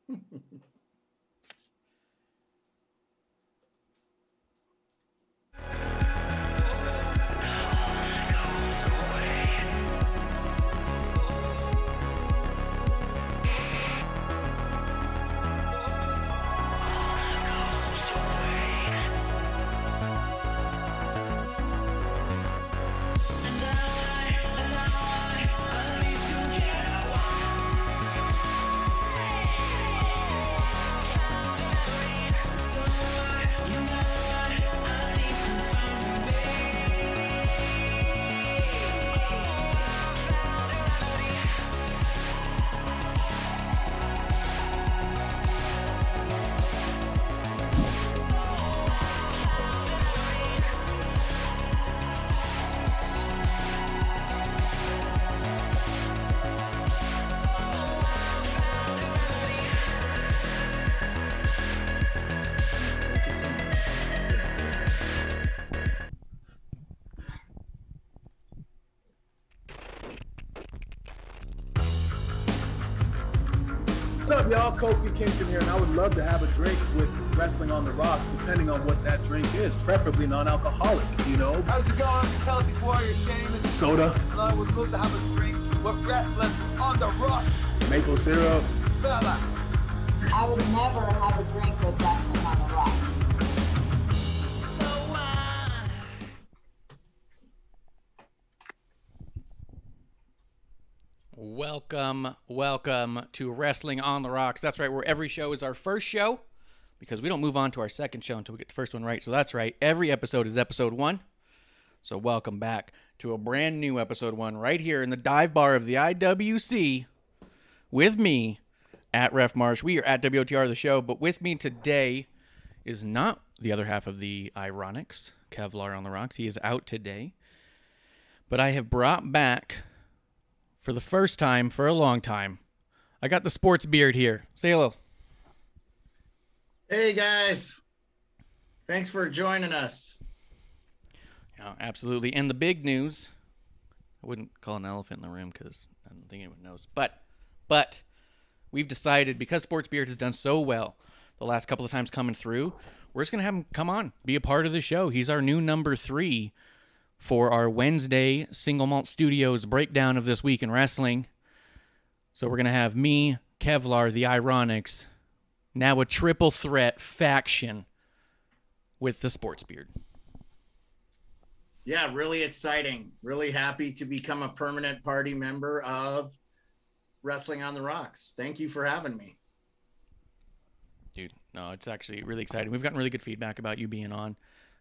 What's up, y'all? Kofi Kingston here, and I would love to have a drink with Wrestling on the Rocks, depending on what that drink is, preferably non-alcoholic, you know? How's it going? Healthy Warrior Shane. Soda. I would love to have a drink with Wrestling on the Rocks. Maple syrup. Fella. I would never have a drink with Wrestling on the Rocks. Welcome to Wrestling on the Rocks. That's right, where every show is our first show, because we don't move on to our second show until we get the first one right. So that's right, every episode is episode 1. So welcome back to a brand new episode 1 right here in the dive bar of the IWC with me at Ref Marsh. We are at WOTR the show, but with me today is not the other half of the Ironics, Kevlar on the Rocks. He is out today. But I have brought back, for the first time for a long time, I got the Sports Beard here. Say hello. Hey, guys. Thanks for joining us. Yeah, absolutely. And the big news, I wouldn't call an elephant in the room because I don't think anyone knows. But we've decided, because Sports Beard has done so well the last couple of times coming through, we're just going to have him come on, be a part of the show. He's our new number 3 for our Wednesday Single Malt Studios breakdown of this week in wrestling. So we're going to have me, Kevlar, the Ironics, now a triple threat faction with the Sports Beard. Yeah, really exciting. Really happy to become a permanent party member of Wrestling on the Rocks. Thank you for having me. Dude, no, it's actually really exciting. We've gotten really good feedback about you being on.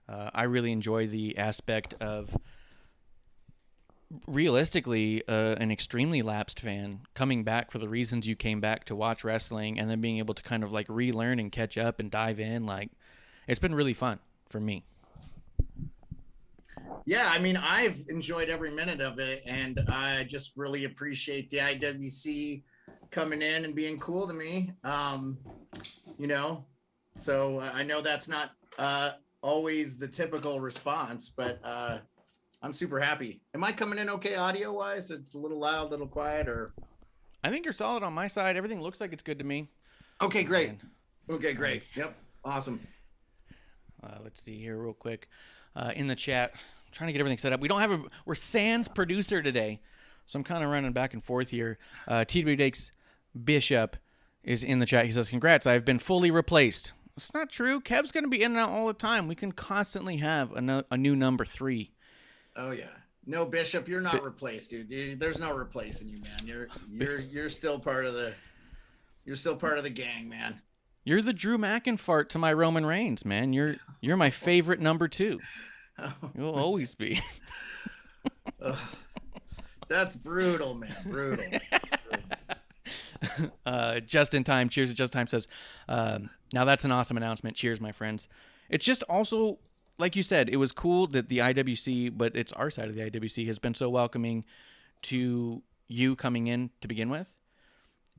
I really enjoy the aspect of, realistically, an extremely lapsed fan coming back for the reasons you came back to watch wrestling, and then being able to kind of like relearn and catch up and dive in. Like, it's been really fun for me. Yeah, I mean, I've enjoyed every minute of it, and I just really appreciate the IWC coming in and being cool to me. You know, so I know that's not always the typical response, but I'm super happy. Am I coming in okay audio wise? It's a little loud, a little quiet, or? I think you're solid on my side. Everything looks like it's good to me. Okay, great. Okay, great. Yep. Awesome. Let's see here real quick. In the chat, I'm trying to get everything set up. We're sans producer today, so I'm kind of running back and forth here. TW Dakes Bishop is in the chat. He says, congrats, I've been fully replaced. It's not true. Kev's going to be in and out all the time. We can constantly have a new number 3. Oh yeah. No, Bishop, you're not replaced, dude. There's no replacing you, man. You're still part of the gang, man. You're the Drew McIntyre to my Roman Reigns, man. You're my favorite number 2. Oh, You'll always be. That's brutal, man. Brutal. Just in time. Cheers at Just Time says, now that's an awesome announcement. Cheers, my friends. It's just also, like you said, it was cool that the IWC, but it's our side of the IWC, has been so welcoming to you coming in to begin with.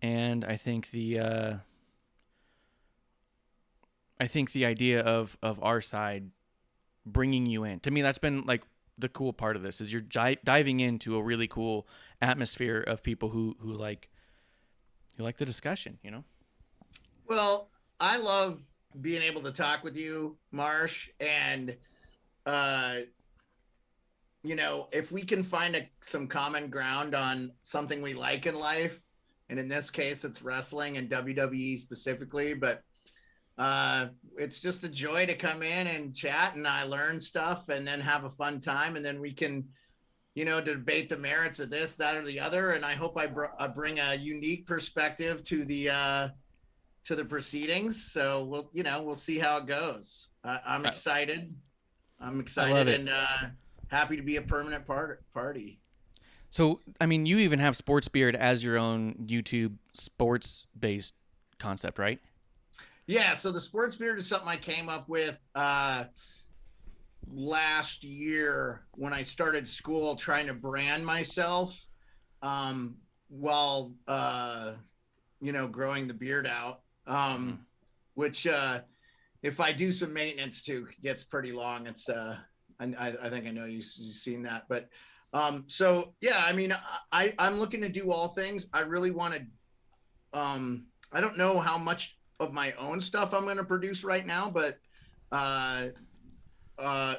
And I think the idea of our side bringing you in, to me, that's been like the cool part of this, is you're diving into a really cool atmosphere of people who like the discussion, you know? Well, I love being able to talk with you, Marsh, and if we can find some common ground on something we like in life, and in this case, it's wrestling and WWE specifically, but it's just a joy to come in and chat, and I learn stuff, and then have a fun time, and then we can, debate the merits of this, that, or the other. And I hope I bring a unique perspective to the proceedings. So we'll see how it goes. I'm excited. I'm excited and happy to be a permanent party. So, I mean, you even have Sports Beard as your own YouTube sports-based concept, right? Yeah, so the Sports Beard is something I came up with last year when I started school, trying to brand myself while growing the beard out, which if I do some maintenance too, gets pretty long. It's I think I know you've seen that, but so yeah, I mean, I'm looking to do all things. I really want to I don't know how much of my own stuff I'm going to produce right now, but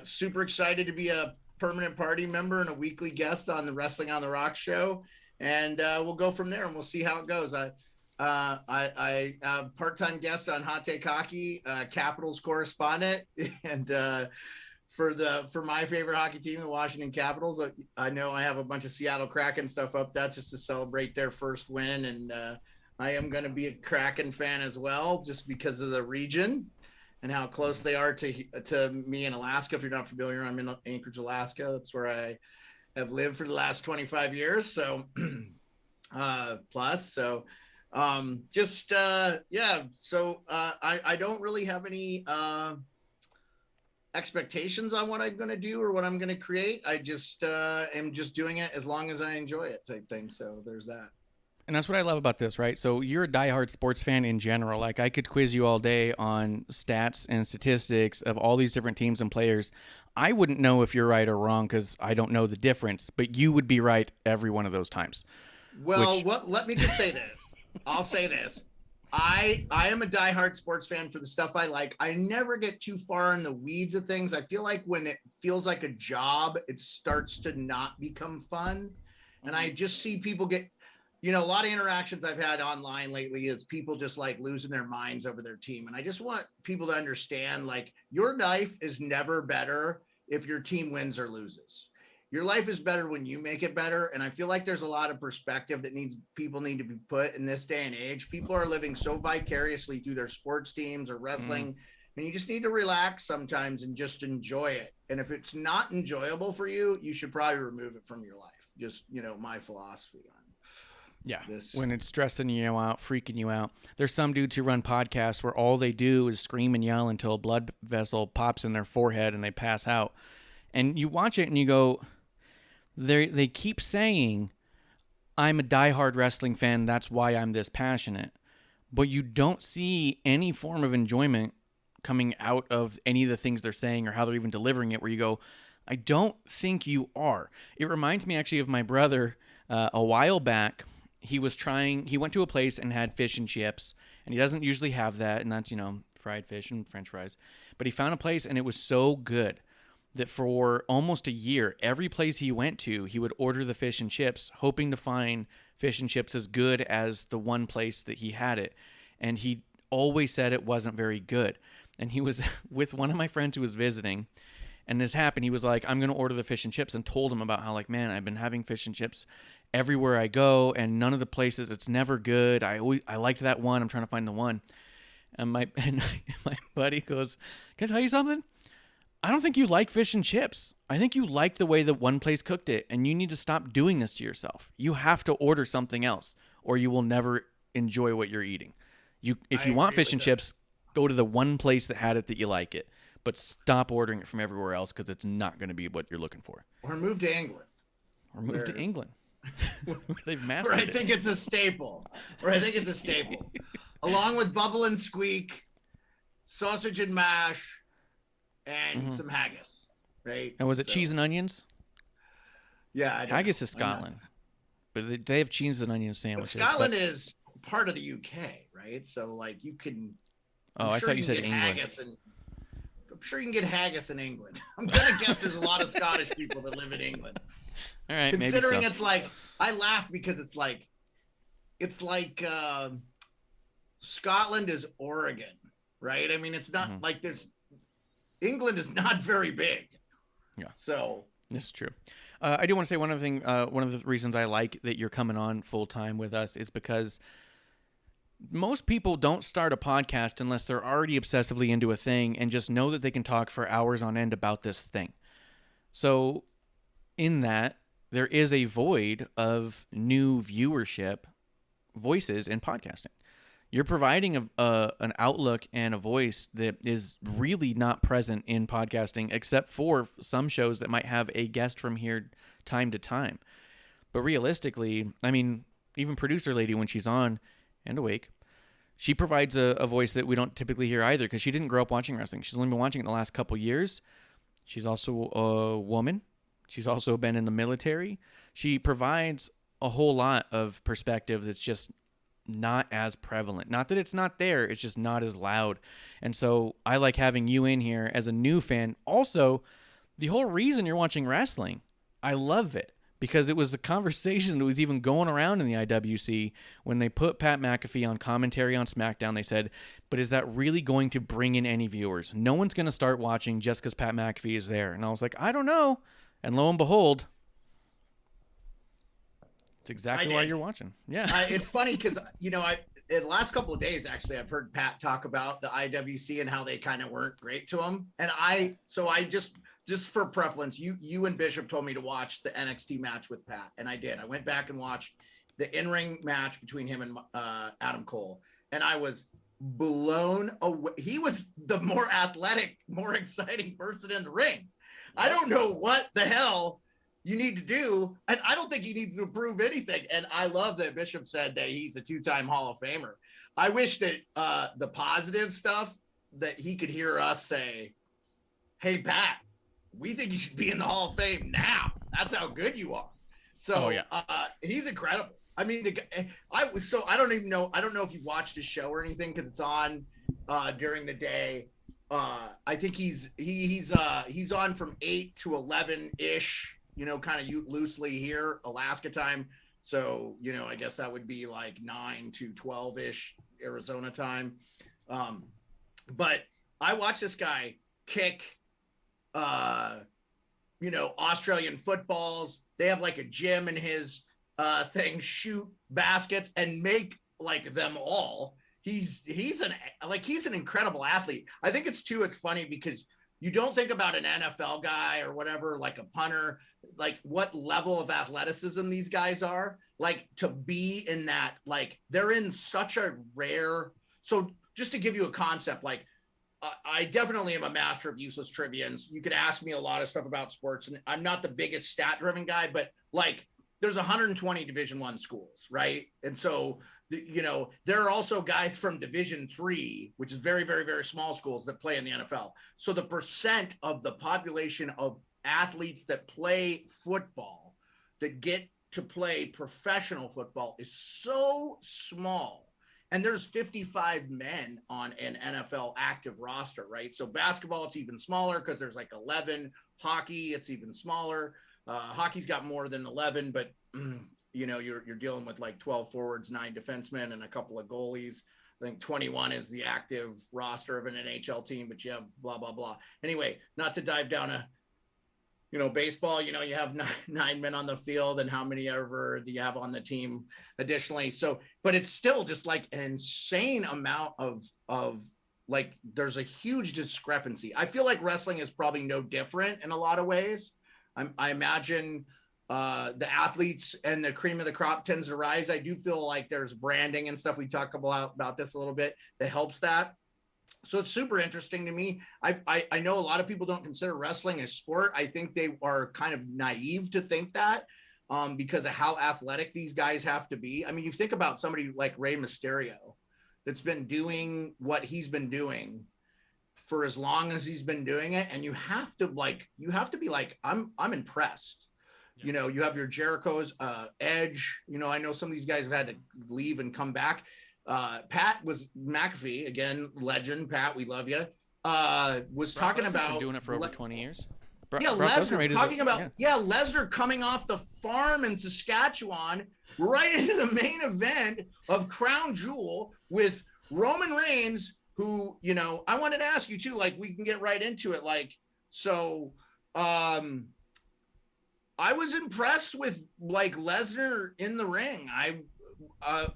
super excited to be a permanent party member and a weekly guest on the Wrestling on the Rocks show, and we'll go from there and we'll see how it goes. I part-time guest on Hot Take Hockey, Capitals correspondent, and for my favorite hockey team, the Washington Capitals. I know I have a bunch of Seattle Kraken stuff up. That's just to celebrate their first win, and I am going to be a Kraken fan as well, just because of the region and how close they are to me in Alaska. If you're not familiar, I'm in Anchorage, Alaska. That's where I have lived for the last 25 years. So plus, so yeah. So I don't really have any expectations on what I'm going to do or what I'm going to create. I just am just doing it as long as I enjoy it, type thing. So there's that. And that's what I love about this, right? So you're a diehard sports fan in general. Like, I could quiz you all day on stats and statistics of all these different teams and players. I wouldn't know if you're right or wrong because I don't know the difference, but you would be right every one of those times. Well, let me just say this. I'll say this. I am a diehard sports fan for the stuff I like. I never get too far in the weeds of things. I feel like when it feels like a job, it starts to not become fun. And I just see people get, a lot of interactions I've had online lately is people just like losing their minds over their team. And I just want people to understand, like, your life is never better if your team wins or loses. Your life is better when you make it better. And I feel like there's a lot of perspective that people need to be put in this day and age. People are living so vicariously through their sports teams or wrestling. And you just need to relax sometimes and just enjoy it. And if it's not enjoyable for you, you should probably remove it from your life. Just, my philosophy on this. When it's stressing you out, freaking you out. There's some dudes who run podcasts where all they do is scream and yell until a blood vessel pops in their forehead and they pass out. And you watch it and you go, they keep saying, I'm a diehard wrestling fan, that's why I'm this passionate. But you don't see any form of enjoyment coming out of any of the things they're saying or how they're even delivering it, where you go, I don't think you are. It reminds me actually of my brother a while back. He went to a place and had fish and chips, and he doesn't usually have that, and that's, fried fish and french fries. But he found a place, and it was so good that for almost a year, every place he went to, he would order the fish and chips, hoping to find fish and chips as good as the one place that he had it. And he always said it wasn't very good. And he was with one of my friends who was visiting, and this happened. He was like, I'm going to order the fish and chips, and told him about how, like, man, I've been having fish and chips everywhere I go, and none of the places, it's never good. I liked that one. I'm trying to find the one. And my buddy goes, can I tell you something? I don't think you like fish and chips. I think you like the way that one place cooked it, and you need to stop doing this to yourself. You have to order something else, or you will never enjoy what you're eating. If you want fish and chips, go to the one place that had it that you like it, but stop ordering it from everywhere else because it's not going to be what you're looking for. Or move to England. To England. They've mastered Where I think it's a staple. Along with bubble and squeak, sausage and mash, and some haggis, right? And was it cheese and onions? Yeah, haggis is Scotland, but they have cheese and onion sandwiches. But Scotland is part of the UK, right? So like you can. Oh, I thought you said England. I'm sure you can get haggis in England. I'm gonna guess there's a lot of Scottish people that live in England. All right, Considering maybe so. it's like, I laugh because it's like Scotland is Oregon, right? I mean, it's not like England is not very big. Yeah. So this is true. I do want to say one other thing. One of the reasons I like that you're coming on full time with us is because most people don't start a podcast unless they're already obsessively into a thing and just know that they can talk for hours on end about this thing. So in that, there is a void of new viewership voices in podcasting. You're providing an outlook and a voice that is really not present in podcasting, except for some shows that might have a guest from here time to time. But realistically, I mean, even producer lady, when she's on and awake, she provides a voice that we don't typically hear either, because she didn't grow up watching wrestling. She's only been watching it the last couple years. She's also a woman. She's also been in the military. She provides a whole lot of perspective that's just not as prevalent. Not that it's not there, it's just not as loud. And so I like having you in here as a new fan. Also, the whole reason you're watching wrestling, I love it, because it was a conversation that was even going around in the IWC when they put Pat McAfee on commentary on Smackdown. They said, but is that really going to bring in any viewers? No one's going to start watching just because Pat McAfee is there. And I was like, I don't know. And lo and behold, it's exactly why you're watching. Yeah. It's funny because, in the last couple of days, actually, I've heard Pat talk about the IWC and how they kind of weren't great to him. And I just for preference, you and Bishop told me to watch the NXT match with Pat, and I did. I went back and watched the in-ring match between him and Adam Cole, and I was blown away. He was the more athletic, more exciting person in the ring. I don't know what the hell you need to do, and I don't think he needs to prove anything. And I love that Bishop said that he's a 2-time Hall of Famer. I wish that the positive stuff that he could hear us say, hey, Pat, we think you should be in the Hall of Fame now. That's how good you are. So he's incredible. I mean, I don't even know. I don't know if you watched his show or anything, because it's on during the day. I think he's on from 8 to 11 ish. Kind of loosely here, Alaska time. So, I guess that would be like 9 to 12-ish Arizona time. But I watched this guy kick, Australian footballs. They have like a gym in his thing, shoot baskets and make like them all. He's an incredible athlete. I think it's funny because you don't think about an NFL guy or whatever, like a punter, like what level of athleticism these guys are, like to be in that, like they're in such a rare. So just to give you a concept, like I definitely am a master of useless trivia. And you could ask me a lot of stuff about sports, and I'm not the biggest stat driven guy, but like there's 120 Division I schools, right? And so, there are also guys from Division III, which is very, very, very small schools that play in the NFL. So the percent of the population of athletes that play football, that get to play professional football, is so small. And there's 55 men on an NFL active roster, right? So basketball, it's even smaller because there's like 11. Hockey, it's even smaller. Hockey's got more than 11, but you're dealing with like 12 forwards, 9 defensemen, and a couple of goalies. I think 21 is the active roster of an NHL team, but you have blah, blah, blah. Anyway, not to dive down baseball, you have 9 men on the field, and how many ever do you have on the team additionally. So, but it's still just like an insane amount of like, there's a huge discrepancy. I feel like wrestling is probably no different in a lot of ways. I imagine the athletes and the cream of the crop tends to rise. I do feel like there's branding and stuff. We talk about this a little bit that helps that. So it's super interesting to me. I know a lot of people don't consider wrestling a sport. I think they are kind of naive to think that because of how athletic these guys have to be. I mean, you think about somebody like Rey Mysterio that's been doing what he's been doing for as long as he's been doing it. And you have to be like, I'm impressed. Yeah. You have your Jericho's, Edge. I know some of these guys have had to leave and come back. Pat was McAfee, again, legend. Pat, we love you. Was Brock talking Lesnar's been about doing it for over 20 years. Yeah, Brock Lesnar Lesnar made talking his- about Lesnar coming off the farm in Saskatchewan right into the main event of Crown Jewel with Roman Reigns, who, you know, I wanted to ask you too, like, we can get right into it. Like, so I was impressed with like Lesnar in the ring.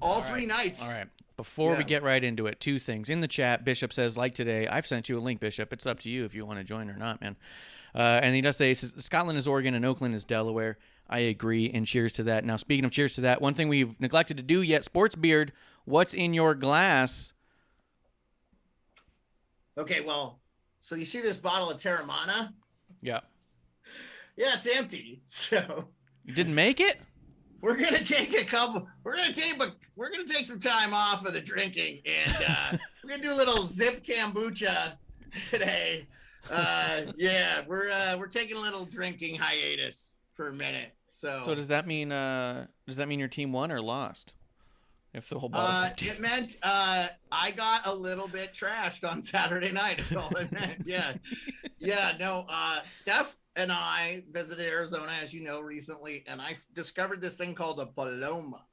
All three nights. All right. Before we get right into it, two things. In the chat, Bishop says, like today, I've sent you a link, Bishop. It's up to you if you want to join or not, man. And he does say, Scotland is Oregon and Oakland is Delaware. I agree, and cheers to that. Now, speaking of cheers to that, one thing we've neglected to do yet, Sports Beard, what's in your glass? Okay, well, so you see this bottle of Terramana? Yeah. Yeah, it's empty. So You didn't make it? we're gonna take some time off of the drinking, and we're gonna do a little zip kombucha today. We're taking a little drinking hiatus for a minute. So does that mean your team won or lost? If the whole bottle it meant I got a little bit trashed on Saturday night. Is all it meant. No. Steph and I visited Arizona, as you know, recently, and I discovered this thing called a Paloma,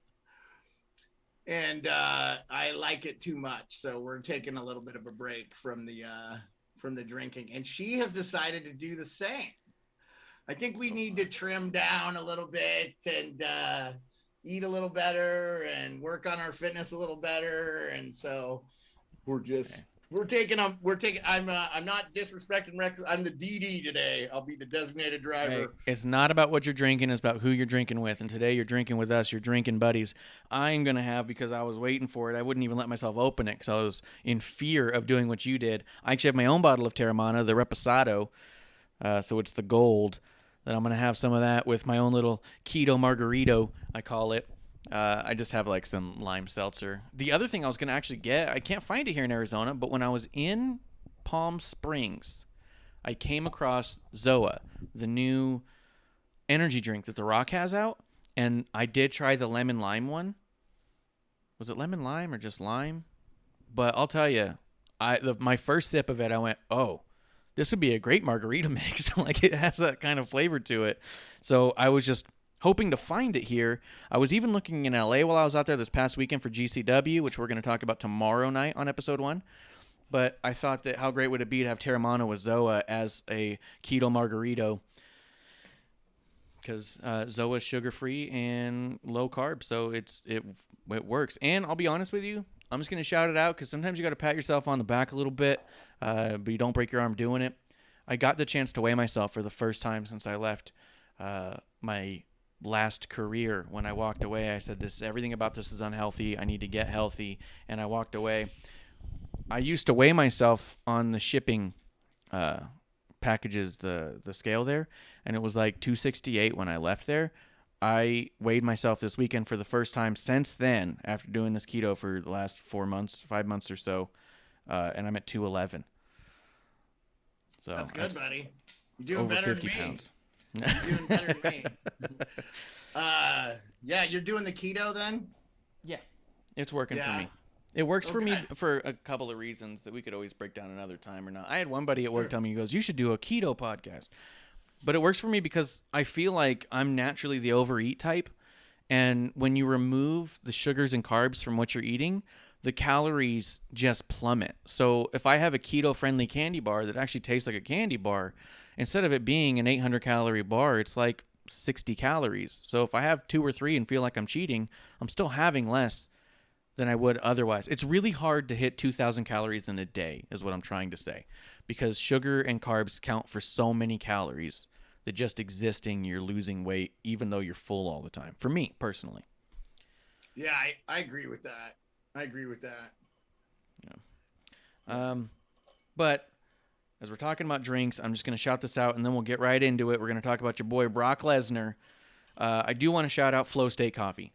and I like it too much. So we're taking a little bit of a break from the drinking, and she has decided to do the same. I think we need to trim down a little bit and eat a little better and work on our fitness a little better. And so I'm not disrespecting Rex. I'm the DD today. I'll be the designated driver. Hey, it's not about what you're drinking. It's about who you're drinking with. And today you're drinking with us. You're drinking buddies. I'm going to have, because I was waiting for it, I wouldn't even let myself open it because I was in fear of doing what you did. I actually have my own bottle of Terramana, the Reposado. So it's the gold. That I'm going to have some of that with my own little keto margarito, I call it. I just have like some lime seltzer. The other thing I was going to actually get, I can't find it here in Arizona, but when I was in Palm Springs, I came across Zoa, the new energy drink that The Rock has out, and I did try the lemon lime one. Was it lemon lime or just lime? But I'll tell you, my first sip of it, I went, oh, this would be a great margarita mix. Like, it has that kind of flavor to it. So I was just hoping to find it here. I was even looking in LA while I was out there this past weekend for GCW, which we're going to talk about tomorrow night on episode 1. But I thought that how great would it be to have Terramana with Zoa as a keto margarito, because Zoa is sugar-free and low carb, so it works. And I'll be honest with you, I'm just going to shout it out because sometimes you got to pat yourself on the back a little bit, but you don't break your arm doing it. I got the chance to weigh myself for the first time since I left my last career. When I walked away, I said, everything about this is unhealthy. I need to get healthy. And I walked away. I used to weigh myself on the shipping packages, the scale there, and it was like 268 when I left there. I weighed myself this weekend for the first time since then, after doing this keto for the last 5 months or so, and I'm at 211. So that's good, buddy. You're doing over better 50 than me. pounds. You're doing better than me. You're doing the keto then? Yeah, it's working for me. It works for me for a couple of reasons that we could always break down another time or not. I had one buddy at work tell me, he goes, you should do a keto podcast. But it works for me because I feel like I'm naturally the overeat type. And when you remove the sugars and carbs from what you're eating, the calories just plummet. So if I have a keto-friendly candy bar that actually tastes like a candy bar, instead of it being an 800-calorie bar, it's like 60 calories. So if I have 2 or 3 and feel like I'm cheating, I'm still having less than I would otherwise. It's really hard to hit 2,000 calories in a day, is what I'm trying to say, because sugar and carbs count for so many calories that just existing, you're losing weight, even though you're full all the time. For me, personally. Yeah, I agree with that. Yeah. But as we're talking about drinks, I'm just going to shout this out, and then we'll get right into it. We're going to talk about your boy Brock Lesnar. I do want to shout out Flow State Coffee.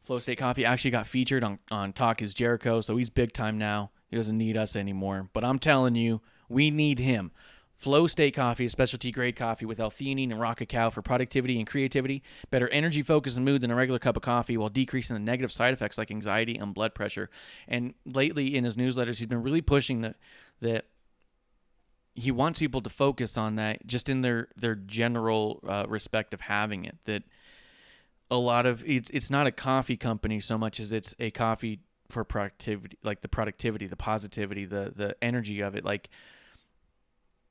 Flow State Coffee actually got featured on Talk is Jericho, so he's big time now. He doesn't need us anymore. But I'm telling you, we need him. Flow State Coffee is specialty grade coffee with L-theanine and raw cacao for productivity and creativity, better energy, focus, and mood than a regular cup of coffee while decreasing the negative side effects like anxiety and blood pressure. And lately in his newsletters, he's been really pushing that he wants people to focus on that just in their general respect of having it. That a lot of it's not a coffee company so much as it's a coffee for productivity, like the productivity, the positivity, the energy of it. Like,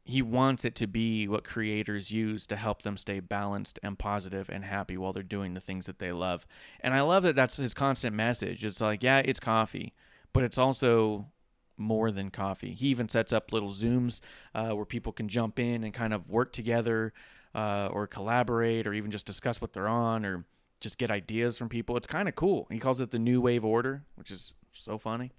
he wants it to be what creators use to help them stay balanced and positive and happy while they're doing the things that they love. And I love that that's his constant message. It's like, yeah, it's coffee, but it's also more than coffee. He even sets up little Zooms where people can jump in and kind of work together or collaborate or even just discuss what they're on or just get ideas from people. It's kind of cool. He calls it the New Wave Order, which is so funny.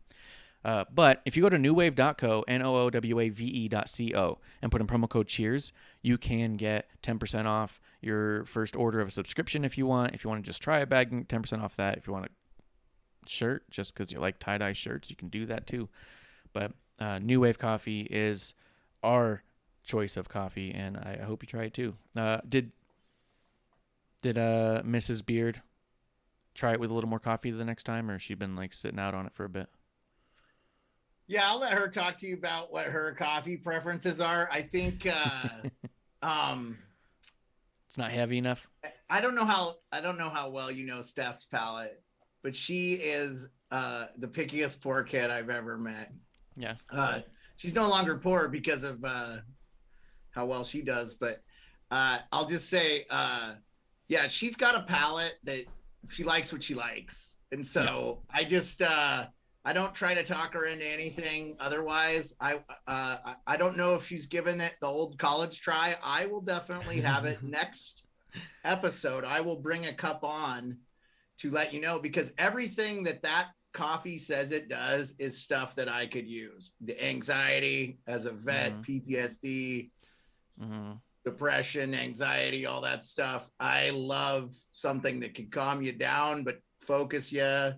But if you go to newwave.co, NOOWAVE.co, and put in promo code CHEERS, you can get 10% off your first order of a subscription if you want. If you want to just try a bag, 10% off that. If you want a shirt, just because you like tie-dye shirts, you can do that too. But New Wave Coffee is our choice of coffee, and I hope you try it too. Did Mrs. Beard try it with a little more coffee the next time, or has she been like sitting out on it for a bit? Yeah, I'll let her talk to you about what her coffee preferences are. I think It's not heavy enough. I don't know how well you know Steph's palate, but she is the pickiest poor kid I've ever met. Yeah. She's no longer poor because of how well she does, but I'll just say yeah, she's got a palate that she likes what she likes. And so yeah. I don't try to talk her into anything. Otherwise, I don't know if she's given it the old college try. I will definitely have it next episode. I will bring a cup on to let you know, because everything that coffee says it does is stuff that I could use. The anxiety as a vet, PTSD, depression, anxiety, all that stuff. I love something that can calm you down, but focus you.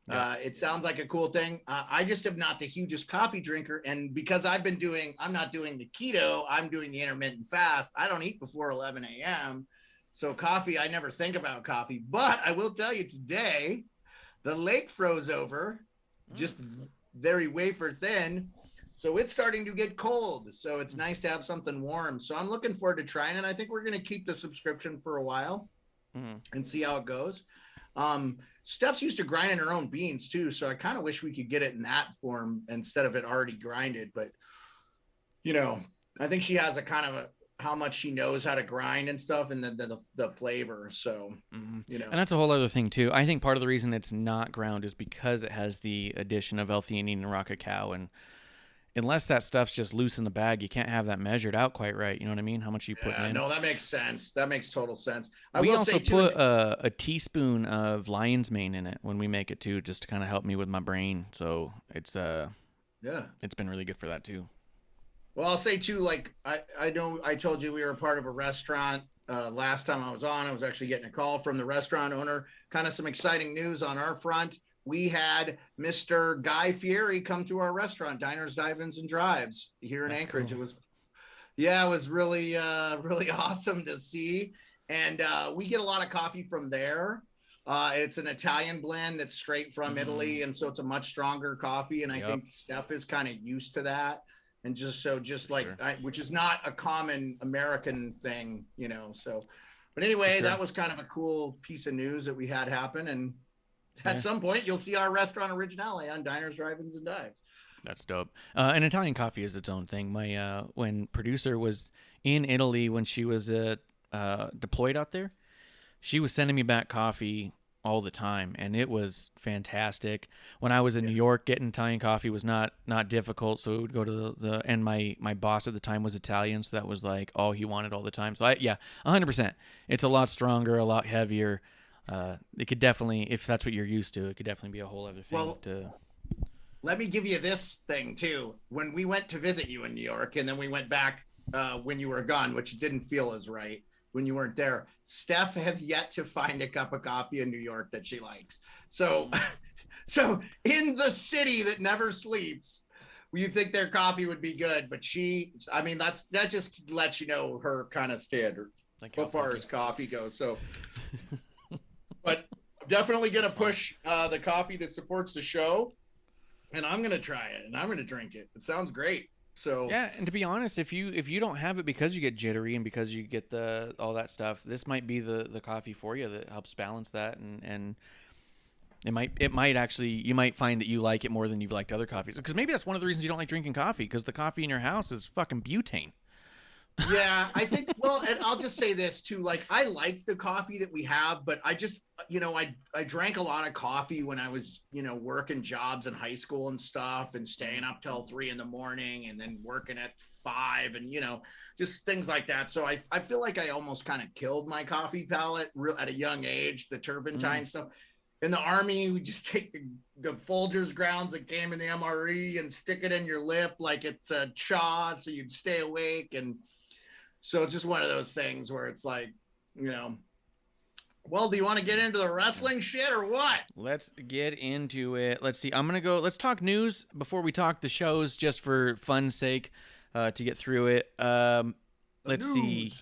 Yeah. It sounds like a cool thing. I just am not the hugest coffee drinker. And because I'm not doing the keto, I'm doing the intermittent fast. I don't eat before 11 a.m. So coffee, I never think about coffee. But I will tell you today, the lake froze over, just very wafer thin. So it's starting to get cold. So it's nice to have something warm. So I'm looking forward to trying it. I think we're going to keep the subscription for a while and see how it goes. Steph's used to grinding her own beans too, so I kind of wish we could get it in that form instead of it already grinded. But I think she has a kind of how much she knows how to grind and stuff, and the flavor. So and that's a whole other thing too. I think part of the reason it's not ground is because it has the addition of L-theanine and raw cacao, and unless that stuff's just loose in the bag, you can't have that measured out quite right. You know what I mean? How much are you putting in? No, that makes sense. That makes total sense. We also put a teaspoon of lion's mane in it when we make it too, just to kind of help me with my brain. So it's it's been really good for that too. Well, I'll say too, like I know I told you we were a part of a restaurant last time I was on. I was actually getting a call from the restaurant owner. Kind of some exciting news on our front. We had Mr. Guy Fieri come to our restaurant, Diners, Dive-Ins, and Drives here in Anchorage. Cool. It was really, really awesome to see. And we get a lot of coffee from there. It's an Italian blend that's straight from Italy. And so it's a much stronger coffee. And I think Steph is kind of used to that. And which is not a common American thing, so, but anyway, that was kind of a cool piece of news that we had happen. And at some point, you'll see our restaurant originale on Diners, Drive-Ins, and Dives. That's dope. And Italian coffee is its own thing. My when producer was in Italy when she was deployed out there, she was sending me back coffee all the time, and it was fantastic. When I was in New York, getting Italian coffee was not difficult. So we would go to and my boss at the time was Italian, so that was like all he wanted all the time. So 100%. It's a lot stronger, a lot heavier. It could definitely, if that's what you're used to, it could definitely be a whole other thing. Let me give you this thing too. When we went to visit you in New York, and then we went back when you were gone, which didn't feel as right when you weren't there. Steph has yet to find a cup of coffee in New York that she likes. So in the city that never sleeps, you think their coffee would be good, but that just lets you know her kind of standard as far as coffee goes. So, but I'm definitely going to push the coffee that supports the show, and I'm going to try it and I'm going to drink it. It sounds great. So yeah, and to be honest, if you don't have it because you get jittery and because you get all that stuff, this might be the coffee for you that helps balance that, and it might actually, you might find that you like it more than you've liked other coffees, because maybe that's one of the reasons you don't like drinking coffee, because the coffee in your house is fucking butane. Yeah, I think, well, and I'll just say this too, like, I like the coffee that we have, but I just, I drank a lot of coffee when I was, working jobs in high school and stuff, and staying up till 3 a.m. and then working at 5, and, just things like that. So I feel like I almost kind of killed my coffee palate at a young age, the turpentine stuff. In the Army, we just take the Folgers grounds that came in the MRE and stick it in your lip like it's a chaw, so you'd stay awake. And so it's just one of those things where it's like, well, do you want to get into the wrestling shit or what? Let's get into it. Let's see. Let's talk news before we talk the shows, just for fun's sake, to get through it. Let's see.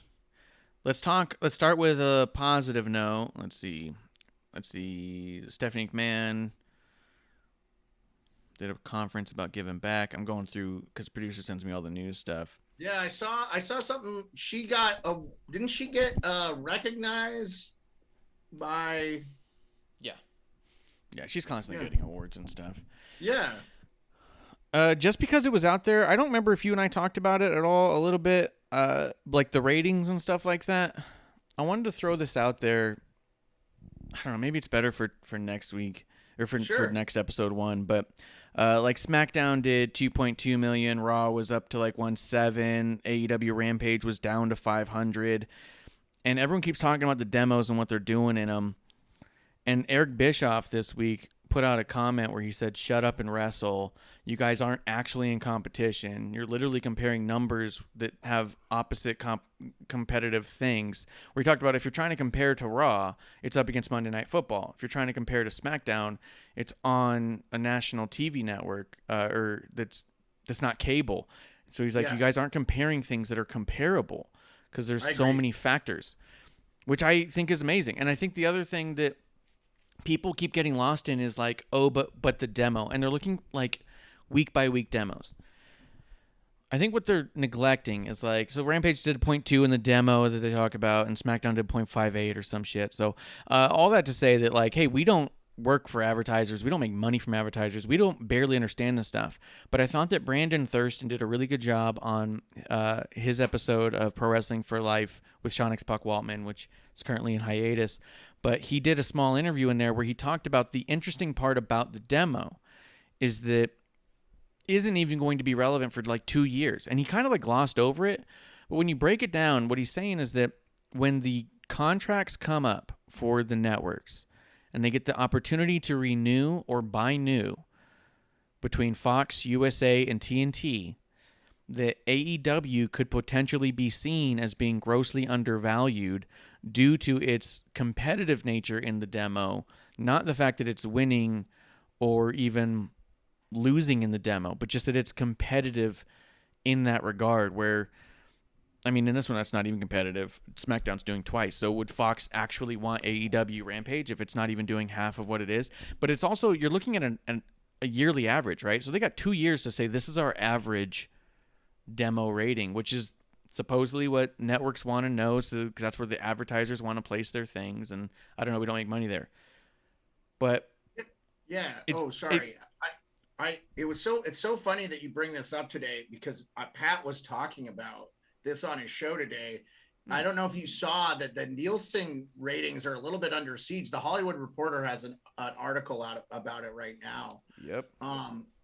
Let's start with a positive note. Let's see. Stephanie McMahon did a conference about giving back. I'm going through because producer sends me all the news stuff. Yeah, I saw something. She got didn't she get recognized by? Yeah, she's constantly getting awards and stuff. Yeah. Just because it was out there, I don't remember if you and I talked about it at all a little bit, like the ratings and stuff like that. I wanted to throw this out there. I don't know, maybe it's better for next week or for next episode 1, but like SmackDown did 2.2 million, Raw was up to like 1.7, AEW Rampage was down to 500, and everyone keeps talking about the demos and what they're doing in them. And Eric Bischoff this week put out a comment where he said, "Shut up and wrestle. You guys aren't actually in competition. You're literally comparing numbers that have opposite competitive things." Where he talked about, if you're trying to compare to Raw, it's up against Monday Night Football. If you're trying to compare to SmackDown, it's on a national TV network, or that's not cable. So he's like, you guys aren't comparing things that are comparable, because there's so many factors, which I think is amazing. And I think the other thing that people keep getting lost in is like, oh, but the demo, and they're looking like week by week demos. I think what they're neglecting is like, so Rampage did 0.2 in the demo that they talk about, and SmackDown did 0.58 or some shit. So all that to say that, like, hey, we don't work for advertisers. We don't make money from advertisers. We don't barely understand this stuff. But I thought that Brandon Thurston did a really good job on his episode of Pro Wrestling for Life with Sean X Puck Waltman, which is currently in hiatus. But he did a small interview in there where he talked about the interesting part about the demo is that isn't even going to be relevant for like 2 years. And he kind of like glossed over it. But when you break it down, what he's saying is that when the contracts come up for the networks and they get the opportunity to renew or buy new between Fox, USA, and TNT, that AEW could potentially be seen as being grossly undervalued due to its competitive nature in the demo, not the fact that it's winning or even losing in the demo, but just that it's competitive in that regard, where, I mean, in this one, that's not even competitive. SmackDown's doing twice. So would Fox actually want AEW Rampage if it's not even doing half of what it is? But it's also, you're looking at a yearly average, right? So they got 2 years to say, this is our average demo rating, which is supposedly what networks want to know, so because that's where the advertisers want to place their things. And I don't know, we don't make money there, but it's so funny that you bring this up today, because Pat was talking about this on his show today. I don't know if you saw that the Nielsen ratings are a little bit under siege. The Hollywood Reporter has an article out about it right now. Yep.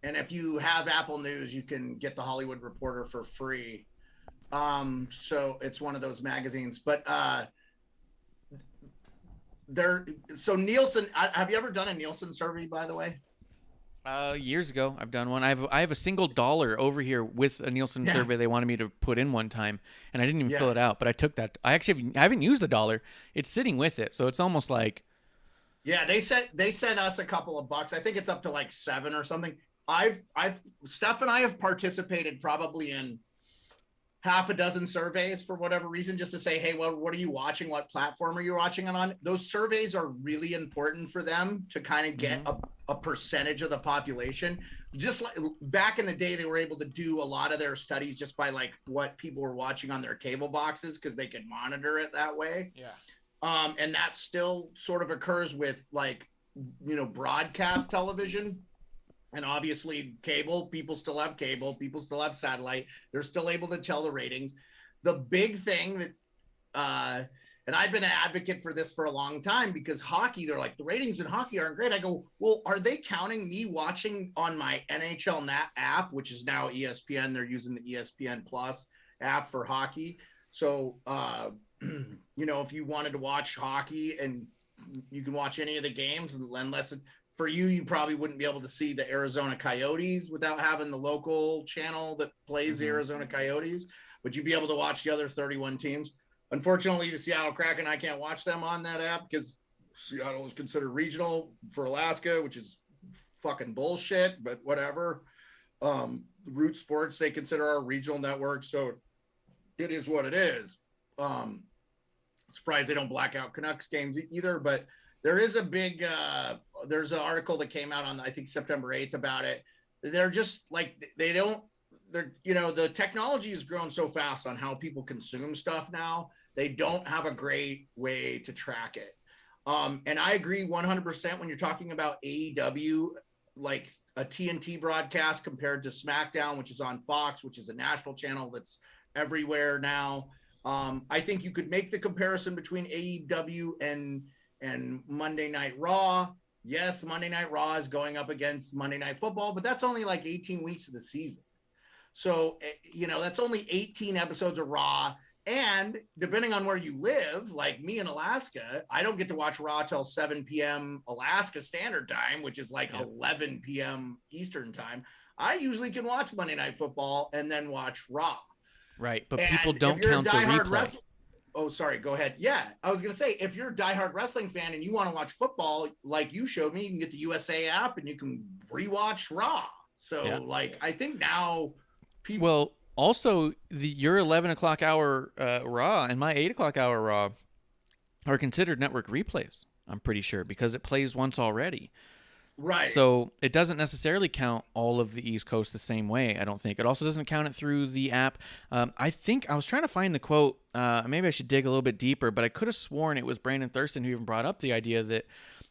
And if you have Apple News, you can get the Hollywood Reporter for free. So it's one of those magazines, but so Nielsen, have you ever done a Nielsen survey, by the way? Years ago, I've done one. I have a single dollar over here with a Nielsen survey they wanted me to put in one time, and I didn't even fill it out, but I took that. I haven't used the dollar. It's sitting with it, so it's almost like. Yeah, they sent us a couple of bucks. I think it's up to like $7 or something. Steph and I have participated probably in half a dozen surveys for whatever reason, just to say, hey, well, what are you watching? What platform are you watching it on? Those surveys are really important for them to kind of get a percentage of the population. Just like back in the day, they were able to do a lot of their studies just by like what people were watching on their cable boxes, because they could monitor it that way. Yeah. And that still sort of occurs with like, broadcast television. And obviously cable, people still have cable, people still have satellite. They're still able to tell the ratings. The big thing that, and I've been an advocate for this for a long time, because hockey, they're like, the ratings in hockey aren't great. I go, well, are they counting me watching on my NHL Nat app, which is now ESPN? They're using the ESPN Plus app for hockey. So, if you wanted to watch hockey and you can watch any of the games, unless for you probably wouldn't be able to see the Arizona Coyotes without having the local channel that plays the Arizona Coyotes, but you'd be able to watch the other 31 teams. Unfortunately, the Seattle Kraken, I can't watch them on that app because Seattle is considered regional for Alaska, which is fucking bullshit, but whatever. Root Sports, they consider our regional network, so it is what it is. Surprised they don't black out Canucks games either, but there is a big, there's an article that came out on, I think, September 8th about it. They're just like, the technology has grown so fast on how people consume stuff now. They don't have a great way to track it. And I agree 100% when you're talking about AEW, like a TNT broadcast compared to Smackdown, which is on Fox, which is a national channel that's everywhere now. I think you could make the comparison between AEW and Monday Night Raw. Yes, Monday Night Raw is going up against Monday Night Football, but that's only like 18 weeks of the season. So, that's only 18 episodes of Raw. And depending on where you live, like me in Alaska, I don't get to watch Raw till 7 p.m. Alaska Standard Time, which is like 11 p.m. Eastern Time. I usually can watch Monday Night Football and then watch Raw. Right, but people don't count the replay. Oh, sorry. Go ahead. Yeah, I was going to say, if you're a diehard wrestling fan and you want to watch football, like you showed me, you can get the USA app and you can rewatch Raw. So, I think now people. Well, also, your 11 o'clock hour Raw and my 8 o'clock hour Raw are considered network replays, I'm pretty sure, because it plays once already. Right. So it doesn't necessarily count all of the East Coast the same way, I don't think. It also doesn't count it through the app. I think I was trying to find the quote. Maybe I should dig a little bit deeper, but I could have sworn it was Brandon Thurston who even brought up the idea that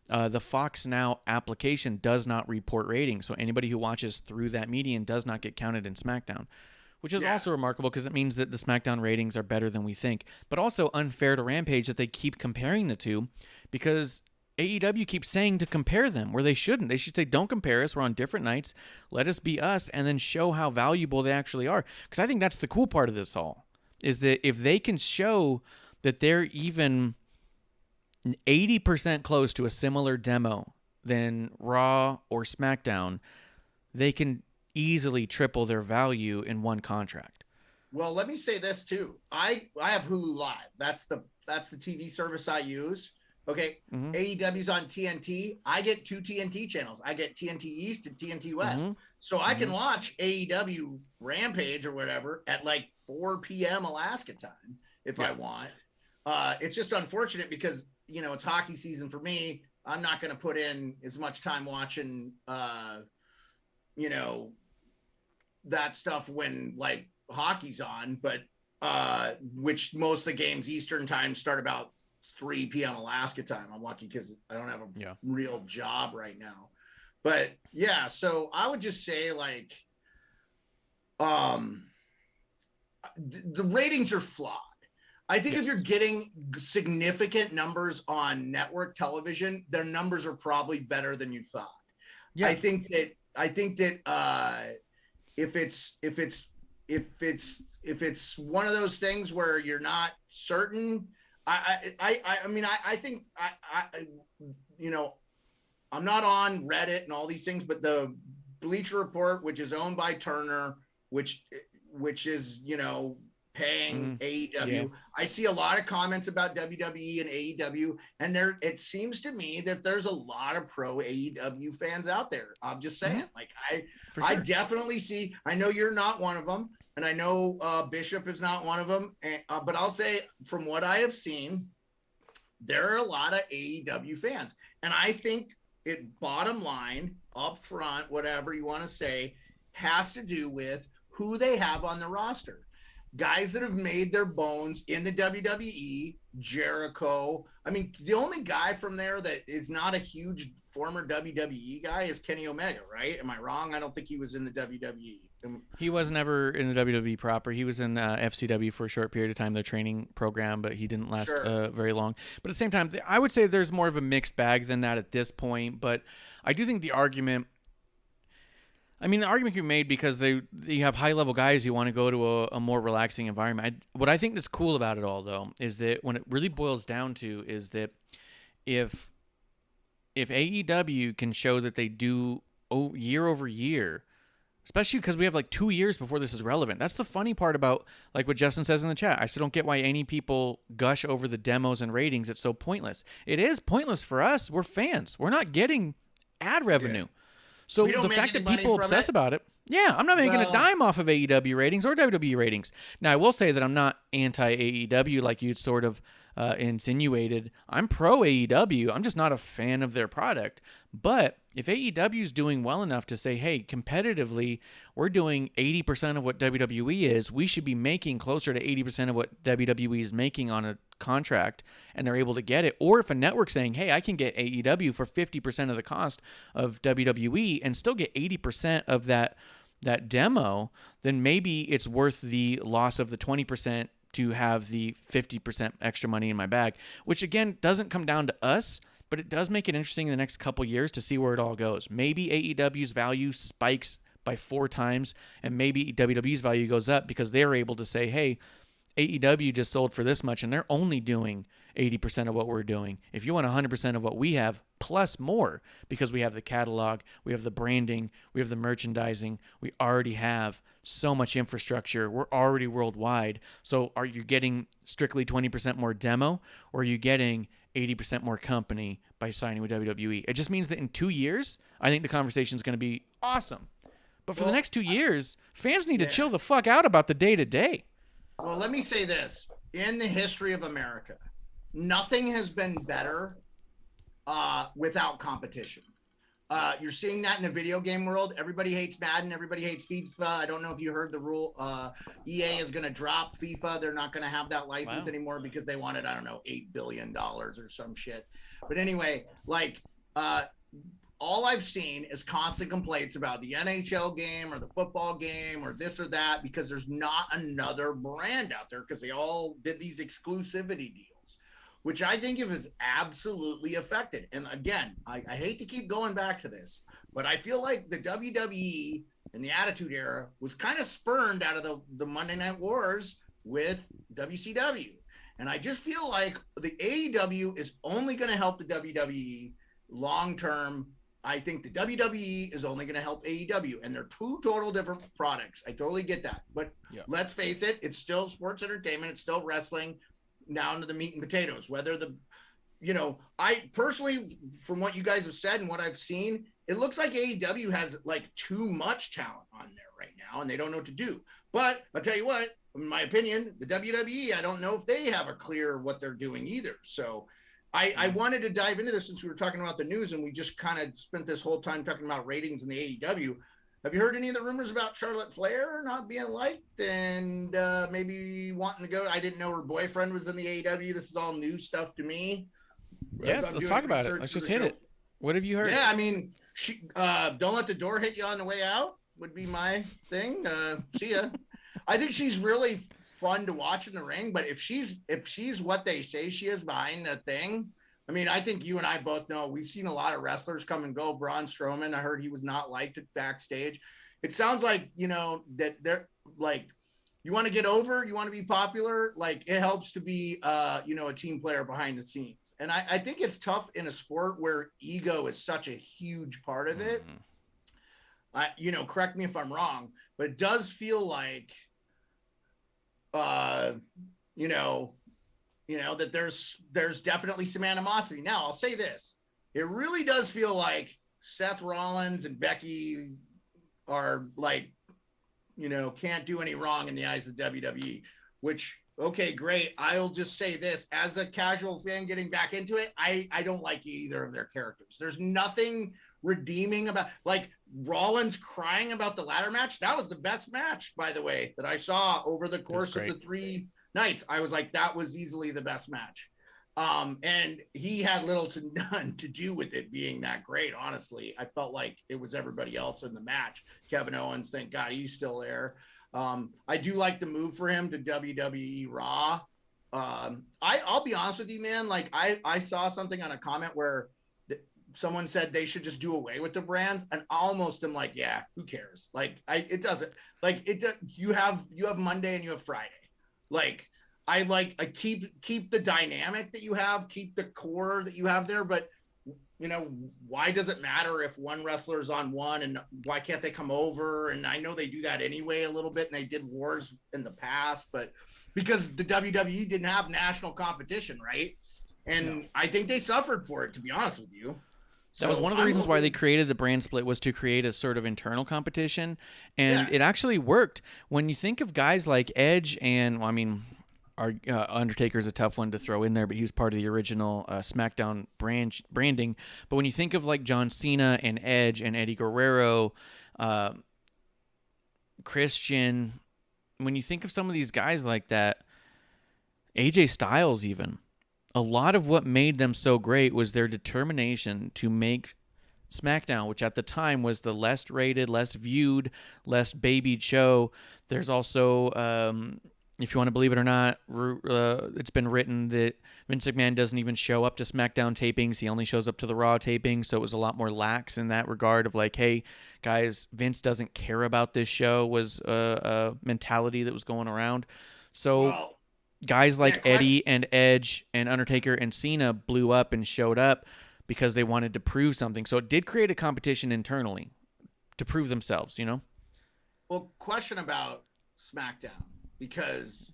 the Fox Now application does not report ratings. So anybody who watches through that medium does not get counted in SmackDown, which is also remarkable because it means that the SmackDown ratings are better than we think. But also unfair to Rampage that they keep comparing the two, because AEW keeps saying to compare them where they shouldn't. They should say, don't compare us. We're on different nights. Let us be us, and then show how valuable they actually are. Because I think that's the cool part of this all, is that if they can show that they're even 80% close to a similar demo than Raw or SmackDown, they can easily triple their value in one contract. Well, let me say this too. I have Hulu Live. That's the TV service I use. Okay, AEW's on TNT. I get 2 TNT channels. I get TNT East and TNT West. So I can watch AEW Rampage or whatever at like 4 p.m. Alaska time if I want. It's just unfortunate because, it's hockey season for me. I'm not going to put in as much time watching, that stuff when like hockey's on, but which most of the games Eastern time start about 3 p.m. Alaska time. I'm lucky because I don't have a real job right now. But yeah, so I would just say like the ratings are flawed. I think if you're getting significant numbers on network television, their numbers are probably better than you thought. Yeah. I think that if it's one of those things where you're not certain, I think I'm not on Reddit and all these things, but the Bleacher Report, which is owned by Turner, which is, paying AEW. Yeah. I see a lot of comments about WWE and AEW, and it seems to me that there's a lot of pro AEW fans out there. I'm just saying, like I definitely see. I know you're not one of them, and I know Bishop is not one of them. But I'll say, from what I have seen, there are a lot of AEW fans, and I think bottom line, up front, whatever you want to say, has to do with who they have on the roster. Guys that have made their bones in the WWE, Jericho. I mean, the only guy from there that is not a huge former WWE guy is Kenny Omega, right? Am I wrong? I don't think he was in the WWE. He was never in the WWE proper. He was in FCW for a short period of time, their training program, but he didn't last very long. But at the same time, I would say there's more of a mixed bag than that at this point. But I do think the argument can be made because you have high-level guys who want to go to a more relaxing environment. What I think that's cool about it all, though, is that when it really boils down to is that if AEW can show that they do year over year, especially because we have like 2 years before this is relevant. That's the funny part about like what Justin says in the chat. I still don't get why any people gush over the demos and ratings. It's so pointless. It is pointless for us. We're fans. We're not getting ad revenue. Yeah. So the fact that people obsess about it, I'm not making a dime off of AEW ratings or WWE ratings. Now, I will say that I'm not anti-AEW like you'd sort of insinuated. I'm pro AEW. I'm just not a fan of their product. But if AEW is doing well enough to say, hey, competitively, we're doing 80% of what WWE is, we should be making closer to 80% of what WWE is making on a contract, and they're able to get it. Or if a network's saying, hey, I can get AEW for 50% of the cost of WWE and still get 80% of that demo, then maybe it's worth the loss of the 20% to have the 50% extra money in my bag, which again doesn't come down to us, but it does make it interesting in the next couple years to see where it all goes. Maybe AEW's value spikes by 4 times, and maybe WWE's value goes up because they're able to say, hey, AEW just sold for this much, and they're only doing 80% of what we're doing. If you want 100% of what we have, plus more, because we have the catalog, we have the branding, we have the merchandising, we already have so much infrastructure. We're already worldwide. So are you getting strictly 20% more demo, or are you getting 80% more company by signing with WWE? It just means that in 2 years, I think the conversation is going to be awesome. But for the next 2 years, fans need to chill the fuck out about the day-to-day. Well, let me say this. In the history of America, nothing has been better without competition. You're seeing that in the video game world. Everybody hates Madden. Everybody hates FIFA. I don't know if you heard the rule. EA is going to drop FIFA. They're not going to have that license anymore because they wanted, I don't know, $8 billion or some shit. But anyway, like, all I've seen is constant complaints about the NHL game or the football game or this or that because there's not another brand out there because they all did these exclusivity deals, which I think is absolutely affected. And again, I hate to keep going back to this, but I feel like the WWE in the Attitude Era was kind of spurned out of the Monday Night Wars with WCW. And I just feel like the AEW is only going to help the WWE long-term. I think the WWE is only going to help AEW, and they're 2 total different products. I totally get that. But let's face it, it's still sports entertainment. It's still wrestling down to the meat and potatoes. Whether I personally, from what you guys have said and what I've seen, it looks like AEW has like too much talent on there right now, and they don't know what to do. But I'll tell you what, in my opinion, the WWE, I don't know if they have a clear what they're doing either. So I wanted to dive into this since we were talking about the news and we just kind of spent this whole time talking about ratings in the AEW. Have you heard any of the rumors about Charlotte Flair not being liked and maybe wanting to go? I didn't know her boyfriend was in the AEW. This is all new stuff to me. Yeah, let's talk about it. Let's just hit it. What have you heard? Yeah, I mean, don't let the door hit you on the way out would be my thing. See ya. I think she's really fun to watch in the ring, but if she's what they say she is behind the thing, I mean, I think you and I both know we've seen a lot of wrestlers come and go. Braun Strowman, I heard he was not liked at backstage. It sounds like, that they're like, you want to get over, you want to be popular, like it helps to be a team player behind the scenes. And I think it's tough in a sport where ego is such a huge part of it. Correct me if I'm wrong, but it does feel like you know, that there's definitely some animosity. Now, I'll say this. It really does feel like Seth Rollins and Becky are like, can't do any wrong in the eyes of WWE, which, okay, great. I'll just say this as a casual fan getting back into it. I don't like either of their characters. There's nothing redeeming about, like, Rollins crying about the ladder match. That was the best match, by the way, that I saw over the course of the 3 nights. I was like, that was easily the best match. And he had little to none to do with it being that great. Honestly, I felt like it was everybody else in the match. Kevin Owens, thank God he's still there. I do like the move for him to WWE Raw. I'll be honest with you, man. Like I saw something on a comment where someone said they should just do away with the brands, and almost I'm like, yeah, who cares? Like it doesn't, like it. You have Monday and you have Friday. Like I keep the dynamic that you have, keep the core that you have there, but why does it matter if one wrestler's on one, and why can't they come over? And I know they do that anyway a little bit, and they did wars in the past, but because the WWE didn't have national competition, right? And I think they suffered for it, to be honest with you. That was one of the reasons why they created the brand split, was to create a sort of internal competition, and it actually worked. When you think of guys like Edge and, our Undertaker's a tough one to throw in there, but he was part of the original Smackdown branding. But when you think of like John Cena and Edge and Eddie Guerrero, Christian, when you think of some of these guys like that, AJ Styles even, a lot of what made them so great was their determination to make SmackDown, which at the time was the less rated, less viewed, less babied show. There's also... if you want to believe it or not, it's been written that Vince McMahon doesn't even show up to SmackDown tapings. He only shows up to the Raw tapings, so it was a lot more lax in that regard of like, hey, guys, Vince doesn't care about this show, was a mentality that was going around. So guys like Eddie and Edge and Undertaker and Cena blew up and showed up because they wanted to prove something. So it did create a competition internally to prove themselves, Well, question about SmackDown. Because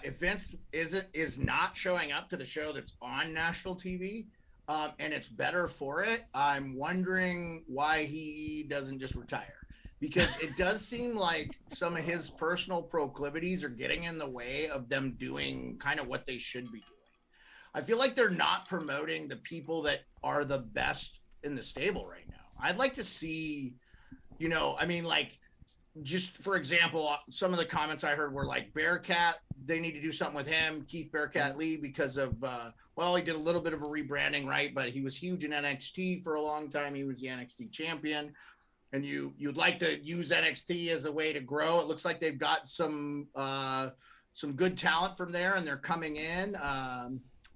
if Vince is not showing up to the show that's on national TV, and it's better for it, I'm wondering why he doesn't just retire. Because it does seem like some of his personal proclivities are getting in the way of them doing kind of what they should be doing. I feel like they're not promoting the people that are the best in the stable right now. I'd like to see, just for example, some of the comments I heard were like Bearcat, they need to do something with him, Keith Bearcat Lee, because of, he did a little bit of a rebranding, right? But he was huge in NXT for a long time. He was the NXT champion. And you'd like to use NXT as a way to grow. It looks like they've got some good talent from there, and they're coming in.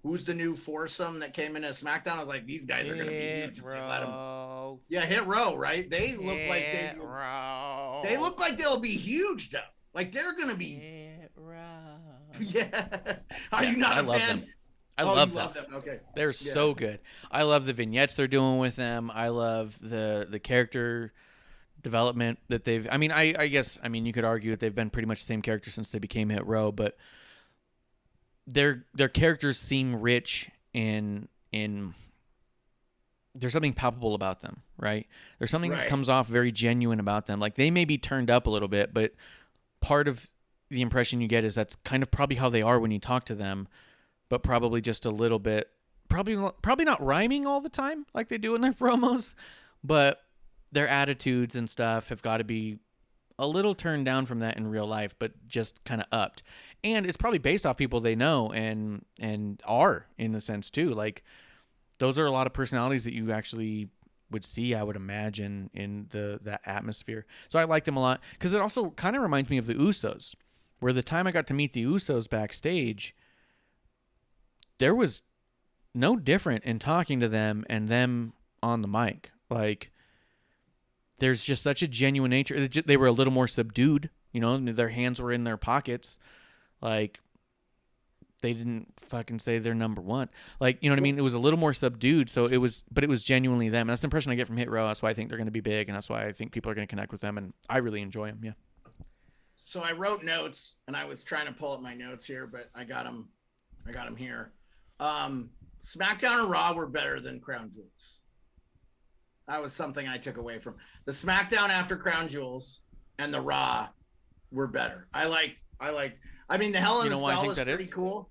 Who's the new foursome that came into SmackDown? I was like, these guys are going to be huge. Hit Row, right? They look they look like they'll be huge, though. Like they're going to be. Yeah. Are you not a fan? I love them. Okay. They're so good. I love the vignettes they're doing with them. I love the character development that they've. I guess you could argue that they've been pretty much the same character since they became Hit Row, but their characters seem rich in there's something palpable about them, right? There's something that comes off very genuine about them. Like they may be turned up a little bit, but part of the impression you get is that's kind of probably how they are when you talk to them, but probably just a little bit, probably not rhyming all the time like they do in their promos, but their attitudes and stuff have got to be a little turned down from that in real life, but just kind of upped. And it's probably based off people they know and are in a sense too. Like those are a lot of personalities that you actually would see, I would imagine, in that atmosphere. So I like them a lot because it also kind of reminds me of the Usos, where the time I got to meet the Usos backstage, there was no different in talking to them and them on the mic. Like there's just such a genuine nature. They were a little more subdued, their hands were in their pockets. Like they didn't fucking say they're number one. Like, you know what I mean? It was a little more subdued. So it was genuinely them. And that's the impression I get from Hit Row. That's why I think they're going to be big. And that's why I think people are going to connect with them. And I really enjoy them. Yeah. So I wrote notes, and I was trying to pull up my notes here, but I got them here. SmackDown and Raw were better than Crown Jewels. That was something I took away from the SmackDown after Crown Jewels, and the Raw were better. I mean, the Hell in a Cell is pretty cool.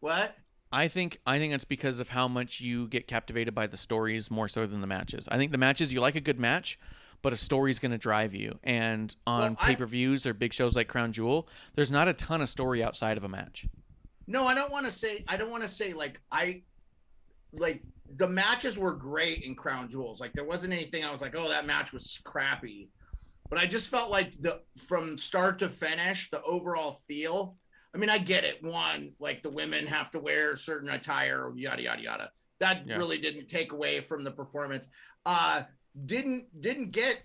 What? I think it's because of how much you get captivated by the stories more so than the matches. I think the matches, you like a good match, but a story's going to drive you. And on pay-per-views or big shows like Crown Jewel, there's not a ton of story outside of a match. No, I don't want to say the matches were great in Crown Jewels. Like there wasn't anything I was like, oh, that match was crappy. But I just felt like from start to finish, the overall feel. I mean, I get it. One, like the women have to wear certain attire, yada yada yada. That really didn't take away from the performance. Didn't get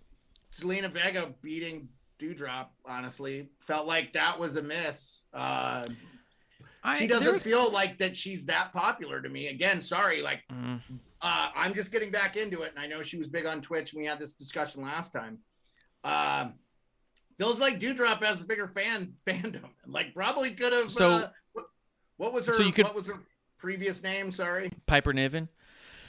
Zelina Vega beating Doudrop. Honestly, felt like that was a miss. She doesn't feel like that she's that popular to me. Again, sorry. Like, I'm just getting back into it, and I know she was big on Twitch. And we had this discussion last time. Feels like Doudrop has a bigger fandom. Like, probably could have. So, what was her? What was her previous name? Sorry, Piper Niven.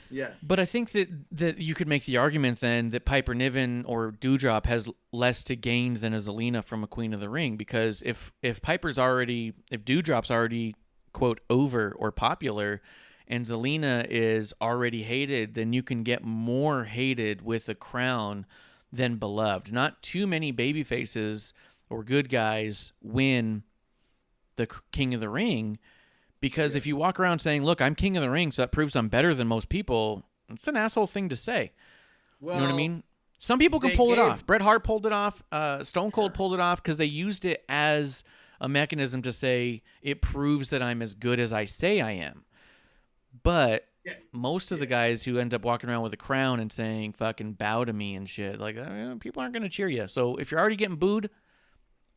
Yeah, but I think that you could make the argument then that Piper Niven or Doudrop has less to gain than a Zelina from a Queen of the Ring, because if Doudrop's already quote over or popular, and Zelina is already hated, then you can get more hated with a crown than beloved. Not too many baby faces or good guys win the King of the Ring. Because if you walk around saying, look, I'm King of the Ring, so that proves I'm better than most people, it's an asshole thing to say. Well, you know what I mean? Some people can pull it off. Bret Hart pulled it off. Stone Cold pulled it off because they used it as a mechanism to say it proves that I'm as good as I say I am. But most of the guys who end up walking around with a crown and saying fucking bow to me and shit, like, people aren't going to cheer you. So if you're already getting booed,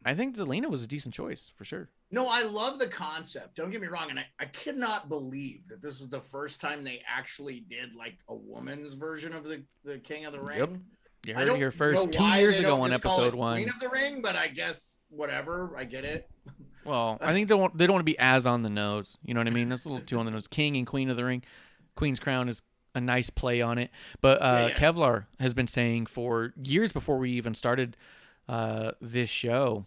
I think Zelina was a decent choice for sure. No, I love the concept. Don't get me wrong. And I cannot believe that this was the first time they actually did like a woman's version of the King of the Ring. Yep. You heard it here first 2 years ago on episode 1. Queen of the Ring, but I guess whatever. I get it. Well, I think they don't want to be as on the nose. You know what I mean? That's a little too on the nose. King and Queen of the Ring. Queen's Crown is a nice play on it. But Kevlar has been saying for years before we even started this show,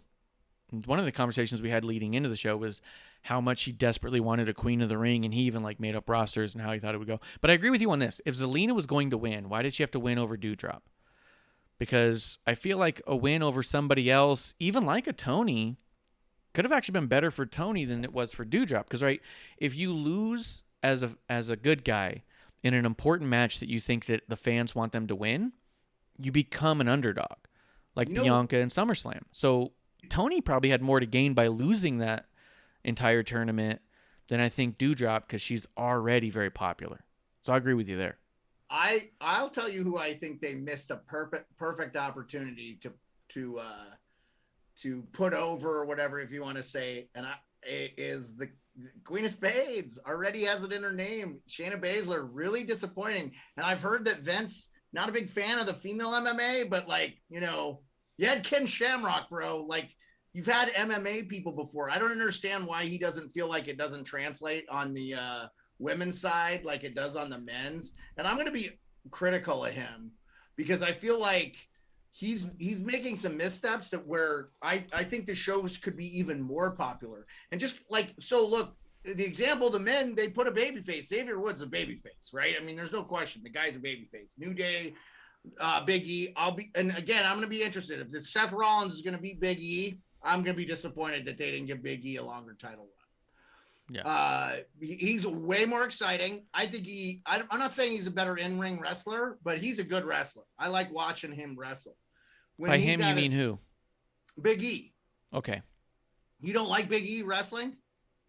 one of the conversations we had leading into the show was how much he desperately wanted a Queen of the Ring, and he even like made up rosters and how he thought it would go. But I agree with you on this. If Zelina was going to win, why did she have to win over Doudrop? Because I feel like a win over somebody else, even like a Tony, could have actually been better for Tony than it was for Doudrop. Because if you lose as a good guy in an important match that you think that the fans want them to win, you become an underdog, like Bianca in SummerSlam. So Tony probably had more to gain by losing that entire tournament than I think Doudrop, because she's already very popular. So I agree with you there. I'll tell you who I think they missed a perfect opportunity to put over, or whatever, if you want to say, and is the Queen of Spades. Already has it in her name. Shayna Baszler, really disappointing. And I've heard that Vince, not a big fan of the female MMA, but like, you had Ken Shamrock, bro. Like, you've had MMA people before. I don't understand why he doesn't feel like it doesn't translate on the women's side like it does on the men's. And I'm going to be critical of him because I feel like he's making some missteps that where I think the shows could be even more popular. And just like, so look, the example, the men, they put a babyface. Xavier Woods a babyface, right? I mean, there's no question. The guy's a babyface. New Day, Big E. And again, I'm going to be interested. If it's Seth Rollins is going to beat Big E, I'm going to be disappointed that they didn't give Big E a longer title run. Yeah. He's way more exciting. I think I'm not saying he's a better in-ring wrestler, but he's a good wrestler. I like watching him wrestle. By him, you mean who? Big E. Okay. You don't like Big E wrestling?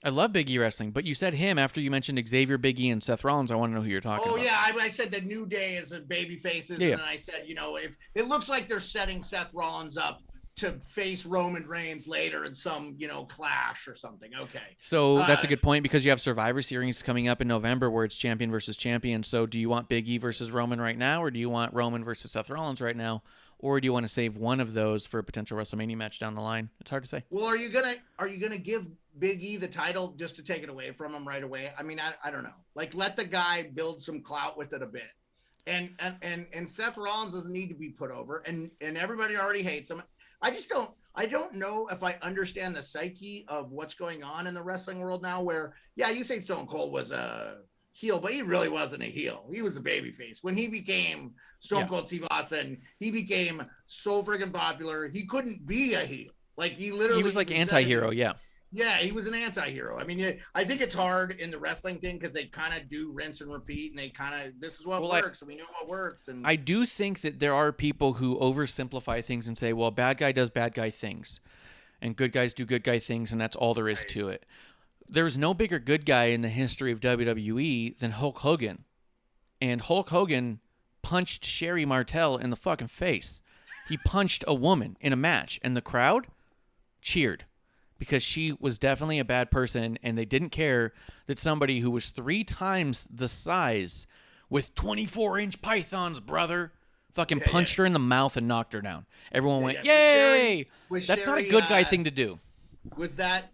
I love Big E wrestling, but you said him after you mentioned Xavier, Big E, and Seth Rollins. I want to know who you're talking about. Oh, yeah. I said the New Day is a baby faces, and then I said, if it looks like they're setting Seth Rollins up to face Roman Reigns later in some, clash or something. Okay. So that's a good point, because you have Survivor Series coming up in November where it's champion versus champion. So do you want Big E versus Roman right now, or do you want Roman versus Seth Rollins right now? or do you want to save one of those for a potential WrestleMania match down the line? It's hard to say. Well, are you gonna give Big E the title just to take it away from him right away? I mean, I don't know. Like, let the guy build some clout with it a bit. And Seth Rollins doesn't need to be put over, and everybody already hates him. I don't know if I understand the psyche of what's going on in the wrestling world now, where, yeah, you say Stone Cold was a heel, but he really wasn't a heel. He was a babyface. When he became Stone Cold Steve Austin, he became so friggin' popular, he couldn't be a heel. Like, he was like anti-hero, yeah. Yeah, he was an anti-hero. I mean, I think it's hard in the wrestling thing because they kind of do rinse and repeat, and they kind of, this is what works, and we know what works. And I do think that there are people who oversimplify things and say, well, bad guy does bad guy things, and good guys do good guy things, and that's all there is to it. There's no bigger good guy in the history of WWE than Hulk Hogan. And Hulk Hogan punched Sherry Martel in the fucking face. He punched a woman in a match, and the crowd cheered. Because she was definitely a bad person, and they didn't care that somebody who was 3 times the size with 24-inch pythons, brother, fucking punched her in the mouth and knocked her down. Everyone went, yay! That's not a good guy thing to do. Was that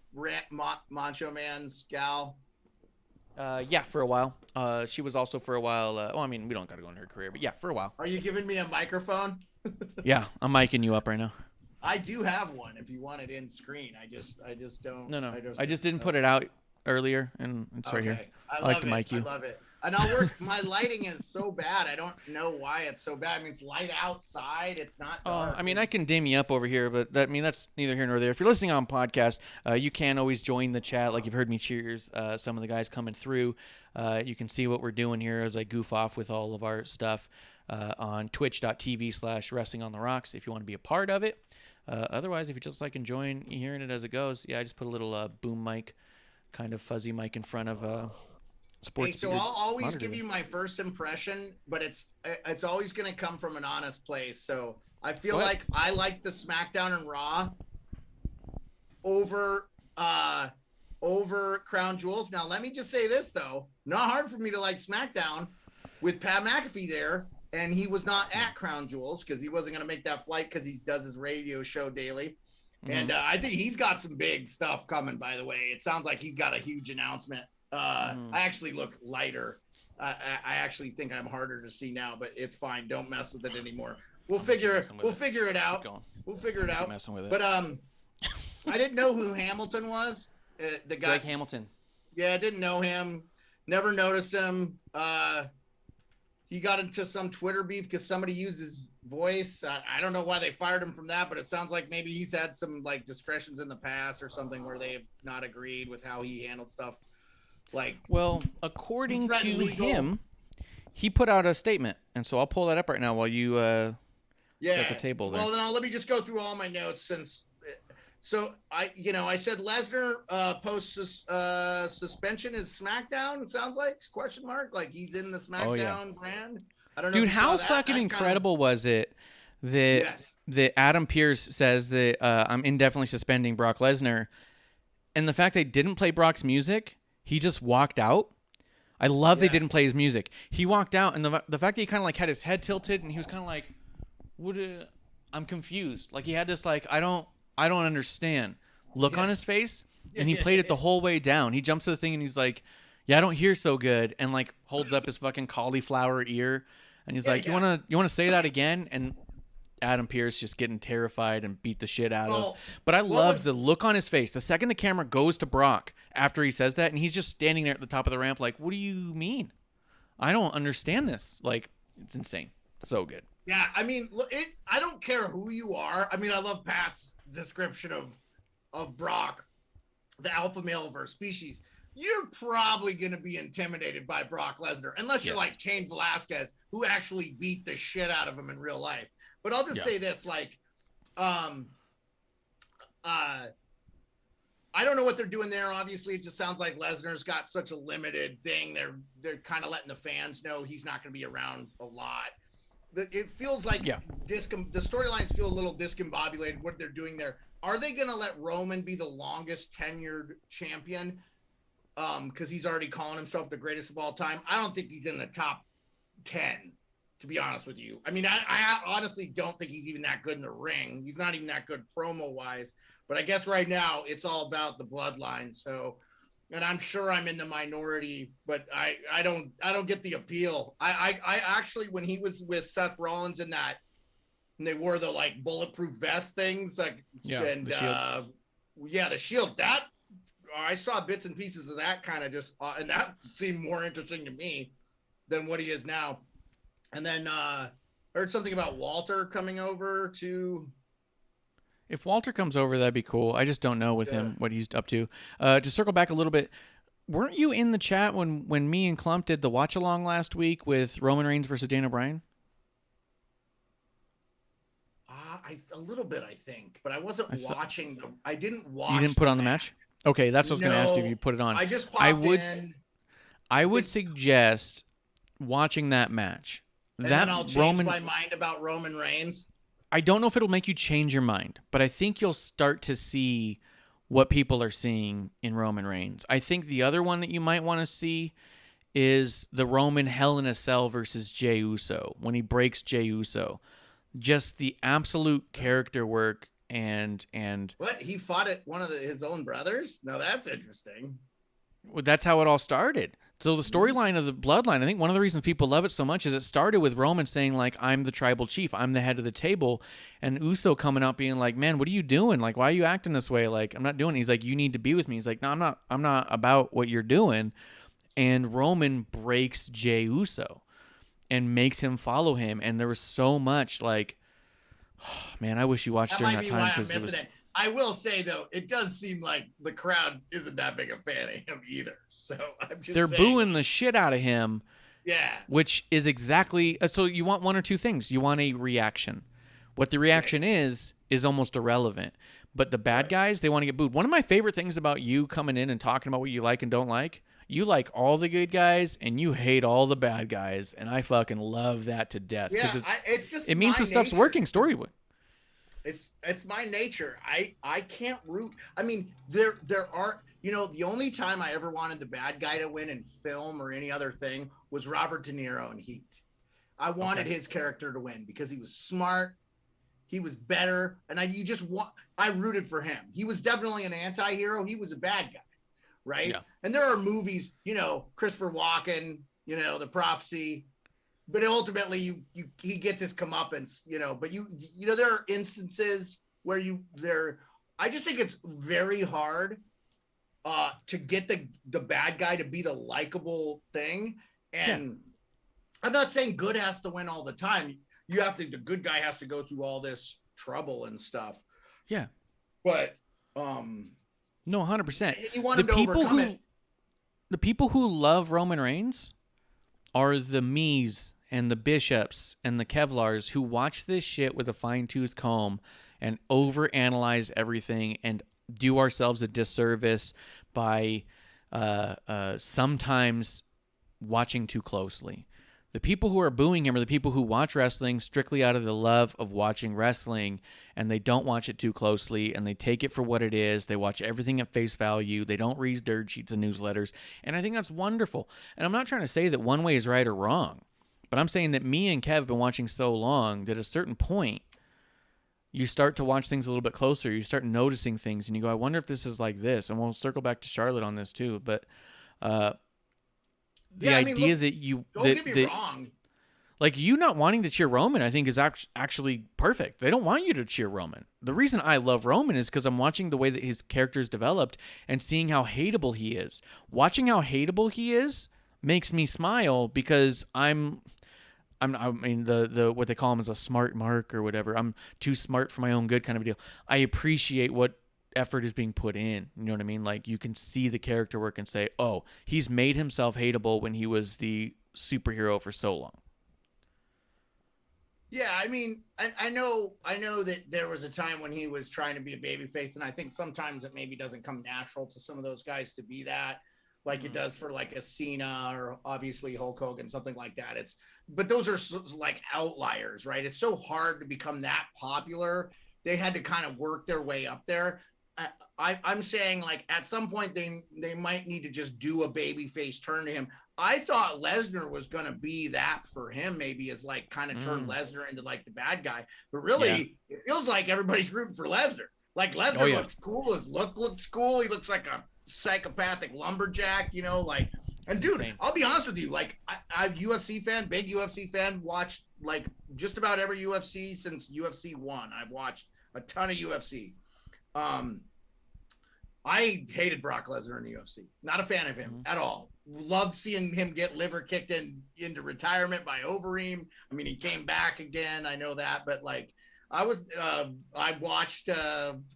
Macho Man's gal? Yeah, for a while. She was also for a while. Well, I mean, we don't got to go into her career, but yeah, for a while. Are you giving me a microphone? Yeah, I'm micing you up right now. I do have one if you want it in screen. I just don't. No. I just didn't put it out earlier, and it's right here. I like to mic you. I love it. And I'll work. My lighting is so bad. I don't know why it's so bad. I mean, it's light outside. It's not dark. I mean, I can dim you up over here, but that's neither here nor there. If you're listening on podcast, you can always join the chat. Like you've heard me cheers some of the guys coming through. You can see what we're doing here as I goof off with all of our stuff on twitch.tv/wrestling on the rocks if you want to be a part of it. Otherwise, if you just like enjoying hearing it as it goes, yeah, I just put a little boom mic, kind of fuzzy mic in front of Sports. Hey, so I'll always give you my first impression, but it's always going to come from an honest place. So I feel like I like the SmackDown and Raw over Crown Jewels. Now, let me just say this though, not hard for me to like SmackDown with Pat McAfee there. And he was not at Crown Jewels because he wasn't going to make that flight because he does his radio show daily. Mm-hmm. And I think he's got some big stuff coming, by the way. It sounds like he's got a huge announcement. I actually look lighter. I actually think I'm harder to see now, but it's fine. Don't mess with it anymore. We'll figure it out. We'll figure it out. Messing with it. But I didn't know who Hamilton was. The guy. Greg Hamilton. Yeah, I didn't know him. Never noticed him. He got into some Twitter beef because somebody used his voice. I don't know why they fired him from that, but it sounds like maybe he's had some like discretions in the past or something where they have not agreed with how he handled stuff. Like, well, according to him, he put out a statement, and so I'll pull that up right now while you set the table there. Well, then let me just go through all my notes since. So I said Lesnar post suspension is SmackDown. It sounds like ? Like he's in the SmackDown brand. I don't know. Dude, how fucking incredible was it that Adam Pearce says that I'm indefinitely suspending Brock Lesnar, and the fact they didn't play Brock's music, he just walked out. I love they didn't play his music. He walked out, and the fact that he kind of like had his head tilted, and he was kind of like, I'm confused. Like he had this like I don't understand look on his face, and he played it the whole way down. He jumps to the thing and he's like, yeah, I don't hear so good, and like holds up his fucking cauliflower ear, and he's like, you want to say that again? And Adam Pearce just getting terrified and beat the shit out of. But I love the look on his face. The second the camera goes to Brock after he says that, and he's just standing there at the top of the ramp like, what do you mean? I don't understand this. Like, it's insane. So good. Yeah, I mean, I don't care who you are. I mean, I love Pat's description of Brock, the alpha male of our species. You're probably going to be intimidated by Brock Lesnar, unless you're like Cain Velasquez, who actually beat the shit out of him in real life. But I'll just say this, like, I don't know what they're doing there. Obviously, it just sounds like Lesnar's got such a limited thing. They're kind of letting the fans know he's not going to be around a lot. It feels like the storylines feel a little discombobulated what they're doing there. Are they going to let Roman be the longest tenured champion? Because he's already calling himself the greatest of all time. I don't think he's in the top 10 to be honest with you. I mean, I honestly don't think he's even that good in the ring. He's not even that good promo wise, but I guess right now it's all about the bloodline. So, and I'm sure I'm in the minority, but I don't get the appeal. I actually, when he was with Seth Rollins in that, and they wore the like bulletproof vest things, like, and the shield. the shield, that I saw bits and pieces of that kind of just, and that seemed more interesting to me than what he is now. And then heard something about Walter coming over to. If Walter comes over, that'd be cool. I just don't know with him what he's up to. To circle back a little bit, weren't you in the chat when me and Clump did the watch along last week with Roman Reigns versus Daniel Bryan? A little bit, I think, but I wasn't watching. I didn't watch. You didn't put on the match? Okay, that's what I was going to ask you if you put it on. I just popped in. I would suggest watching that match. And then I'll change my mind about Roman Reigns. I don't know if it'll make you change your mind, but I think you'll start to see what people are seeing in Roman Reigns. I think the other one that you might want to see is the Roman Hell in a Cell versus Jey Uso, when he breaks Jey Uso. Just the absolute character work and what, he fought at one of his own brothers? Now that's interesting. Well, that's how it all started. So the storyline of the bloodline, I think one of the reasons people love it so much is it started with Roman saying, like, I'm the tribal chief, I'm the head of the table, and Uso coming out being like, man, what are you doing? Like, why are you acting this way? Like, I'm not doing it. He's like, you need to be with me. He's like, no, I'm not about what you're doing. And Roman breaks Jey Uso and makes him follow him. And there was so much like, oh, man, I wish you watched during that time. Because I'm missing it. I will say though, it does seem like the crowd isn't that big a fan of him either. So I'm just they're booing the shit out of him. Yeah. Which is exactly, so you want one or two things. You want a reaction. What the reaction is almost irrelevant. But the bad guys, they want to get booed. One of my favorite things about you coming in and talking about what you like and don't like, you like all the good guys and you hate all the bad guys. And I fucking love that to death. Yeah, it's just it means the stuff's working story-wise. It's my nature. I can't root. I mean, there are, you know, the only time I ever wanted the bad guy to win in film or any other thing was Robert De Niro in Heat. I wanted his character to win because he was smart, he was better, and I rooted for him. He was definitely an anti-hero. He was a bad guy, right? Yeah. And there are movies, you know, Christopher Walken, you know, The Prophecy. But ultimately, he gets his comeuppance, you know. But you know, there are instances where I just think it's very hard to get the bad guy to be the likable thing. And I'm not saying good has to win all the time. The good guy has to go through all this trouble and stuff. Yeah. But no, 100%. You want him to overcome it. The people who love Roman Reigns are the me's and the Bishops and the Kevlars who watch this shit with a fine-tooth comb and overanalyze everything and do ourselves a disservice by sometimes watching too closely. The people who are booing him are the people who watch wrestling strictly out of the love of watching wrestling, and they don't watch it too closely, and they take it for what it is. They watch everything at face value. They don't read dirt sheets and newsletters, and I think that's wonderful. And I'm not trying to say that one way is right or wrong, but I'm saying that me and Kev have been watching so long that at a certain point, you start to watch things a little bit closer. You start noticing things, and you go, I wonder if this is like this. And we'll circle back to Charlotte on this too. But idea that you... Don't get me wrong. Like, you not wanting to cheer Roman, I think, is actually perfect. They don't want you to cheer Roman. The reason I love Roman is because I'm watching the way that his character's developed and seeing how hateable he is. Watching how hateable he is makes me smile because I mean, the what they call him is a smart mark or whatever. I'm too smart for my own good kind of a deal. I appreciate what effort is being put in. You know what I mean? Like, you can see the character work and say, oh, he's made himself hateable when he was the superhero for so long. Yeah, I mean, I know that there was a time when he was trying to be a babyface, and I think sometimes it maybe doesn't come natural to some of those guys to be that, like it does for like a Cena or obviously Hulk Hogan, something like that. But those are like outliers, right? It's so hard to become that popular. They had to kind of work their way up there. I'm saying, like, at some point they might need to just do a babyface turn to him. I thought Lesnar was going to be that for him, maybe as like kind of turn Lesnar into like the bad guy. But really, it feels like everybody's rooting for Lesnar. Like Lesnar looks cool. His look looks cool. He looks like a psychopathic lumberjack, you know, like, and it's dude, insane. I'll be honest with you. Like I'm UFC fan, big UFC fan, watched like just about every UFC since UFC 1. I've watched a ton of UFC. I hated Brock Lesnar in the UFC. Not a fan of him at all. Loved seeing him get liver kicked into retirement by Overeem. I mean, he came back again. I know that, but like I watched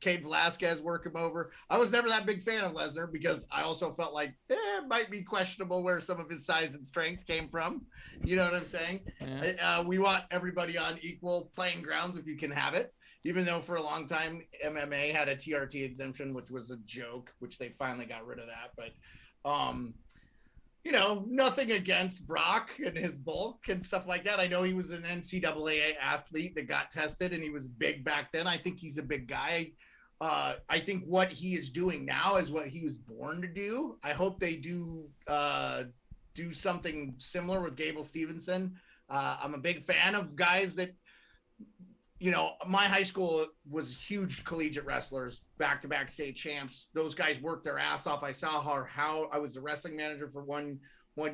Cain Velasquez work him over. I was never that big fan of Lesnar because I also felt like it might be questionable where some of his size and strength came from. You know what I'm saying? Yeah. We want everybody on equal playing grounds if you can have it. Even though for a long time MMA had a TRT exemption, which was a joke, which they finally got rid of that. But, you know, nothing against Brock and his bulk and stuff like that. I know he was an NCAA athlete that got tested and he was big back then. I think he's a big guy. I think what he is doing now is what he was born to do. I hope they do something similar with Gable Stevenson. I'm a big fan of guys that, you know, my high school was huge collegiate wrestlers, back-to-back state champs. Those guys worked their ass off. I saw how I was the wrestling manager for one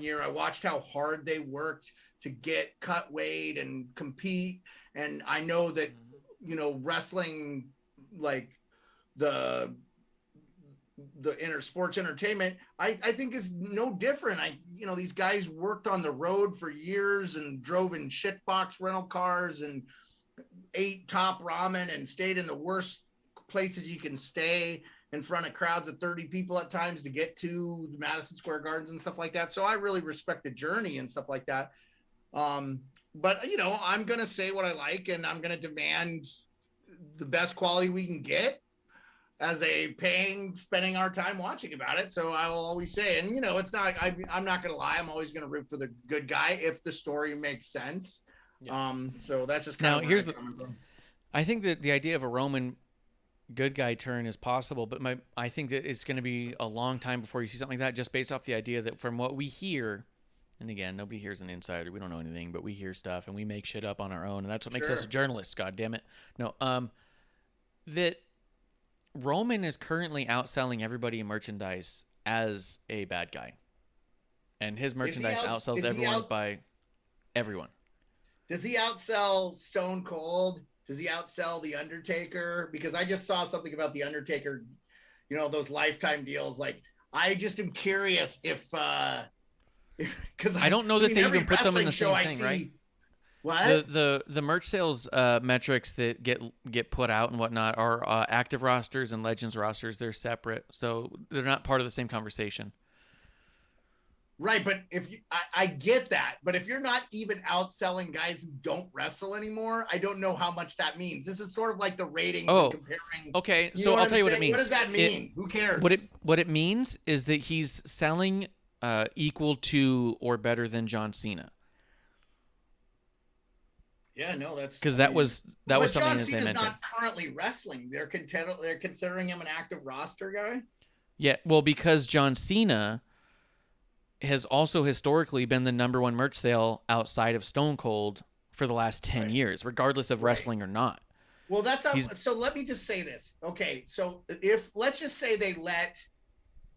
year. I watched how hard they worked to get cut weight and compete. And I know that, you know, wrestling, like the sports entertainment, I think is no different. You know, these guys worked on the road for years and drove in shitbox rental cars and ate top ramen and stayed in the worst places you can stay in front of crowds of 30 people at times to get to the Madison Square Gardens and stuff like that. So I really respect the journey and stuff like that. But you know, I'm going to say what I like and I'm going to demand the best quality we can get as spending our time watching about it. So I will always say, and you know, it's not, I'm not going to lie. I'm always going to root for the good guy if the story makes sense. Yeah. So that's just kind of here's I think that the idea of a Roman good guy turn is possible, but I think that it's going to be a long time before you see something like that, just based off the idea that from what we hear, and again, nobody here's an insider, we don't know anything, but we hear stuff and we make shit up on our own, and that's what makes us a journalist. God damn it, no. That Roman is currently outselling everybody in merchandise as a bad guy, and his merchandise outsells everyone by everyone. Does he outsell Stone Cold? Does he outsell The Undertaker? Because I just saw something about The Undertaker, you know, those lifetime deals. Like, I just am curious if because I don't know that they even put them in the same thing, right? What? The merch sales metrics that get put out and whatnot are active rosters and legends rosters. They're separate, so they're not part of the same conversation. Right, but I get that, but if you're not even outselling guys who don't wrestle anymore, I don't know how much that means. This is sort of like the ratings and comparing. Okay, so I'll tell you what it means. What does that mean? Who cares? What it means is that he's selling equal to or better than John Cena. Yeah, no, that's because that was something that they mentioned. John Cena's not currently wrestling. They're considering him an active roster guy. Yeah, well, because John Cena has also historically been the number one merch sale outside of Stone Cold for the last 10 years, regardless of wrestling or not. Well, so let me just say this. Okay, so let's just say they let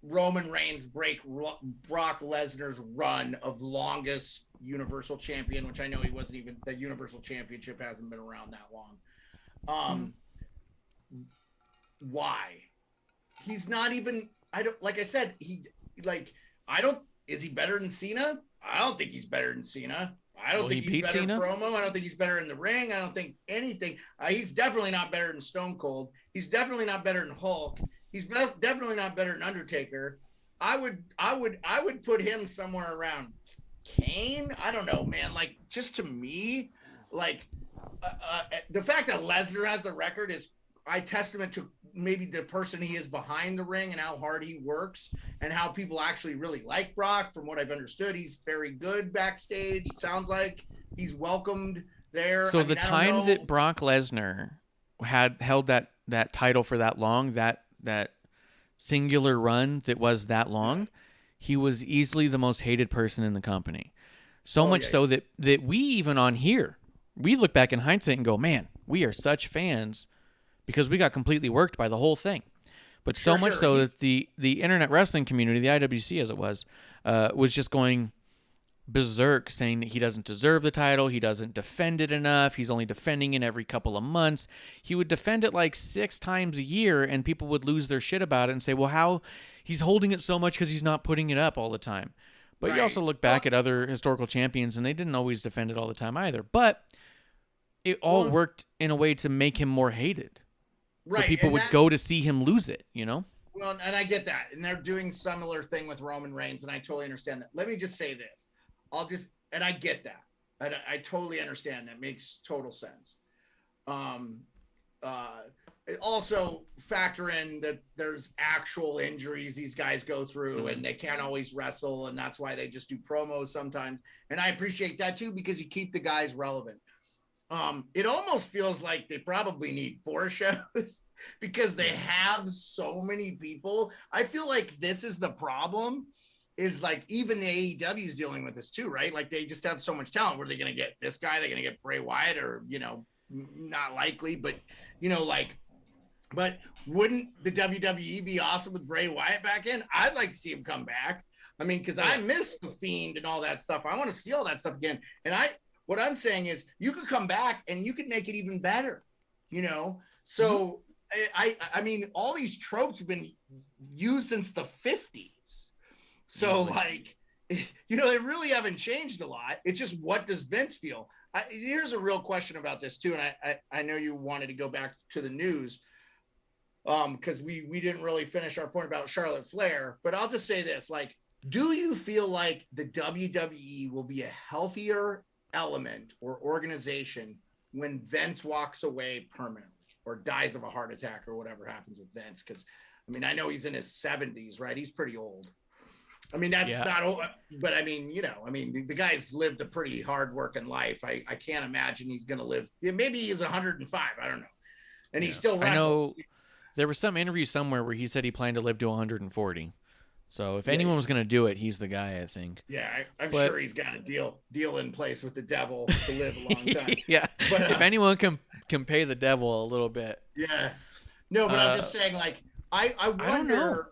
Roman Reigns break Brock Lesnar's run of longest Universal Champion, which I know he wasn't even, the Universal Championship hasn't been around that long. Why? He's not even, is he better than Cena? I don't think he's better than Cena. I don't think he's better in promo. I don't think he's better in the ring. I don't think anything. He's definitely not better than Stone Cold. He's definitely not better than Hulk. He's definitely not better than Undertaker. I would put him somewhere around Kane. I don't know, man. Like, just to me, like the fact that Lesnar has the record is a testament to maybe the person he is behind the ring and how hard he works and how people actually really like Brock. From what I've understood, he's very good backstage. It sounds like he's welcomed there. So the time that Brock Lesnar had held that title for that long, that singular run that was that long, he was easily the most hated person in the company. So Oh, much yeah, so that we even on here, we look back in hindsight and go, man, we are such fans because we got completely worked by the whole thing. But so much so that the internet wrestling community, the IWC as it was just going berserk, saying that he doesn't deserve the title, he doesn't defend it enough, he's only defending it every couple of months. He would defend it like 6 times a year, and people would lose their shit about it and say, well, how he's holding it so much because he's not putting it up all the time. But you also look back at other historical champions, and they didn't always defend it all the time either. But it all worked in a way to make him more hated. Right. So people would go to see him lose it, you know? Well, and I get that. And they're doing similar thing with Roman Reigns, and I totally understand that. Let me just say this. And I get that. I totally understand. That makes total sense. Also factor in that there's actual injuries these guys go through, and they can't always wrestle, and that's why they just do promos sometimes. And I appreciate that too, because you keep the guys relevant. It almost feels like they probably need 4 shows because they have so many people. I feel like this is the problem, is like even the AEW is dealing with this too, right? Like they just have so much talent. Were they going to get this guy? They're going to get Bray Wyatt, or, you know, not likely, but, you know, like, but wouldn't the WWE be awesome with Bray Wyatt back in? I'd like to see him come back. I mean, because I miss The Fiend and all that stuff. I want to see all that stuff again. And what I'm saying is you could come back and you could make it even better, you know? So I mean, all these tropes have been used since the 50s. So like, you know, they really haven't changed a lot. It's just, what does Vince feel? Here's a real question about this too. And I know you wanted to go back to the news because we didn't really finish our point about Charlotte Flair, but I'll just say this, like, do you feel like the WWE will be a healthier element or organization when Vince walks away permanently or dies of a heart attack or whatever happens with Vince? Because, I mean, I know he's in his 70s, right? He's pretty old. I mean, that's not old, but I mean, you know, I mean, the guy's lived a pretty hard working life. I can't imagine he's going to live. Maybe he's 105. I don't know. And he still wrestles. I know there was some interview somewhere where he said he planned to live to 140. So if anyone was going to do it, he's the guy, I think. Yeah, I'm sure he's got a deal in place with the devil to live a long time. But if anyone can pay the devil a little bit. Yeah. No, but I'm just saying, like, I wonder.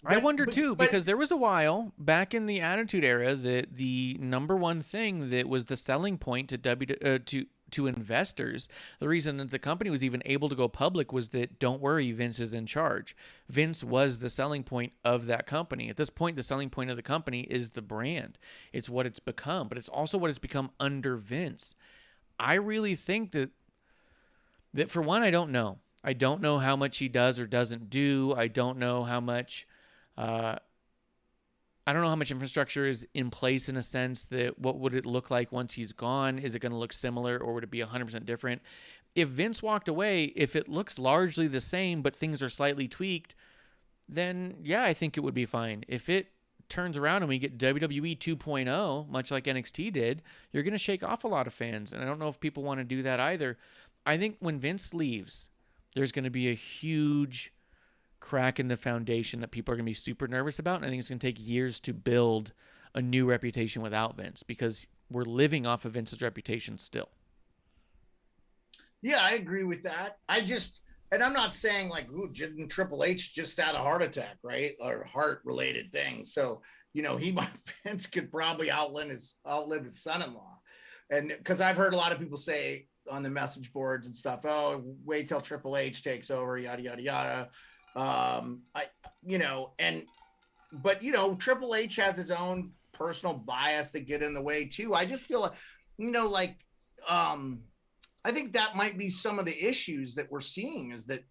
I wonder too, because there was a while back in the Attitude Era that the number one thing that was the selling point to investors, the reason that the company was even able to go public was that, don't worry, Vince is in charge. Vince was the selling point of that company. At this point, the selling point of the company is the brand. It's what it's become, but it's also what it's become under Vince. I really think that for one, I don't know. I don't know how much he does or doesn't do. I don't know how much I don't know how much infrastructure is in place, in a sense that what would it look like once he's gone? Is it going to look similar, or would it be 100% different? If Vince walked away, if it looks largely the same but things are slightly tweaked, then yeah, I think it would be fine. If it turns around and we get WWE 2.0, much like NXT did, you're going to shake off a lot of fans, and I don't know if people want to do that either. I think when Vince leaves, there's going to be a huge crack in the foundation that people are going to be super nervous about, and I think it's going to take years to build a new reputation without Vince, because we're living off of Vince's reputation still. Yeah, I agree with that. And I'm not saying like, ooh, Triple H just had a heart attack, right? Or heart-related thing. So, you know, Vince could probably outlive his son-in-law. And because I've heard a lot of people say on the message boards and stuff, oh, wait till Triple H takes over, yada, yada, yada. But Triple H has his own personal bias that get in the way too. I just feel like, I think that might be some of the issues that we're seeing, is that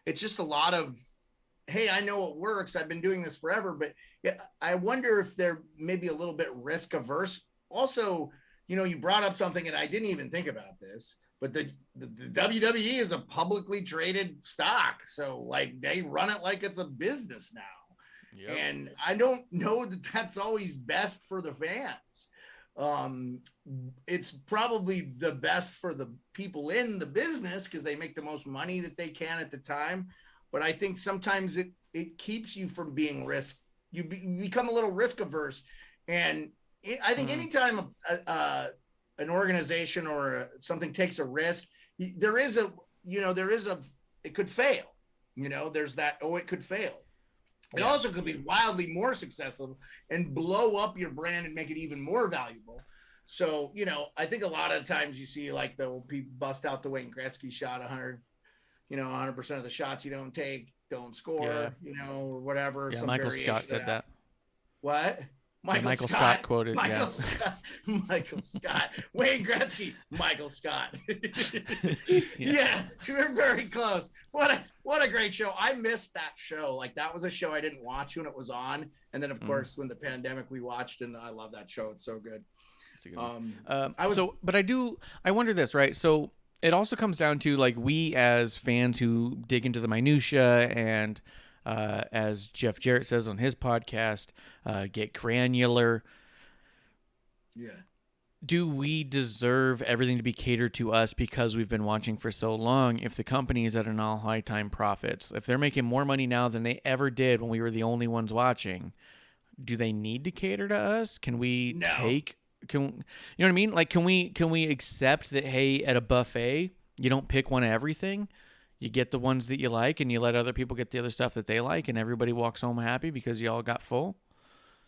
it's just a lot of, hey, I know it works, I've been doing this forever, but I wonder if they're maybe a little bit risk averse. Also, you brought up something, and I didn't even think about this, but the WWE is a publicly traded stock. So like they run it like it's a business now. Yep. And I don't know that that's always best for the fans. It's probably the best for the people in the business because they make the most money that they can at the time. But I think sometimes it keeps you from being you become a little risk averse. And I think anytime an organization or something takes a risk, it could fail. There's that, it could fail. It also could be wildly more successful and blow up your brand and make it even more valuable. So, I think a lot of times you see like the people bust out the Wayne Gretzky shot 100% of the shots you don't take, don't score, or whatever. Yeah, some Michael variation Scott of said that. What? Michael Scott quoted. Michael Scott. Wayne Gretzky. Michael Scott. Yeah, you're very close. What a great show. I missed that show. Like, that was a show I didn't watch when it was on, and then of course when the pandemic we watched, and I love that show. It's so good. It's a good one. I wonder this, right? So it also comes down to, like, we as fans who dig into the minutia and as Jeff Jarrett says on his podcast, get granular. Yeah. Do we deserve everything to be catered to us because we've been watching for so long? If the company is at an all time profits, if they're making more money now than they ever did when we were the only ones watching, do they need to cater to us? Can we you know what I mean? Like, can we accept that, hey, at a buffet, you don't pick one of everything? You get the ones that you like, and you let other people get the other stuff that they like, and everybody walks home happy because you all got full.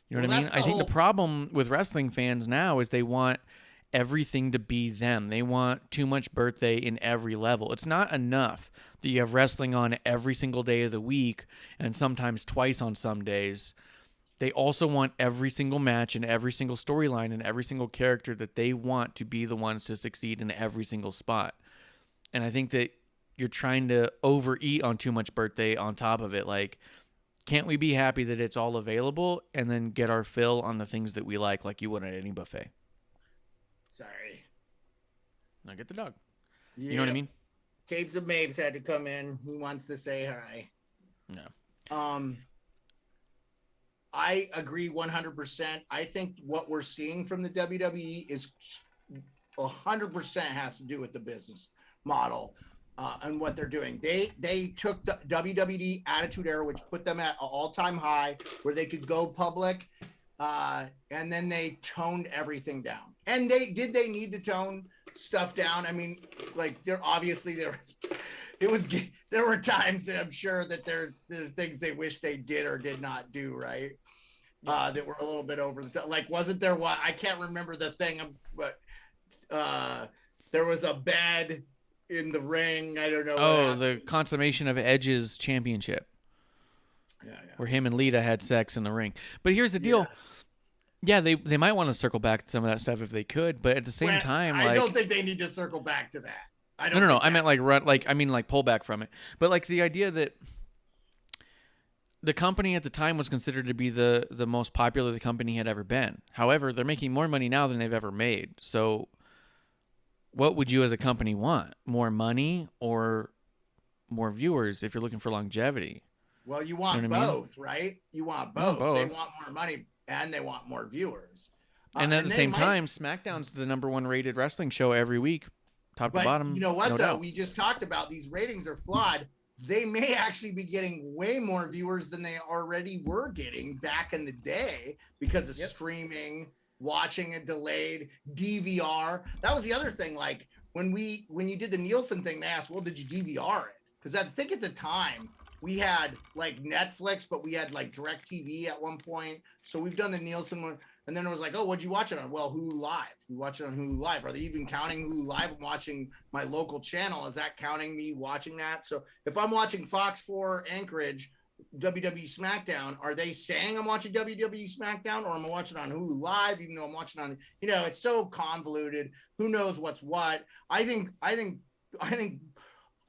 You know what I mean? I think the problem with wrestling fans now is they want everything to be them. They want too much birthday in every level. It's not enough that you have wrestling on every single day of the week and sometimes twice on some days. They also want every single match and every single storyline and every single character that they want to be the ones to succeed in every single spot. And I think that you're trying to overeat on too much birthday on top of it. Like, can't we be happy that it's all available and then get our fill on the things that we like you would at any buffet? Sorry. Now get the dog. Yeah. You know what I mean? Capes and Mabes had to come in. He wants to say hi. No. I agree 100%. I think what we're seeing from the WWE is 100% has to do with the business model. And what they're doing. They took the WWE Attitude Era, which put them at an all-time high where they could go public, and then they toned everything down. And they need to tone stuff down. I mean, like, there were times that I'm sure that there's things they wish they did or did not do, right? That were a little bit over the top. Like, wasn't there one? I can't remember the thing, but there was a bed in the ring. I don't know. Oh, the consummation of Edge's championship. Yeah. Where him and Lita had sex in the ring. But here's the deal. Yeah, they might want to circle back to some of that stuff if they could, but at the same time, I don't think they need to circle back to that. I don't. No. I meant like pull back from it. But like the idea that the company at the time was considered to be the most popular the company had ever been. However, they're making more money now than they've ever made. So what would you as a company want? More money or more viewers if you're looking for longevity? Well, you want both, right? You want both. They want more money and they want more viewers. And at the same time, SmackDown's the #1 rated wrestling show every week, top to bottom. You know what, though? Doubt. We just talked about these ratings are flawed. They may actually be getting way more viewers than they already were getting back in the day because of streaming, watching it delayed, DVR. That was the other thing. Like when you did the Nielsen thing, they asked, well, did you DVR it? Because I think at the time we had like Netflix, but we had like DirecTV at one point. So we've done the Nielsen one. And then it was like, oh, what'd you watch it on? Well, Hulu Live. We watch it on Hulu Live. Are they even counting Hulu Live and watching my local channel? Is that counting me watching that? So if I'm watching Fox 4 Anchorage, WWE SmackDown, are they saying I'm watching WWE SmackDown or am I watching on Hulu Live, even though I'm watching on, it's so convoluted. Who knows what's what? I think I'm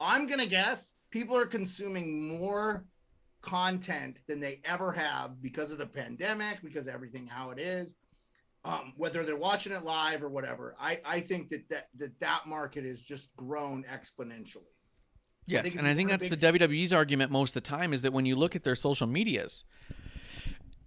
going to guess people are consuming more content than they ever have because of the pandemic, because of everything, how it is, whether they're watching it live or whatever. I think that market has just grown exponentially. Yes, I think that's the WWE's argument most of the time is that when you look at their social medias,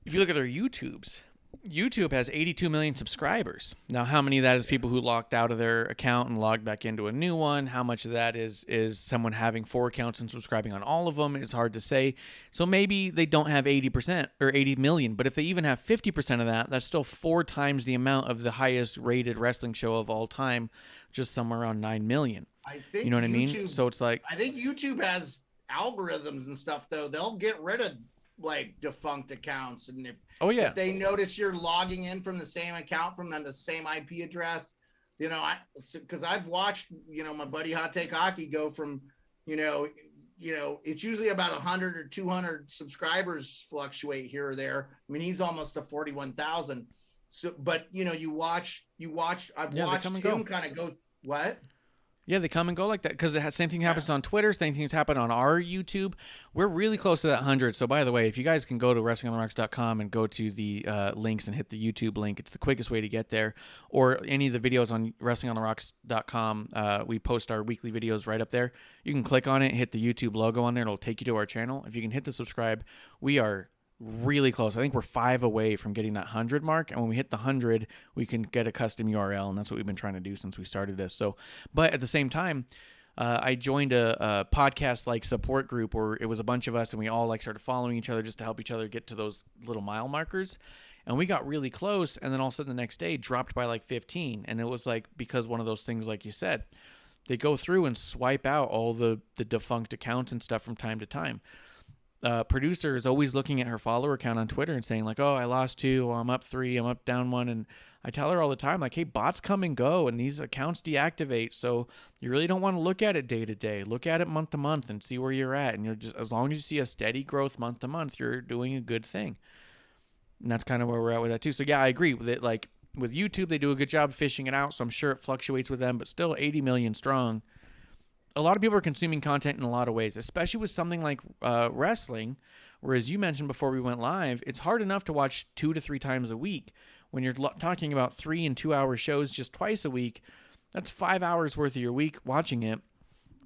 if you look at their YouTubes, YouTube has 82 million subscribers. Now, how many of that is people who logged out of their account and logged back into a new one? How much of that is someone having 4 accounts and subscribing on all of them? It's hard to say. So maybe they don't have 80% or 80 million, but if they even have 50% of that, that's still 4 times the amount of the highest rated wrestling show of all time, just somewhere around 9 million. I think you know what I mean? YouTube- So it's like, I think YouTube has algorithms and stuff, though. They'll get rid of like defunct accounts, and if they notice you're logging in from the same account from the same IP address, because I've watched my buddy Hot Take Hockey go from it's usually about 100 or 200 subscribers fluctuate here or there. I mean, he's almost to 41,000. So, but I've watched him kind of go, what? Yeah, they come and go like that because the same thing happens on Twitter. Same things happen on our YouTube. We're really close to that 100. So, by the way, if you guys can go to WrestlingOnTheRocks.com and go to the links and hit the YouTube link, it's the quickest way to get there. Or any of the videos on WrestlingOnTheRocks.com, we post our weekly videos right up there. You can click on it, hit the YouTube logo on there. It'll take you to our channel. If you can hit the subscribe, we are really close. I think we're 5 away from getting that 100 mark, and when we hit the 100 we can get a custom URL, and that's what we've been trying to do since we started this. So, but at the same time, I joined a podcast like support group where it was a bunch of us, and we all like started following each other just to help each other get to those little mile markers, and we got really close, and then all of a sudden the next day dropped by like 15, and it was like because one of those things, like you said, they go through and swipe out all the defunct accounts and stuff from time to time. Producer is always looking at her follower count on Twitter and saying like, oh, I lost 2, or I'm up 3, I'm up down 1. And I tell her all the time, like, hey, bots come and go and these accounts deactivate. So you really don't want to look at it day to day. Look at it month to month and see where you're at. And you're just, as long as you see a steady growth month to month, you're doing a good thing. And that's kind of where we're at with that too. So yeah, I agree with it. Like with YouTube, they do a good job fishing it out. So I'm sure it fluctuates with them, but still 80 million strong. A lot of people are consuming content in a lot of ways, especially with something like wrestling, where, as you mentioned before we went live, it's hard enough to watch 2 to 3 times a week. When you're talking about 3 and 2 hour shows just twice a week, that's 5 hours worth of your week watching it.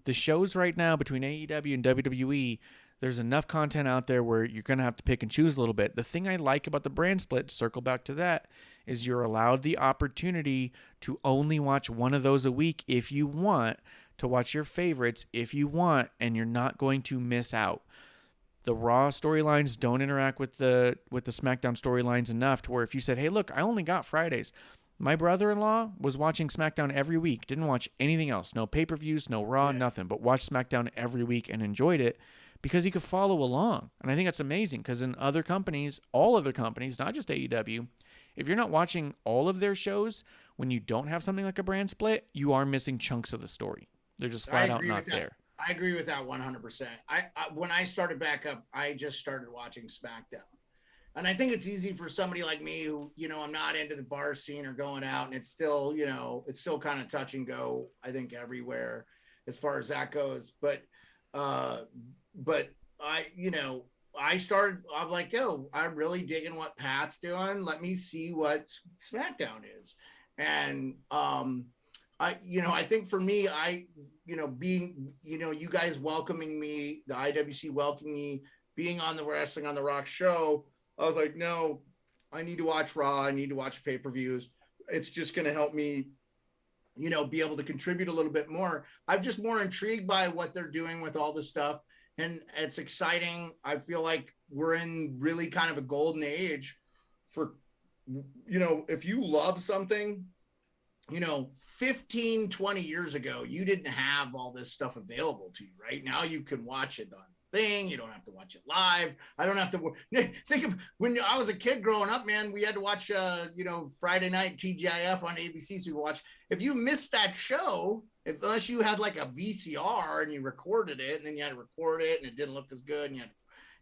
The shows right now between AEW and WWE, there's enough content out there where you're going to have to pick and choose a little bit. The thing I like about the brand split, circle back to that, is you're allowed the opportunity to only watch one of those a week if you want, to watch your favorites if you want, and you're not going to miss out. The Raw storylines don't interact with the SmackDown storylines enough to where if you said, hey, look, I only got Fridays. My brother-in-law was watching SmackDown every week, didn't watch anything else, no pay-per-views, no Raw, nothing, but watched SmackDown every week and enjoyed it because he could follow along. And I think that's amazing because in other companies, all other companies, not just AEW, if you're not watching all of their shows, when you don't have something like a brand split, you are missing chunks of the story. They're just flat out not there. I agree with that 100%. I when I started back up, I just started watching SmackDown. And I think it's easy for somebody like me who, I'm not into the bar scene or going out, and it's still, it's still kind of touch and go, I think, everywhere as far as that goes. But I started, I'm like, yo, I'm really digging what Pat's doing. Let me see what SmackDown is. And, I think for me, being, you guys welcoming me, the IWC welcoming me, being on the Wrestling on the Rock show, I was like, no, I need to watch Raw. I need to watch pay-per-views. It's just going to help me, be able to contribute a little bit more. I'm just more intrigued by what they're doing with all this stuff. And it's exciting. I feel like we're in really kind of a golden age for, if you love something, 15, 20 years ago, you didn't have all this stuff available to you. Right now, you can watch it on thing. You don't have to watch it live. I don't have to think of when I was a kid growing up, man, we had to watch, Friday night TGIF on ABC. So you watch, if you missed that show, unless you had like a VCR and you recorded it and then you had to record it and it didn't look as good. And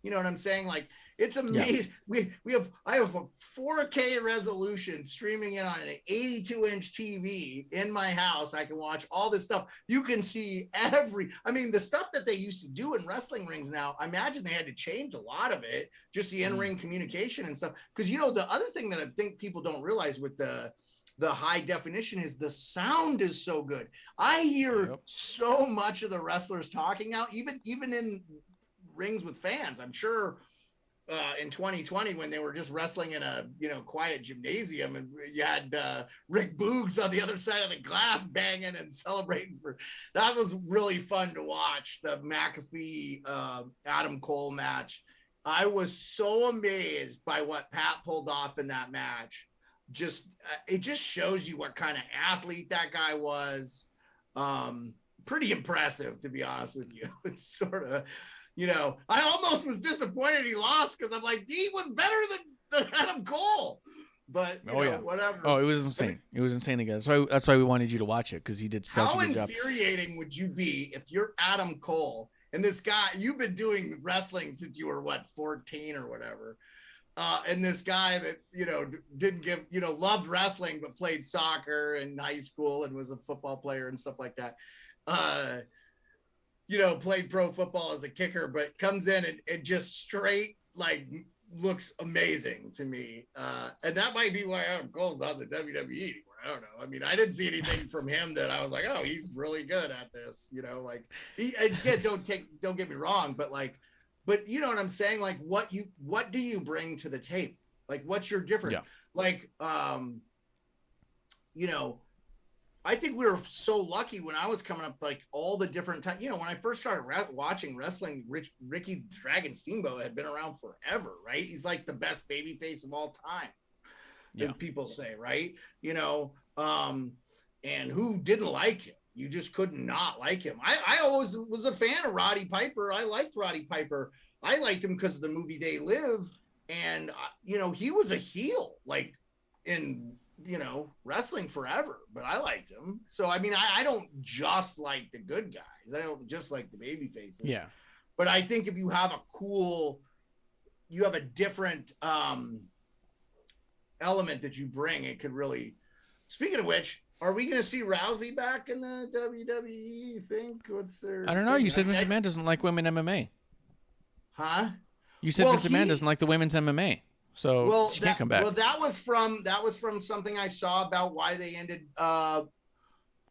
you know what I'm saying? Like, it's amazing. Yeah. I have a 4K resolution streaming in on an 82-inch TV in my house. I can watch all this stuff. You can see the stuff that they used to do in wrestling rings now, I imagine they had to change a lot of it, just the in-ring communication and stuff. Because, the other thing that I think people don't realize with the high definition is the sound is so good. I hear so much of the wrestlers talking out, even in rings with fans. I'm sure in 2020 when they were just wrestling in a quiet gymnasium, and you had Rick Boogs on the other side of the glass banging and celebrating for. That was really fun to watch, the McAfee Adam Cole match. I was so amazed by what Pat pulled off in that match. It just shows you what kind of athlete that guy was. Pretty impressive, to be honest with you. It's sort of, I almost was disappointed he lost, because I'm like, he was better than Adam Cole. But whatever. Oh, it was insane. It was insane again. That's why we wanted you to watch it, because he did such a good job. How infuriating would you be if you're Adam Cole and this guy, you've been doing wrestling since you were 14 or whatever. And this guy that, didn't give, loved wrestling, but played soccer in high school and was a football player and stuff like that. Played pro football as a kicker, but comes in and just straight, looks amazing to me. And that might be why Adam Cole's on the WWE anymore. I don't know. I mean, I didn't see anything from him that I was like, oh, he's really good at this. Again, don't get me wrong, but you know what I'm saying? What do you bring to the table? What's your difference? Yeah. I think we were so lucky when I was coming up, all the different times, when I first started watching wrestling, Ricky Dragon Steamboat had been around forever, right? He's the best babyface of all time. Yeah. People say, right? And who didn't like him? You just could not like him. I always was a fan of Roddy Piper. I liked Roddy Piper. I liked him because of the movie They Live. And, he was a heel, in, wrestling forever, but I liked him. So, I mean, I don't just like the good guys. I don't just like the baby faces. Yeah. But I think if you have you have a different element that you bring, it could really, speaking of which, are we going to see Rousey back in the WWE, you think? What's their I don't know. You said Vince McMahon doesn't like women MMA. Huh? You said Vince McMahon doesn't like the women's MMA. So she can't come back. Well, that was from something I saw about why they ended Shayna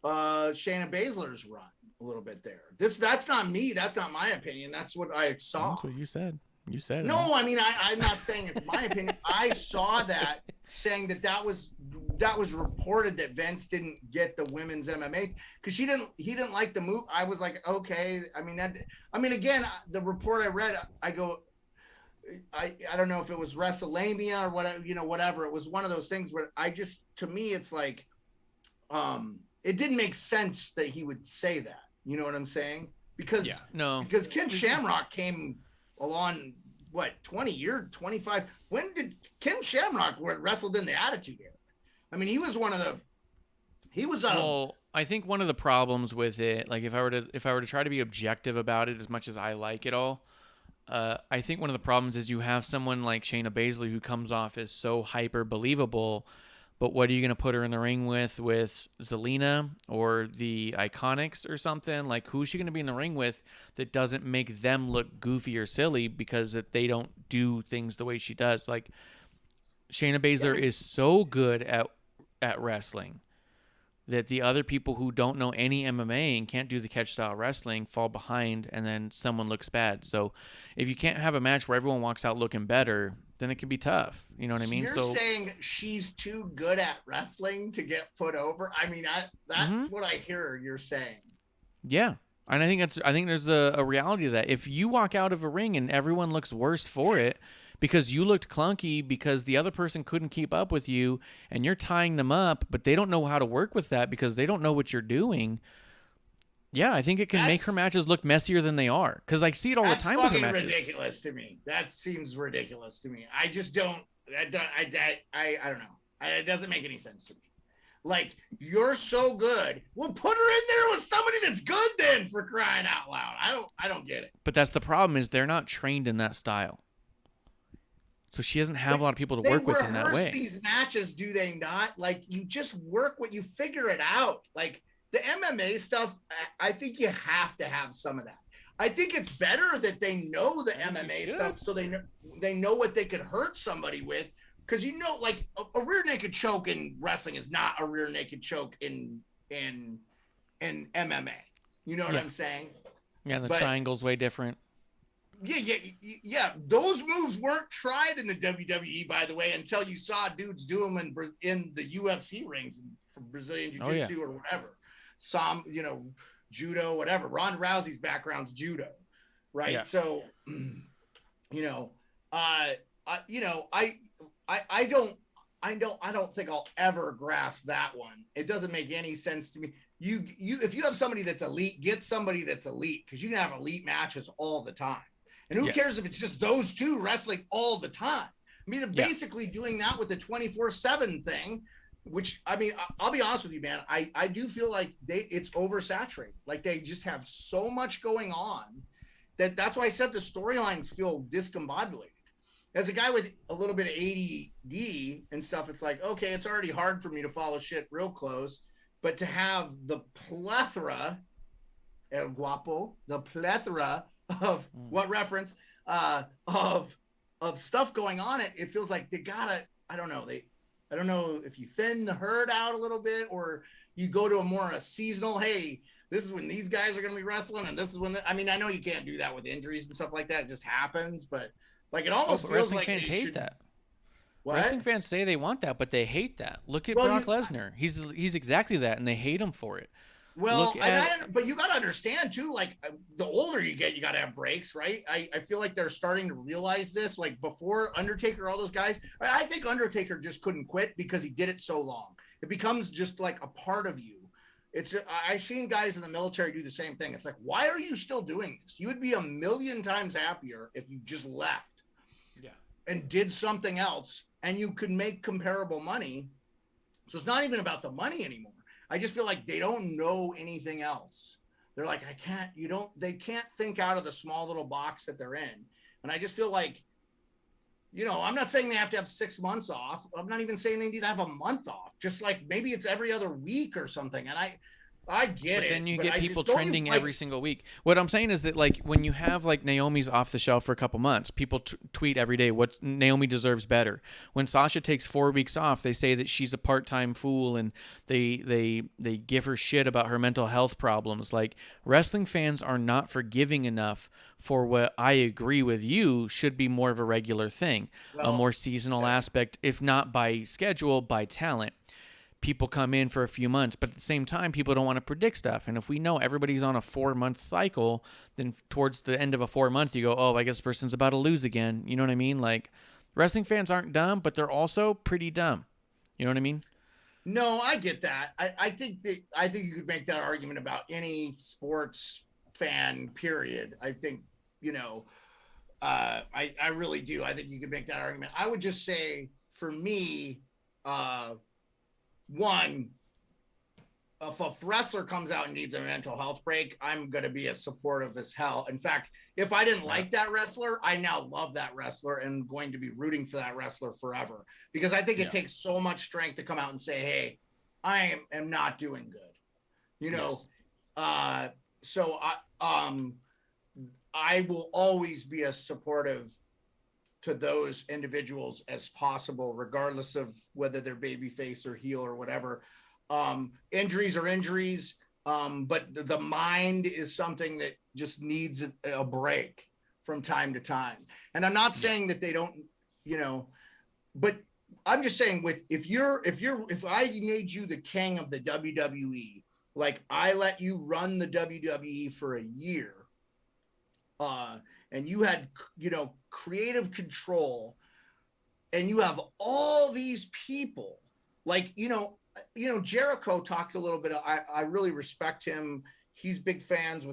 Baszler's run a little bit there. That's not me. That's not my opinion. That's what I saw. That's what you said. You said no. I mean, I'm not saying it's my opinion. I saw that saying that was reported that Vince didn't get the women's MMA because he didn't like the move. I was like, okay. I mean, again, the report I read, I go. I don't know if it was WrestleMania or whatever. It was one of those things where to me, it's it didn't make sense that he would say that. You know what I'm saying? Because Ken Shamrock came along, 25. When did Ken Shamrock wrestled in the Attitude Era? I mean, he was I think one of the problems with it, if I were to try to be objective about it as much as I like it all, I think one of the problems is you have someone like Shayna Baszler who comes off as so hyper believable, but what are you going to put her in the ring with Zelina or the Iconics or something? Who's she going to be in the ring with that doesn't make them look goofy or silly because they don't do things the way she does? Shayna Baszler is so good at wrestling that the other people who don't know any MMA and can't do the catch style wrestling fall behind, and then someone looks bad. So if you can't have a match where everyone walks out looking better, then it can be tough. You know what I mean? You're saying she's too good at wrestling to get put over? I mean, that's what I hear you're saying. Yeah. And I think there's a reality to that. If you walk out of a ring and everyone looks worse for it, because you looked clunky because the other person couldn't keep up with you and you're tying them up, but they don't know how to work with that because they don't know what you're doing. Yeah, I think it can make her matches look messier than they are. Because I see it all the time with her matches. That's ridiculous to me. That seems ridiculous to me. I just don't. I don't know. It doesn't make any sense to me. You're so good. Well, put her in there with somebody that's good then, for crying out loud. I don't get it. But that's the problem, is they're not trained in that style. So she doesn't have a lot of people to work with in that way. They rehearse these matches, do they not? You just work you figure it out. The MMA stuff, I think you have to have some of that. I think it's better that they know the MMA stuff so they know what they could hurt somebody with. Because a rear naked choke in wrestling is not a rear naked choke in MMA. You know what I'm saying? Yeah, the triangle's way different. Yeah. Those moves weren't tried in the WWE, by the way, until you saw dudes do them in the UFC rings for Brazilian Jiu-Jitsu or whatever. Some, judo, whatever. Ronda Rousey's background's judo, right? Yeah. So, I don't think I'll ever grasp that one. It doesn't make any sense to me. If you have somebody that's elite, get somebody that's elite, because you can have elite matches all the time. And who cares if it's just those two wrestling all the time? I mean, they're basically doing that with the 24/7 thing, which, I mean, I'll be honest with you, man. I do feel like it's oversaturated. Like they just have so much going on that's why I said the storylines feel discombobulated. As a guy with a little bit of ADD and stuff, it's like, okay, it's already hard for me to follow shit real close, but to have the plethora, el guapo, the plethora of what reference of stuff going on, it feels like they gotta, I don't know if you thin the herd out a little bit, or you go to a seasonal, hey, this is when these guys are going to be wrestling, and this is when I know you can't do that with injuries and stuff like that. It just happens, but like it almost feels wrestling like fans hate that. What? Wrestling fans say they want that, but they hate that. Look at Brock Lesnar. He's exactly that, and they hate him for it. Well, but you got to understand too, like the older you get, you got to have breaks, right? I feel like they're starting to realize this. Like before Undertaker, all those guys, I think Undertaker just couldn't quit because he did it so long. It becomes just like a part of you. I've seen guys in the military do the same thing. It's like, why are you still doing this? You would be a million times happier if you just left and did something else, and you could make comparable money. So it's not even about the money anymore. I just feel like they don't know anything else. They're like, they can't think out of the small little box that they're in. And I just feel like, I'm not saying they have to have 6 months off. I'm not even saying they need to have a month off. Just like maybe it's every other week or something. And I get it. Then you get people trending every single week. What I'm saying is that, like, when you have like Naomi's off the shelf for a couple months, people tweet every day what Naomi deserves better. When Sasha takes 4 weeks off, they say that she's a part-time fool, and they give her shit about her mental health problems. Like, wrestling fans are not forgiving enough for what I agree with you should be more of a regular thing, a more seasonal aspect, if not by schedule, by talent. People come in for a few months, but at the same time, people don't want to predict stuff. And if we know everybody's on a 4-month cycle, then towards the end of a 4-month, you go, oh, I guess this person's about to lose again. You know what I mean? Like, wrestling fans aren't dumb, but they're also pretty dumb. You know what I mean? No, I get that. I think you could make that argument about any sports fan, period. I think, I really do. I think you could make that argument. I would just say, for me, one, if a wrestler comes out and needs a mental health break, I'm going to be as supportive as hell. In fact, if I didn't like that wrestler, I now love that wrestler and going to be rooting for that wrestler forever, because I think it takes so much strength to come out and say, hey, I am not doing good. So I will always be as supportive to those individuals as possible, regardless of whether they're babyface or heel or whatever. Injuries are injuries, but the mind is something that just needs a break from time to time. And I'm not saying that they don't, but I'm just saying, if I made you the king of the WWE, like I let you run the WWE for a year, and you had, creative control, and you have all these people, like, Jericho talked a little bit. I really respect him. He's big fans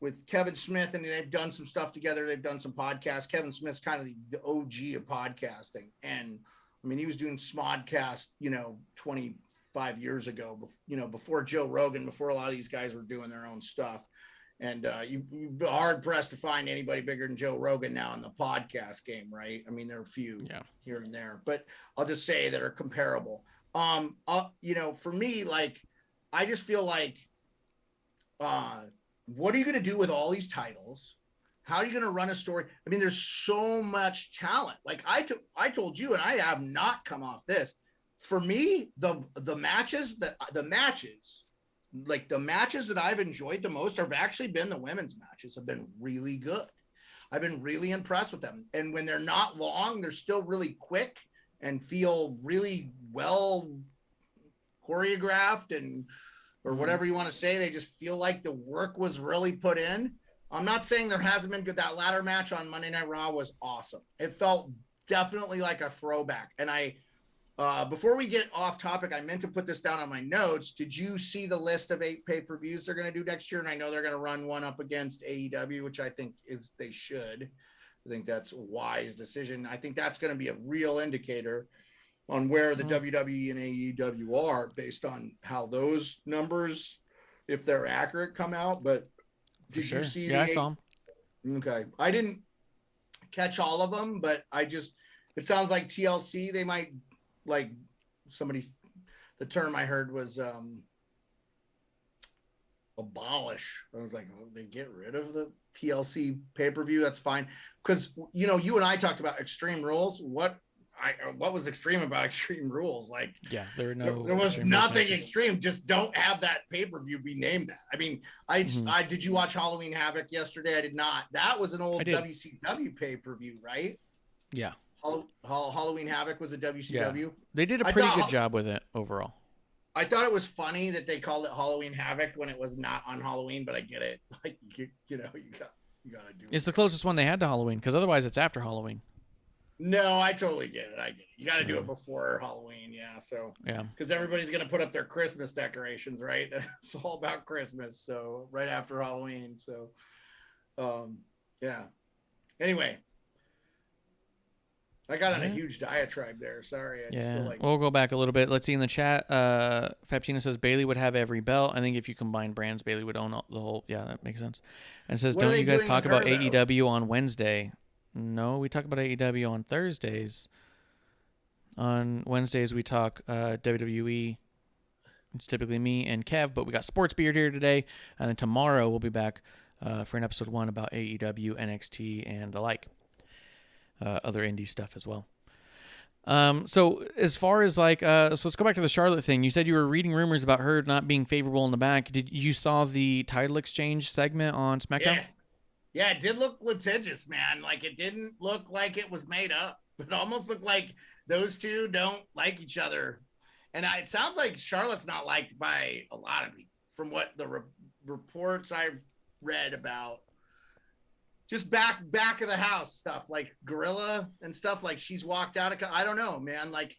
with Kevin Smith, and they've done some stuff together. They've done some podcasts. Kevin Smith's kind of the OG of podcasting. And I mean, he was doing Smodcast, 25 years ago, before Joe Rogan, before a lot of these guys were doing their own stuff. And you'd be hard pressed to find anybody bigger than Joe Rogan now in the podcast game, right? I mean, there are a few here and there, but I'll just say that are comparable. For me, like, I just feel like, what are you going to do with all these titles? How are you going to run a story? I mean, there's so much talent. Like I told you, and I have not come off this. For me, the matches, like the matches that I've enjoyed the most have actually been the women's matches. Have been really good. I've been really impressed with them. And when they're not long, they're still really quick and feel really well choreographed and or whatever you want to say. They just feel like the work was really put in. I'm not saying there hasn't been good. That ladder match on Monday Night Raw was awesome. It felt definitely like a throwback. And before we get off topic, I meant to put this down on my notes. Did you see the list of 8 pay-per-views they're going to do next year? And I know they're going to run one up against AEW, which I think they should. I think that's a wise decision. I think that's going to be a real indicator on where the WWE and AEW are based on how those numbers, if they're accurate, come out. But did you see? Yeah, I saw them. Okay. I didn't catch all of them, but it sounds like TLC, they might like the term I heard was abolish. I was like, well, they get rid of the TLC pay-per-view. That's fine. Because, you and I talked about Extreme Rules. What was extreme about Extreme Rules? Like, yeah, there was nothing extreme. Just don't have that pay-per-view be named that. I mean, I did you watch Halloween Havoc yesterday? I did not. That was an old WCW pay-per-view, right? Yeah. Halloween Havoc was a WCW. Yeah. They did a pretty good job with it overall. I thought it was funny that they called it Halloween Havoc when it was not on Halloween, but I get it. Like, you gotta do it. It's the closest one they had to Halloween, because otherwise it's after Halloween. No, I totally get it. I get it. You got to do it before Halloween. Yeah. So, because everybody's going to put up their Christmas decorations, right? It's all about Christmas. So right after Halloween. So, yeah. Anyway, I got on a huge diatribe there. Sorry. I just feel like... We'll go back a little bit. Let's see in the chat. Faptina says Bailey would have every belt. I think if you combine brands, Bailey would own the whole. Yeah, that makes sense. And it says, don't you guys talk about AEW on Wednesday? No, we talk about AEW on Thursdays. On Wednesdays, we talk WWE. It's typically me and Kev, but we got Sports Beard here today. And then tomorrow, we'll be back for an episode 1 about AEW, NXT, and the like. Other indie stuff as well. So as far as so let's go back to the Charlotte thing. You said you were reading rumors about her not being favorable in the back. Did you saw the title exchange segment on Smackdown? Yeah, it did look litigious, man. Like, it didn't look like it was made up. It almost looked like those two don't like each other. And it sounds like Charlotte's not liked by a lot of people from what the reports I've read about. Just back of the house stuff, like Gorilla and stuff, like she's walked out of, I don't know, man. Like,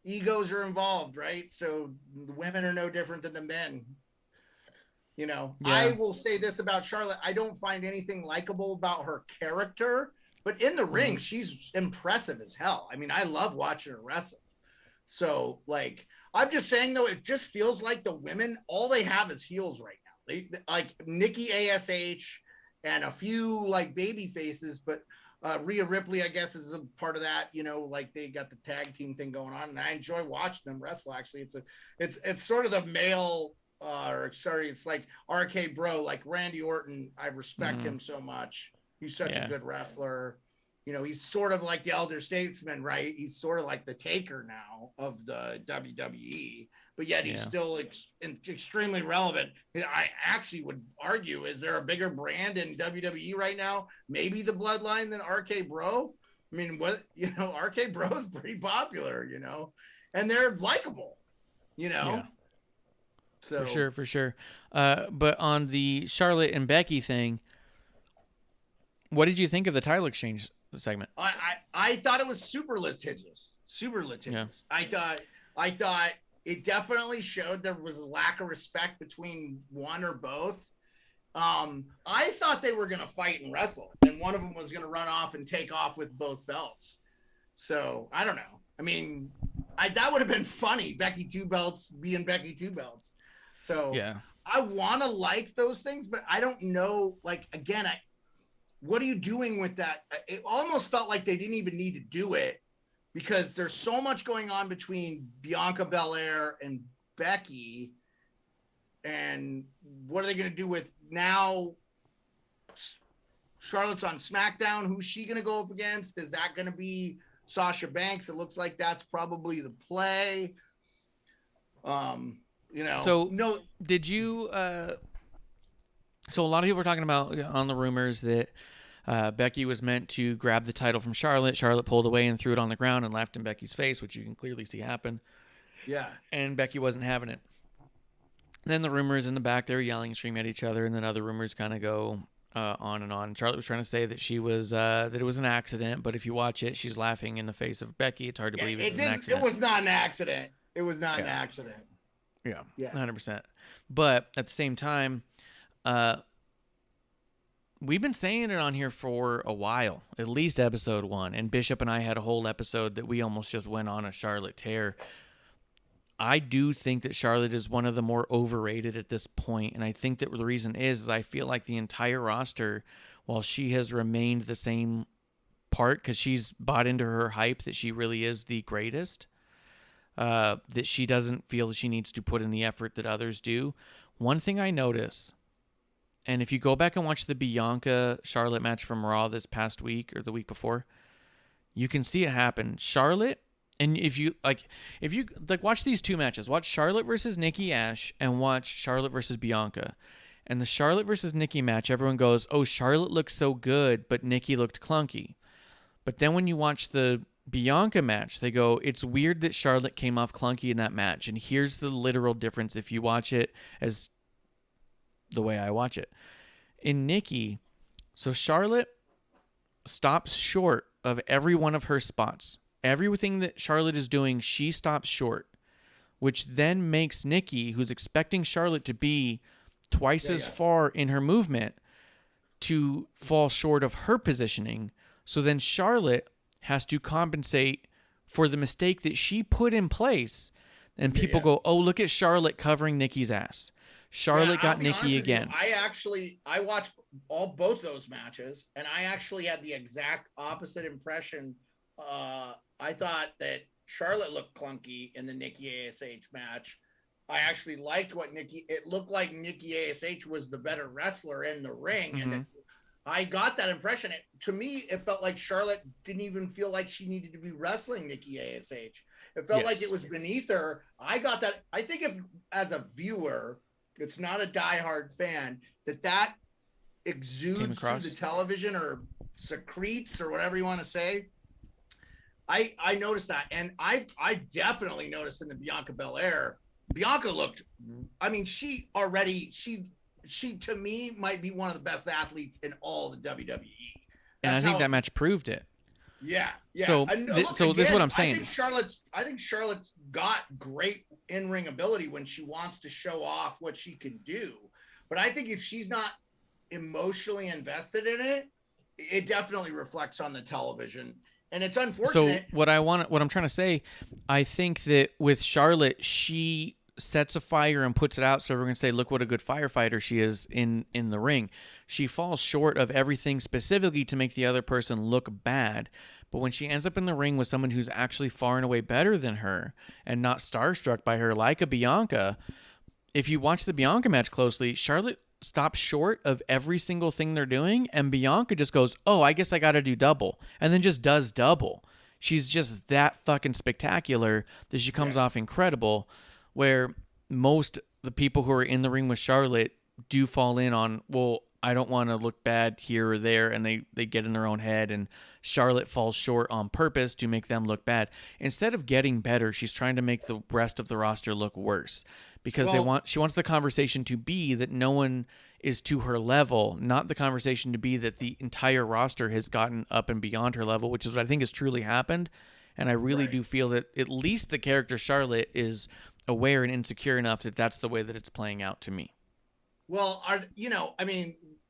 egos are involved, right? So the women are no different than the men. I will say this about Charlotte. I don't find anything likable about her character, but in the ring, she's impressive as hell. I mean, I love watching her wrestle. So, like, I'm just saying, though, it just feels like the women, all they have is heels right now. They like Nikki ASH and a few like baby faces, but Rhea Ripley, I guess, is a part of that. Like they got the tag team thing going on, and I enjoy watching them wrestle. Actually, it's sort of the male. It's like RK Bro, like Randy Orton. I respect him so much. He's such a good wrestler. He's sort of like the elder statesman, right? He's sort of like the Taker now of the WWE, but yet he's still extremely relevant. I actually would argue, is there a bigger brand in WWE right now? Maybe the Bloodline than RK Bro. I mean, RK Bro is pretty popular, and they're likable, Yeah. So For sure. But on the Charlotte and Becky thing, what did you think of the title exchange segment? I thought it was super litigious. Yeah. I thought it definitely showed there was a lack of respect between one or both. I thought they were going to fight and wrestle, and one of them was going to run off and take off with both belts. So I don't know. I mean, that would have been funny. Becky 2 belts being Becky 2 belts. So I want to like those things, but I don't know. Like, again, what are you doing with that? It almost felt like they didn't even need to do it because there's so much going on between Bianca Belair and Becky. And what are they going to do with now? Charlotte's on SmackDown. Who's she going to go up against? Is that going to be Sasha Banks? It looks like that's probably the play. You know, So no, did you? So a lot of people were talking about on the rumors that Becky was meant to grab the title from Charlotte. Charlotte pulled away and threw it on the ground and laughed in Becky's face, which you can clearly see happen. yeah, And Becky wasn't having it. Then the rumors in the back, they were yelling and screaming at each other, and then other rumors kind of go on and on. Charlotte was trying to say that she was that it was an accident, but if you watch it, she's laughing in the face of Becky. It's hard to believe it was an accident. It was not an accident. It was not an accident. Yeah, Yeah. 100%. But at the same time, we've been saying it on here for a while, at least episode 1. And Bishop and I had a whole episode that we almost just went on a Charlotte tear. I do think that Charlotte is one of the more overrated at this point, and I think that the reason is I feel like the entire roster, while she has remained the same part because she's bought into her hype that she really is the greatest, that she doesn't feel that she needs to put in the effort that others do. One thing I notice, and if you go back and watch the Bianca-Charlotte match from Raw this past week or the week before, you can see it happen. Charlotte, and if you watch these two matches, watch Charlotte versus Nikki Ash and watch Charlotte versus Bianca. And the Charlotte versus Nikki match, everyone goes, oh, Charlotte looked so good, but Nikki looked clunky. But then when you watch the Bianca match, they go, it's weird that Charlotte came off clunky in that match. And here's the literal difference if you watch it as the way I watch it. In Nikki, so Charlotte stops short of every one of her spots. Everything that Charlotte is doing, she stops short, which then makes Nikki, who's expecting Charlotte to be twice as far in her movement, to fall short of her positioning. So then Charlotte has to compensate for the mistake that she put in place. And people go, oh, look at Charlotte covering Nikki's ass. Charlotte got Nikki again. I watched both those matches, and I actually had the exact opposite impression. I thought that Charlotte looked clunky in the Nikki ASH match. I actually liked it looked like Nikki ASH was the better wrestler in the ring. Mm-hmm. And I got that impression. To me, it felt like Charlotte didn't even feel like she needed to be wrestling Nikki ASH. It felt like it was beneath her. I got that. I think if, as a viewer, it's not a diehard fan, that exudes through the television or secretes or whatever you want to say. I noticed that. And I definitely noticed in the Bianca Belair, Bianca looked, I mean, she to me might be one of the best athletes in all the WWE. And I think that match proved it. Yeah. So, this is what I'm saying. I think Charlotte's got great in-ring ability when she wants to show off what she can do. But I think if she's not emotionally invested in it, it definitely reflects on the television. And it's unfortunate. So what I'm trying to say, I think that with Charlotte, she sets a fire and puts it out so everyone can say, look what a good firefighter she is in the ring. She falls short of everything specifically to make the other person look bad. But when she ends up in the ring with someone who's actually far and away better than her and not starstruck by her like a Bianca, if you watch the Bianca match closely, Charlotte stops short of every single thing they're doing, and Bianca just goes, oh, I guess I got to do double, and then just does double. She's just that fucking spectacular that she comes off incredible, where most the people who are in the ring with Charlotte do fall in on, well, I don't want to look bad here or there, and they get in their own head, and Charlotte falls short on purpose to make them look bad. Instead of getting better, she's trying to make the rest of the roster look worse because she wants the conversation to be that no one is to her level, not the conversation to be that the entire roster has gotten up and beyond her level, which is what I think has truly happened. And I really do feel that at least the character Charlotte is aware and insecure enough that that's the way that it's playing out to me. Well,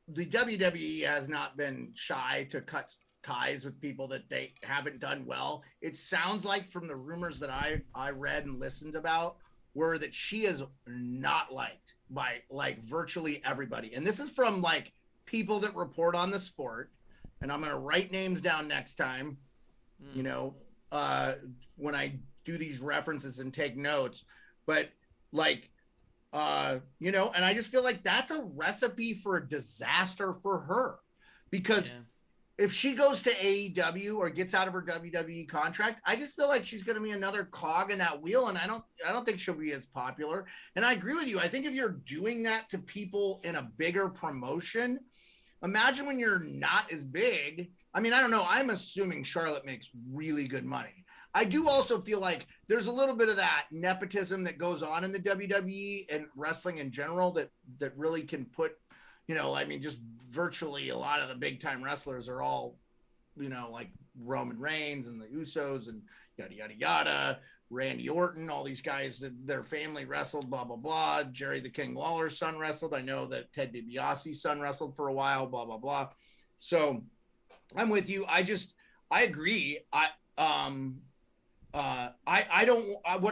the WWE has not been shy to cut ties with people that they haven't done well. It sounds like from the rumors that I read and listened about were that she is not liked by like virtually everybody. And this is from like people that report on the sport. And I'm going to write names down next time, when I do these references and take notes, but like, and I just feel like that's a recipe for a disaster for her because if she goes to AEW or gets out of her WWE contract, I just feel like she's going to be another cog in that wheel. And I don't think she'll be as popular. And I agree with you. I think if you're doing that to people in a bigger promotion, imagine when you're not as big. I mean, I don't know. I'm assuming Charlotte makes really good money. I do also feel like there's a little bit of that nepotism that goes on in the WWE and wrestling in general that really can put, I mean, just virtually a lot of the big time wrestlers are all, like Roman Reigns and the Usos and yada, yada, yada, Randy Orton, all these guys that their family wrestled, blah, blah, blah. Jerry the King Lawler's son wrestled. I know that Ted DiBiase's son wrestled for a while, blah, blah, blah. So I'm with you. I agree. What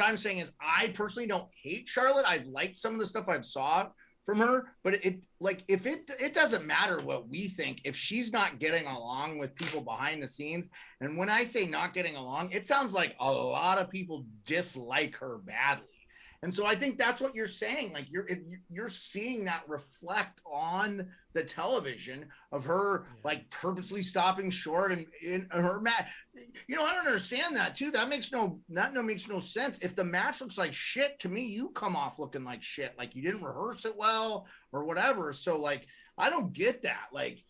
I'm saying is I personally don't hate Charlotte. I've liked some of the stuff I've saw from her, but it doesn't matter what we think if she's not getting along with people behind the scenes. And when I say not getting along, it sounds like a lot of people dislike her badly. And so I think that's what you're saying. Like you're seeing that reflect on the television of her like purposely stopping short and in her match. I don't understand that too. That makes no sense. If the match looks like shit to me, you come off looking like shit, like you didn't rehearse it well or whatever. So like, I don't get that. Like,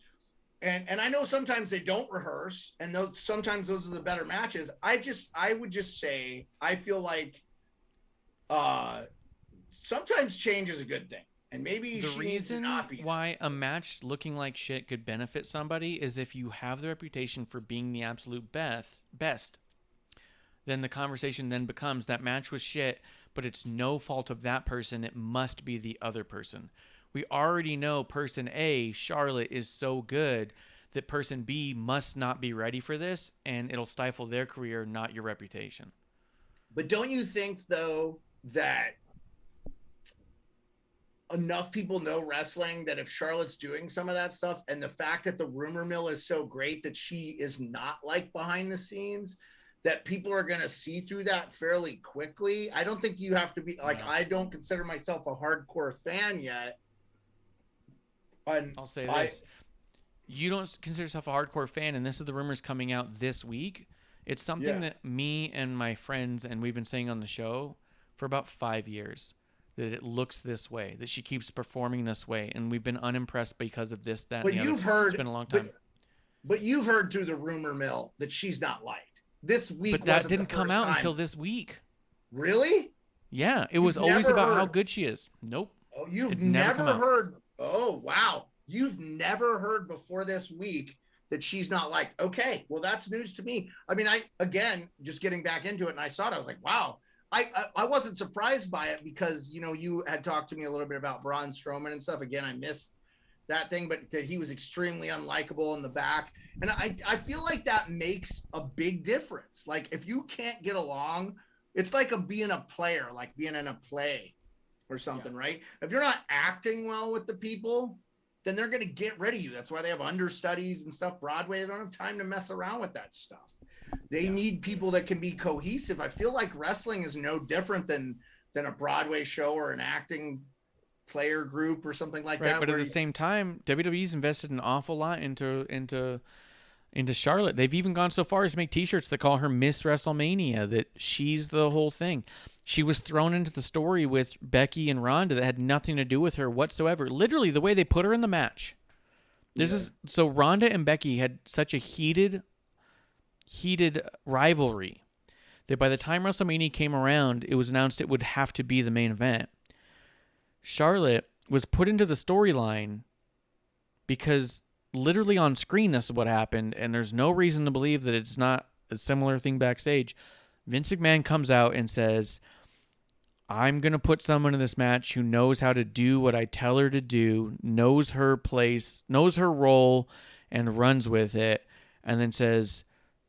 and I know sometimes they don't rehearse and sometimes those are the better matches. I would just say, I feel like, sometimes change is a good thing, and maybe the reason not be why a match looking like shit could benefit somebody is if you have the reputation for being the absolute best, then the conversation then becomes that match was shit, but it's no fault of that person. It must be the other person. We already know person A, Charlotte, is so good that person B must not be ready for this, and it'll stifle their career, not your reputation. But don't you think though that enough people know wrestling that if Charlotte's doing some of that stuff and the fact that the rumor mill is so great that she is not like behind the scenes, that people are going to see through that fairly quickly? I don't think you have to be like, I don't consider myself a hardcore fan yet. I'll say this. You don't consider yourself a hardcore fan, and this is the rumors coming out this week. It's something that me and my friends, and we've been saying on the show for about 5 years, that it looks this way, that she keeps performing this way, and we've been unimpressed because of this, that, but and the you've other. heard, it's been a long time. But you've heard through the rumor mill that she's not liked. This week, but that didn't come out until this week. Really? Yeah, it was always about how good she is. Nope. Oh, you've never heard. Oh, wow. You've never heard before this week that she's not liked. Okay, well, that's news to me. I mean, again, just getting back into it, and I saw it, I was like, wow. I wasn't surprised by it because, you had talked to me a little bit about Braun Strowman and stuff. Again, I missed that thing, but that he was extremely unlikable in the back. And I feel like that makes a big difference. Like if you can't get along, it's like being a player, like being in a play or something, right? If you're not acting well with the people, then they're going to get rid of you. That's why they have understudies and stuff. Broadway, they don't have time to mess around with that stuff. They need people that can be cohesive. I feel like wrestling is no different than a Broadway show or an acting player group or something like that. But at the same time, WWE's invested an awful lot into Charlotte. They've even gone so far as to make T-shirts that call her Miss WrestleMania, that she's the whole thing. She was thrown into the story with Becky and Ronda that had nothing to do with her whatsoever. Literally, the way they put her in the match. So Ronda and Becky had such a heated rivalry that by the time WrestleMania came around, it was announced it would have to be the main event. Charlotte was put into the storyline because literally on screen, this is what happened, and there's no reason to believe that it's not a similar thing backstage. Vince McMahon comes out and says, I'm going to put someone in this match who knows how to do what I tell her to do, knows her place, knows her role, and runs with it, and then says,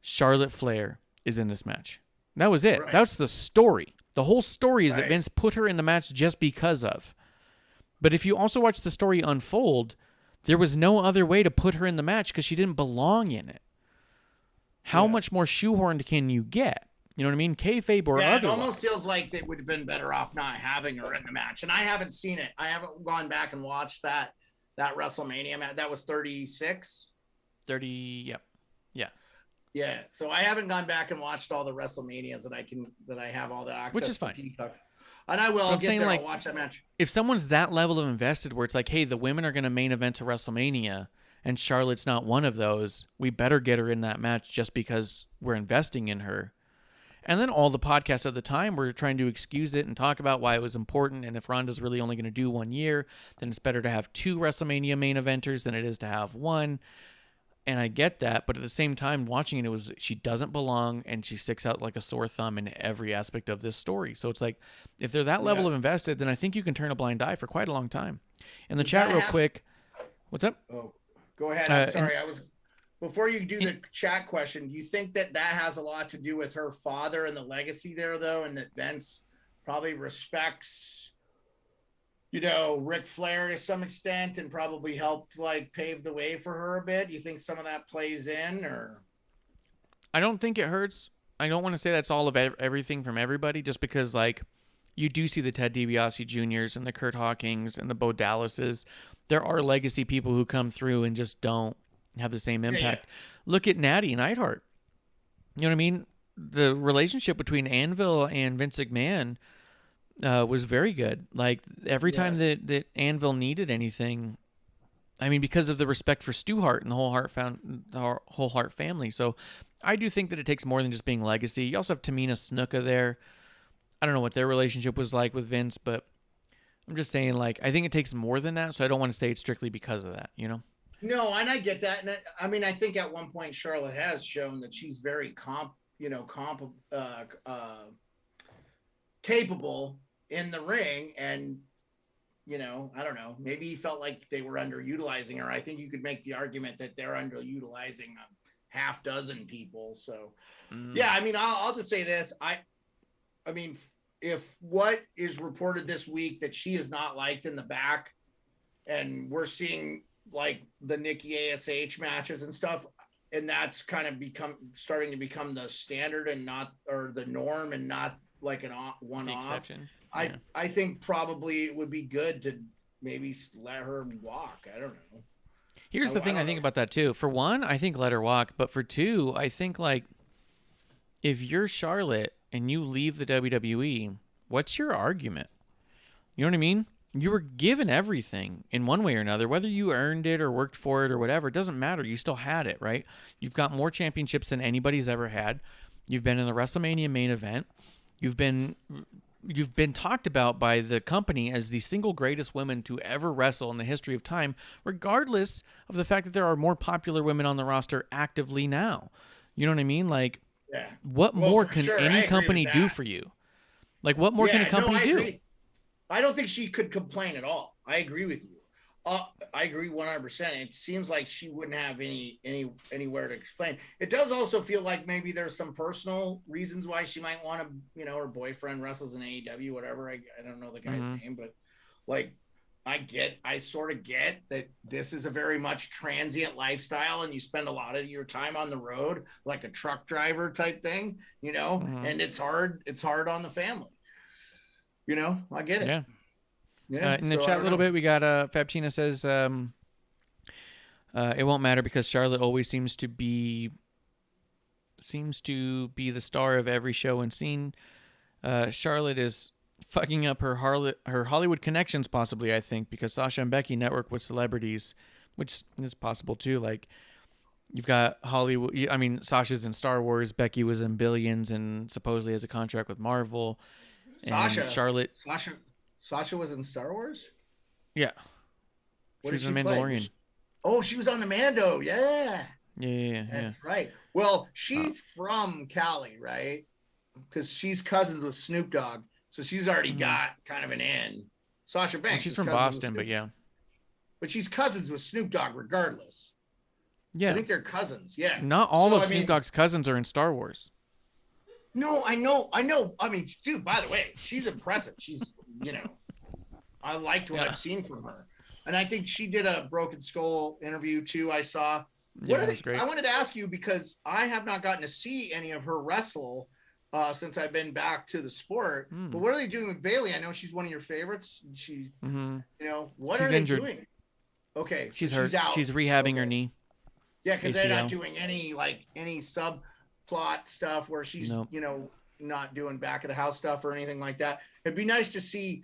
Charlotte Flair is in this match. That was it. Right. That's the story. The whole story is that Vince put her in the match just because of. But if you also watch the story unfold, there was no other way to put her in the match because she didn't belong in it. How much more shoehorned can you get? You know what I mean? Kayfabe or otherwise. It almost feels like they would have been better off not having her in the match. And I haven't seen it. I haven't gone back and watched that WrestleMania match. That was 36. 30. Yep. Yeah. Yeah. So I haven't gone back and watched all the WrestleManias that I have all the access Which is to fine. Peacock. And I will. I'll get there. I'll watch that match. If someone's that level of invested where it's like, hey, the women are going to main event to WrestleMania and Charlotte's not one of those, we better get her in that match just because we're investing in her. And then all the podcasts at the time were trying to excuse it and talk about why it was important. And if Ronda's really only going to do 1 year, then it's better to have 2 WrestleMania main eventers than it is to have 1. And I get that. But at the same time, watching it, she doesn't belong and she sticks out like a sore thumb in every aspect of this story. So it's like, if they're that level of invested, then I think you can turn a blind eye for quite a long time. In the chat real quick. What's up? Oh, go ahead. I'm sorry. Before you do the chat question, do you think that has a lot to do with her father and the legacy there, though, and that Vince probably respects, Ric Flair to some extent and probably helped pave the way for her a bit? Do you think some of that plays in, or? I don't think it hurts. I don't want to say that's all of everything from everybody, just because you do see the Ted DiBiase Jr.'s and the Kurt Hawkins and the Bo Dallases. There are legacy people who come through and just don't have the same impact. Yeah. Look at Natty Neidhart. You know what I mean? The relationship between Anvil and Vince McMahon was very good. Every time that Anvil needed anything, I mean, because of the respect for Stu Hart and the whole Hart family. So I do think that it takes more than just being legacy. You also have Tamina Snuka there. I don't know what their relationship was like with Vince, but I'm just saying, I think it takes more than that. So I don't want to say it's strictly because of that, No, and I get that. And I think at one point Charlotte has shown that she's very capable in the ring. And, I don't know, maybe he felt like they were underutilizing her. I think you could make the argument that they're underutilizing a half dozen people. So, yeah, I mean, I'll just say this. I mean, if what is reported this week that she is not liked in the back and we're seeing the Nikki ASH matches and stuff, and that's kind of starting to become the standard and the norm and not like an one-off. Yeah. I think probably it would be good to maybe let her walk. I don't know. Here's the thing I think about that too. For one, I think let her walk, but for two, I think if you're Charlotte and you leave the WWE, what's your argument? You know what I mean? You were given everything in one way or another, whether you earned it or worked for it or whatever. It doesn't matter. You still had it, right? You've got more championships than anybody's ever had. You've been in the WrestleMania main event. You've been talked about by the company as the single greatest women to ever wrestle in the history of time, regardless of the fact that there are more popular women on the roster actively now. You know what I mean? What more can any company do for you? What more can a company do? I don't think she could complain at all. I agree with you. I agree 100%. It seems like she wouldn't have anywhere to explain. It does also feel like maybe there's some personal reasons why she might want to, her boyfriend wrestles in AEW, whatever. I don't know the guy's name, but I sort of get that this is a very much transient lifestyle and you spend a lot of your time on the road, like a truck driver type thing, and it's hard on the family. I get it. Yeah. In the chat a little bit, we got Fabtina says it won't matter because Charlotte always seems to be the star of every show and scene. Charlotte is fucking up her Hollywood connections, possibly, I think, because Sasha and Becky network with celebrities, which is possible too. You've got Hollywood. I mean, Sasha's in Star Wars. Becky was in Billions and supposedly has a contract with Marvel. Sasha was in Star Wars? Yeah. She was in Mandalorian. She was on the Mando. Yeah. Yeah. That's right. Well, she's from Cali, right? Because she's cousins with Snoop Dogg. So she's already got kind of an in. Sasha Banks. Well, she's from Boston, but yeah. But she's cousins with Snoop Dogg regardless. Yeah. I think they're cousins. Yeah. Not all of Snoop Dogg's cousins are in Star Wars. No, I know. I mean, dude, by the way, she's impressive. She's, I liked what I've seen from her. And I think she did a Broken Skull interview too. I saw. Great. I wanted to ask you because I have not gotten to see any of her wrestle since I've been back to the sport. But what are they doing with Bayley? I know she's one of your favorites. She, what she's are they injured. doing? Okay. She's hurt. She's rehabbing her knee. Yeah, because they're not ACL. doing any subplot stuff where she's Nope. not doing back of the house stuff or anything like that. It'd be nice to see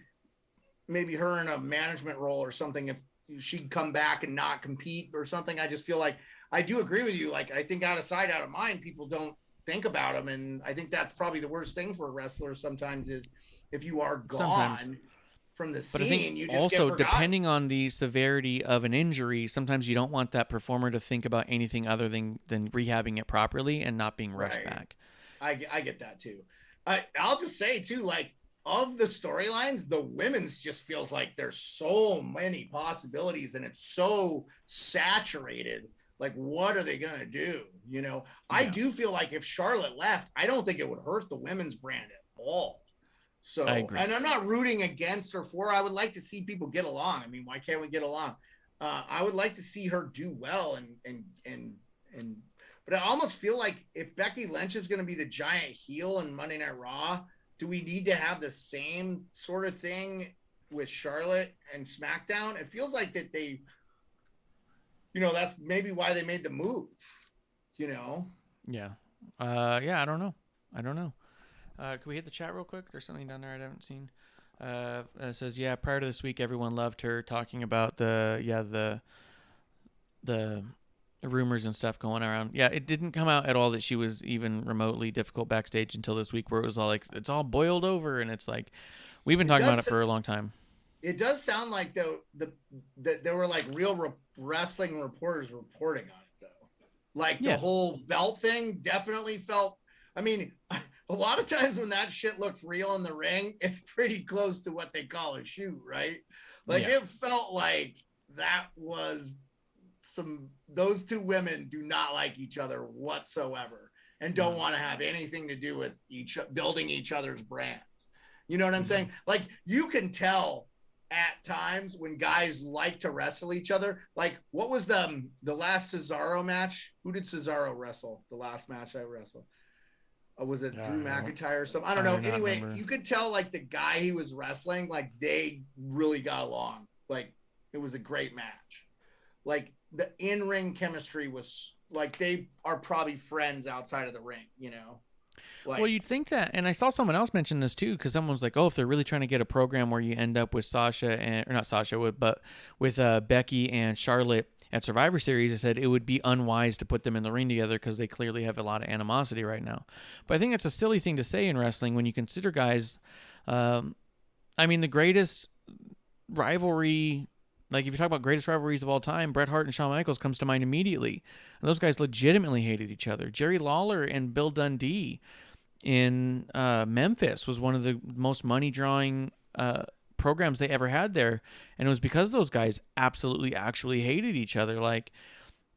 maybe her in a management role or something if she'd come back and not compete or something. I just feel like I do agree with you. Like I think out of sight, out of mind, people don't think about them, and I think that's probably the worst thing for a wrestler sometimes is if you are gone Sometimes. from the But scene, I think you just also, get forgotten. depending on the severity of an injury, sometimes you don't want that performer to think about anything other than rehabbing it properly and not being rushed Right. back. I get that too. I'll just say too, like of the storylines, the women's just feels like there's so many possibilities and it's so saturated. Like, what are they gonna do? I do feel like if Charlotte left, I don't think it would hurt the women's brand at all. So, I agree. and I'm not rooting against her for. I would like to see people get along. I mean, why can't we get along? I would like to see her do well and. But I almost feel like if Becky Lynch is going to be the giant heel in Monday Night Raw, do we need to have the same sort of thing with Charlotte and SmackDown? It feels like that they, that's maybe why they made the move, Yeah. Yeah, I don't know. Can we hit the chat real quick? There's something down there I haven't seen. It says, yeah, prior to this week, everyone loved her talking about the rumors and stuff going around. Yeah, it didn't come out at all that she was even remotely difficult backstage until this week, where it was all like, it's all boiled over, and it's like, we've been talking about it for a long time. It does sound like though that there were like real wrestling reporters reporting on it though. Like the whole belt thing definitely felt. I mean, a lot of times when that shit looks real in the ring, it's pretty close to what they call a shoot, right? Like it felt like that was those two women do not like each other whatsoever and don't want to have anything to do with building each other's brands. You know what I'm saying? Like you can tell at times when guys like to wrestle each other. Like what was the last Cesaro match? Who did Cesaro wrestle? The last match I wrestled. Was it Drew McIntyre or something? I don't know. Anyway, you could tell like the guy he was wrestling, like they really got along. Like it was a great match. Like the in-ring chemistry was like they are probably friends outside of the ring, Like, well, you'd think that, and I saw someone else mention this too, because someone was like, "Oh, if they're really trying to get a program where you end up with with Becky and Charlotte at Survivor Series," I said it would be unwise to put them in the ring together because they clearly have a lot of animosity right now. But I think it's a silly thing to say in wrestling when you consider guys. I mean, the greatest rivalry. Like, if you talk about greatest rivalries of all time, Bret Hart and Shawn Michaels comes to mind immediately. And those guys legitimately hated each other. Jerry Lawler and Bill Dundee in Memphis was one of the most money-drawing programs they ever had there. And it was because those guys absolutely, actually hated each other. Like,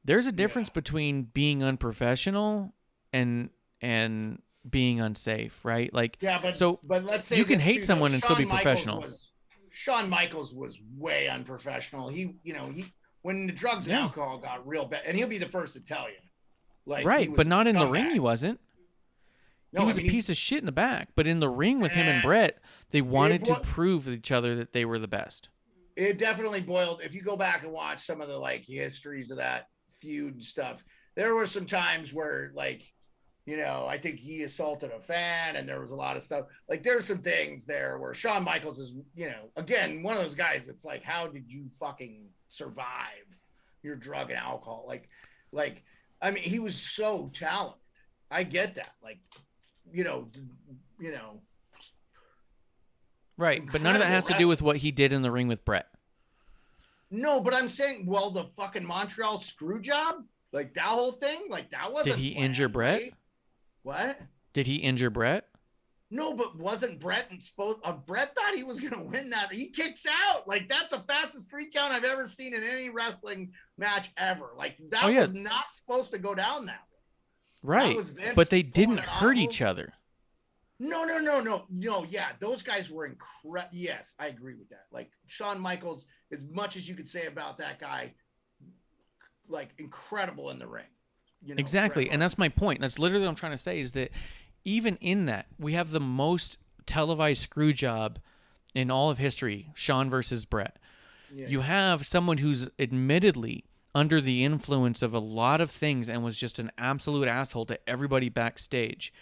there's a difference between being unprofessional and being unsafe, right? Like, but let's say you can this hate too, someone though. and still be Shawn Michaels professional. Shawn Michaels was way unprofessional. He when the drugs and alcohol got real bad, and he'll be the first to tell you. Like, right, but not in the ring. He wasn't. No, he was a piece of shit in the back, but in the ring with him and Brett, they wanted to prove to each other that they were the best. It definitely boiled. If you go back and watch some of the like histories of that feud stuff, there were some times where like, I think he assaulted a fan and there was a lot of stuff. Like there's some things there where Shawn Michaels is, again, one of those guys that's like, how did you fucking survive your drug and alcohol? Like, I mean, he was so talented. I get that. Like, right. But none of that has to do with what he did in the ring with Brett. No, but I'm saying, well, the fucking Montreal screw job, like that whole thing, like that wasn't. Did he injure Brett? Right? What? Did he injure Brett? No, but wasn't Brett Brett thought he was going to win that. He kicks out. Like that's the fastest 3 count I've ever seen in any wrestling match ever. Like that was not supposed to go down that way. Right. But they didn't hurt each other. No. Yeah, those guys were incredible. Yes, I agree with that. Like Shawn Michaels, as much as you could say about that guy, like incredible in the ring. Exactly. And that's my point. That's literally what I'm trying to say is that even in that, we have the most televised screw job in all of history, Shawn versus Brett. Yeah. You have someone who's admittedly under the influence of a lot of things and was just an absolute asshole to everybody backstage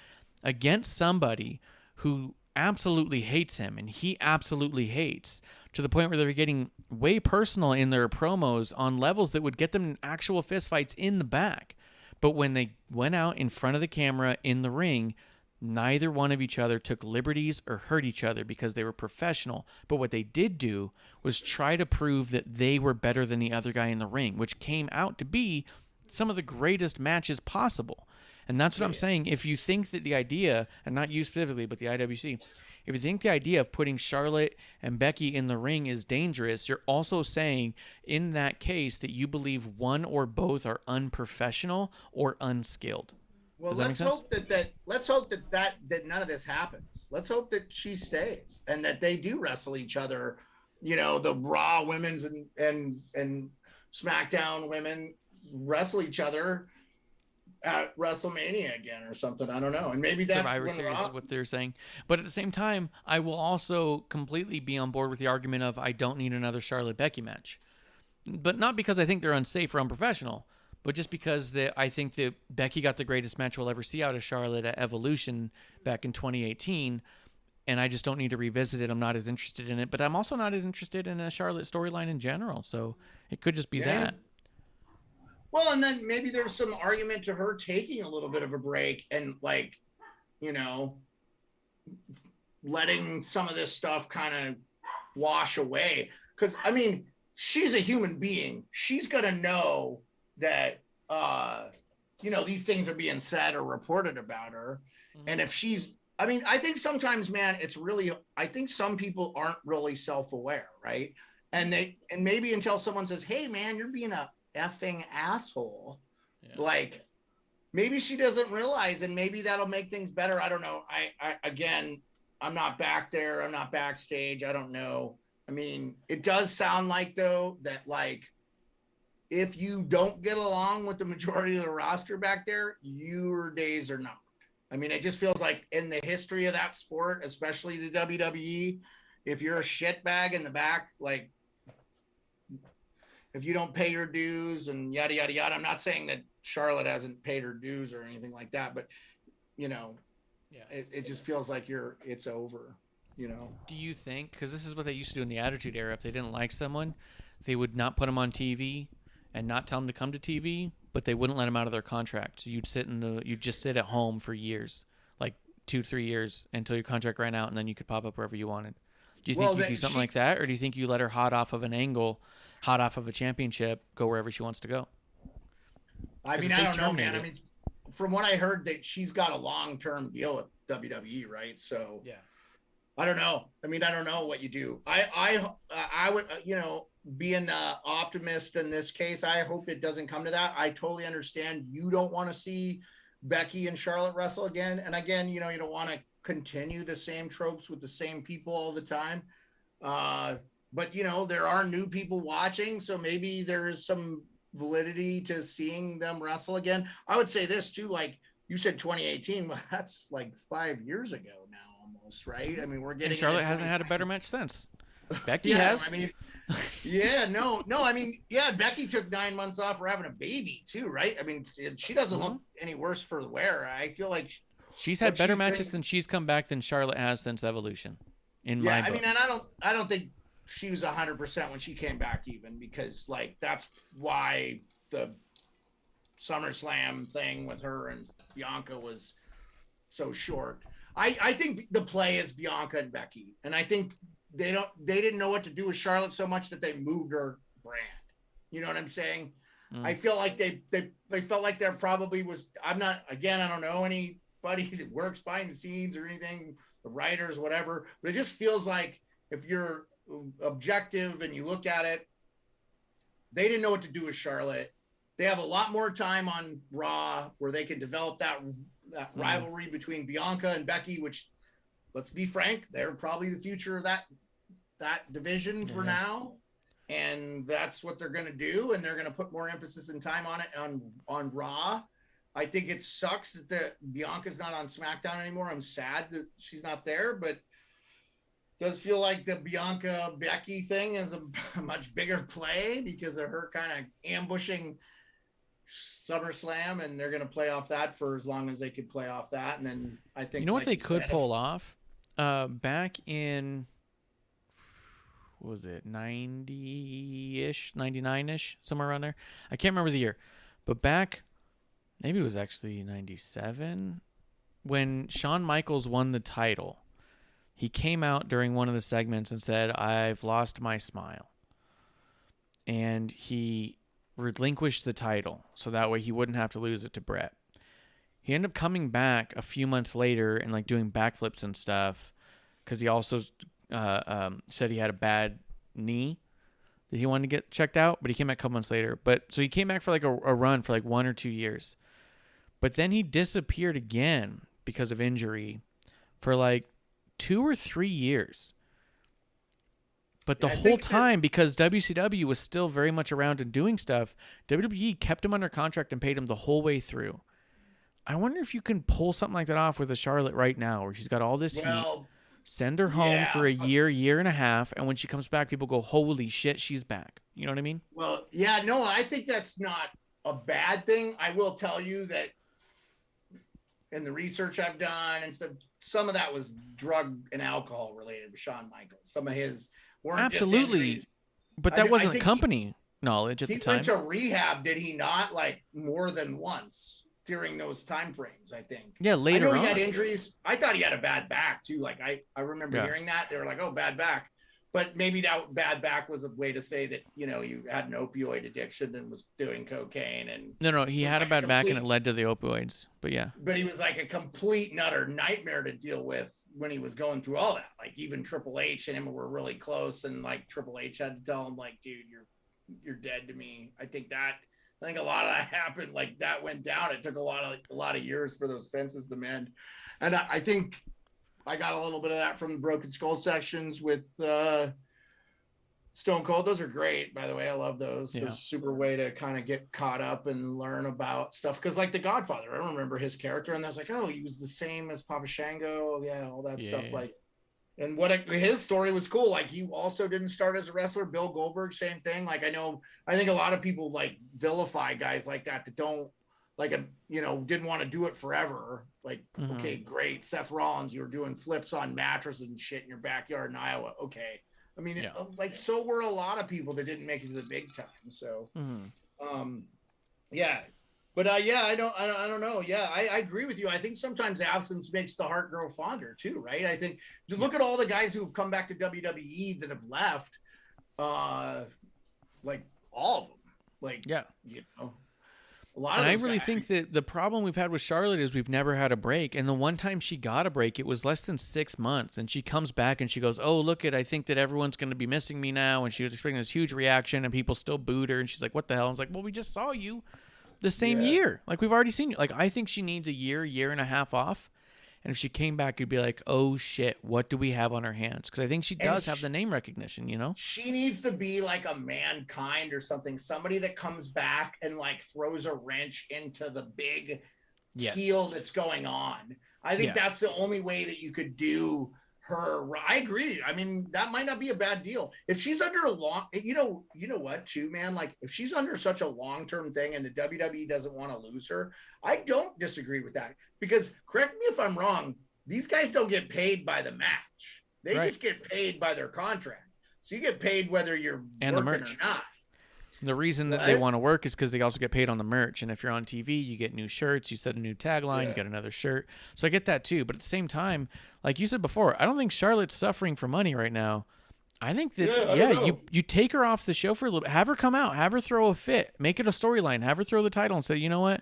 against somebody who absolutely hates him and he absolutely hates, to the point where they were getting way personal in their promos on levels that would get them in actual fistfights in the back. But when they went out in front of the camera in the ring, neither one of each other took liberties or hurt each other because they were professional. But what they did do was try to prove that they were better than the other guy in the ring, which came out to be some of the greatest matches possible. And that's what I'm saying. If you think that the idea, and not you specifically, but the IWC, if you think the idea of putting Charlotte and Becky in the ring is dangerous, you're also saying in that case that you believe one or both are unprofessional or unskilled. Well, let's hope that none of this happens. Let's hope that she stays and that they do wrestle each other. You know, the Raw women's and SmackDown women wrestle each other at WrestleMania again or something. I don't know. And maybe that's Survivor Series is what they're saying. But at the same time, I will also completely be on board with the argument of I don't need another Charlotte Becky match. But not because I think they're unsafe or unprofessional, but just because I think that Becky got the greatest match we'll ever see out of Charlotte at Evolution back in 2018, and I just don't need to revisit it. I'm not as interested in it, but I'm also not as interested in a Charlotte storyline in general, so it could just be that. Well, and then maybe there's some argument to her taking a little bit of a break and, like, you know, letting some of this stuff kind of wash away. Because, I mean, she's a human being. She's going to know that, you know, these things are being said or reported about her. Mm-hmm. And if she's, I mean, I think sometimes, man, I think some people aren't really self-aware, right? And maybe until someone says, hey, man, you're being a effing asshole. Yeah. Like, maybe she doesn't realize, and maybe that'll make things better. I don't know. Again, I'm not back there. I'm not backstage. I don't know. I mean, it does sound like, though, that, like, if you don't get along with the majority of the roster back there, your days are numbered. I mean, it just feels like in the history of that sport, especially the WWE, if you're a shitbag in the back, like, if you don't pay your dues and yada, yada, yada. I'm not saying that Charlotte hasn't paid her dues or anything like that, but, you know, it just feels like it's over, you know. Do you think, because this is what they used to do in the Attitude Era, if they didn't like someone, they would not put them on TV and not tell them to come to TV, but they wouldn't let them out of their contract. So you'd just sit at home for years, like 2-3 years until your contract ran out, and then you could pop up wherever you wanted. Do you think you do something like that, or do you think you let her hot off of an angle, hot off of a championship, go wherever she wants to go? I mean, I don't know, man. I mean, from what I heard, that she's got a long-term deal with WWE, right? So yeah, I don't know. I mean, I don't know what you do. I would, you know, being an optimist in this case, I hope it doesn't come to that. I totally understand you don't want to see Becky and Charlotte wrestle again. And again, you know, you don't want to continue the same tropes with the same people all the time. But, you know, there are new people watching, so maybe there is some validity to seeing them wrestle again. I would say this, too, like you said 2018, well, that's like 5 years ago now almost, right? I mean, we're getting... And Charlotte hasn't had a better match since. Becky has. I mean, I mean, Becky took 9 months off for having a baby, too, right? I mean, she doesn't look any worse for the wear. I feel like... She's had better matches since she's come back than Charlotte has since Evolution, in my book. I mean, and I don't think she was 100% when she came back, even, because, like, that's why the SummerSlam thing with her and Bianca was so short. I think the play is Bianca and Becky, and I think they didn't know what to do with Charlotte so much that they moved her brand. You know what I'm saying? I feel like they felt like there probably was. I don't know anybody that works behind the scenes or anything, the writers, whatever, but it just feels like if you're objective and you look at it, they didn't know what to do with Charlotte. They have a lot more time on Raw where they can develop that rivalry between Bianca and Becky, which, let's be frank, they're probably the future of that division for now. And that's what they're going to do. And they're going to put more emphasis and time on it on Raw. I think it sucks that Bianca's not on SmackDown anymore. I'm sad that she's not there, but does feel like the Bianca Becky thing is a much bigger play because of her kind of ambushing SummerSlam, and they're going to play off that for as long as they could play off that. And then I think, You know what they could pull off? Back in, what was it, 90-ish, 99-ish, somewhere around there. I can't remember the year. But back, maybe it was actually 97, when Shawn Michaels won the title. He came out during one of the segments and said, "I've lost my smile." And he relinquished the title so that way he wouldn't have to lose it to Brett. He ended up coming back a few months later and like doing backflips and stuff because he also said he had a bad knee that he wanted to get checked out, but he came back a couple months later. But so he came back for like a run for like 1 or 2 years. But then he disappeared again because of injury for like 2 or 3 years. But the whole time, because WCW was still very much around and doing stuff, WWE kept him under contract and paid him the whole way through. I wonder if you can pull something like that off with a Charlotte right now, where she's got all this heat. Send her home for a year and a half, and when she comes back, people go, "Holy shit, she's back." You know what I mean? Well, yeah, no, I think that's not a bad thing. I will tell you that in the research I've done and stuff, some of that was drug and alcohol related with Shawn Michaels. Some of his weren't absolutely, just but that wasn't company knowledge at the time. He went to rehab, did he not? Like more than once during those time frames, I think. Yeah, later on. I know he had injuries. I thought he had a bad back too. Like I remember hearing that. They were like, "Oh, bad back." But maybe that bad back was a way to say that, you know, you had an opioid addiction and was doing cocaine. And no, he had a bad back and it led to the opioids. But yeah. But he was like a complete nutter nightmare to deal with when he was going through all that. Like even Triple H and him were really close, and like Triple H had to tell him, like, "Dude, you're dead to me." I think a lot of that happened. Like that went down. It took a lot of years for those fences to mend. And I think I got a little bit of that from the Broken Skull sections with Stone Cold. Those are great, by the way. I love those. Yeah. They're a super way to kind of get caught up and learn about stuff. Because like The Godfather, I remember his character, and I was like, "Oh, he was the same as Papa Shango." Yeah, all that stuff. Like, and his story was cool. Like he also didn't start as a wrestler. Bill Goldberg, same thing. Like I think a lot of people like vilify guys like that don't like, didn't want to do it forever. Like, okay, great. Seth Rollins, you were doing flips on mattresses and shit in your backyard in Iowa. Okay. I mean, so were a lot of people that didn't make it to the big time. So, yeah. But I don't know. Yeah, I agree with you. I think sometimes absence makes the heart grow fonder too, right? I think look at all the guys who've come back to WWE that have left, like all of them. Like, a lot of I really think that the problem we've had with Charlotte is we've never had a break. And the one time she got a break, it was less than 6 months. And she comes back and she goes, "Oh, look I think that everyone's going to be missing me now." And she was expecting this huge reaction and people still booed her. And she's like, "What the hell?" I was like, "Well, we just saw you the same year. Like, we've already seen you." Like, I think she needs a year and a half off. And if she came back, you'd be like, "Oh shit, what do we have on our hands?" Because I think she does have the name recognition, you know? She needs to be like a Mankind or something. Somebody that comes back and like throws a wrench into the big heel that's going on. I think that's the only way that you could do her. I agree. I mean, that might not be a bad deal. If she's under a long, you know what too, man? Like if she's under such a long-term thing and the WWE doesn't want to lose her, I don't disagree with that. Because correct me if I'm wrong, these guys don't get paid by the match. They just get paid by their contract. So you get paid whether you're working or not. The reason that they want to work is because they also get paid on the merch. And if you're on TV, you get new shirts, you set a new tagline, you get another shirt. So I get that too. But at the same time, like you said before, I don't think Charlotte's suffering for money right now. I think that, you take her off the show for a little bit, have her come out, have her throw a fit, make it a storyline, have her throw the title and say, "You know what?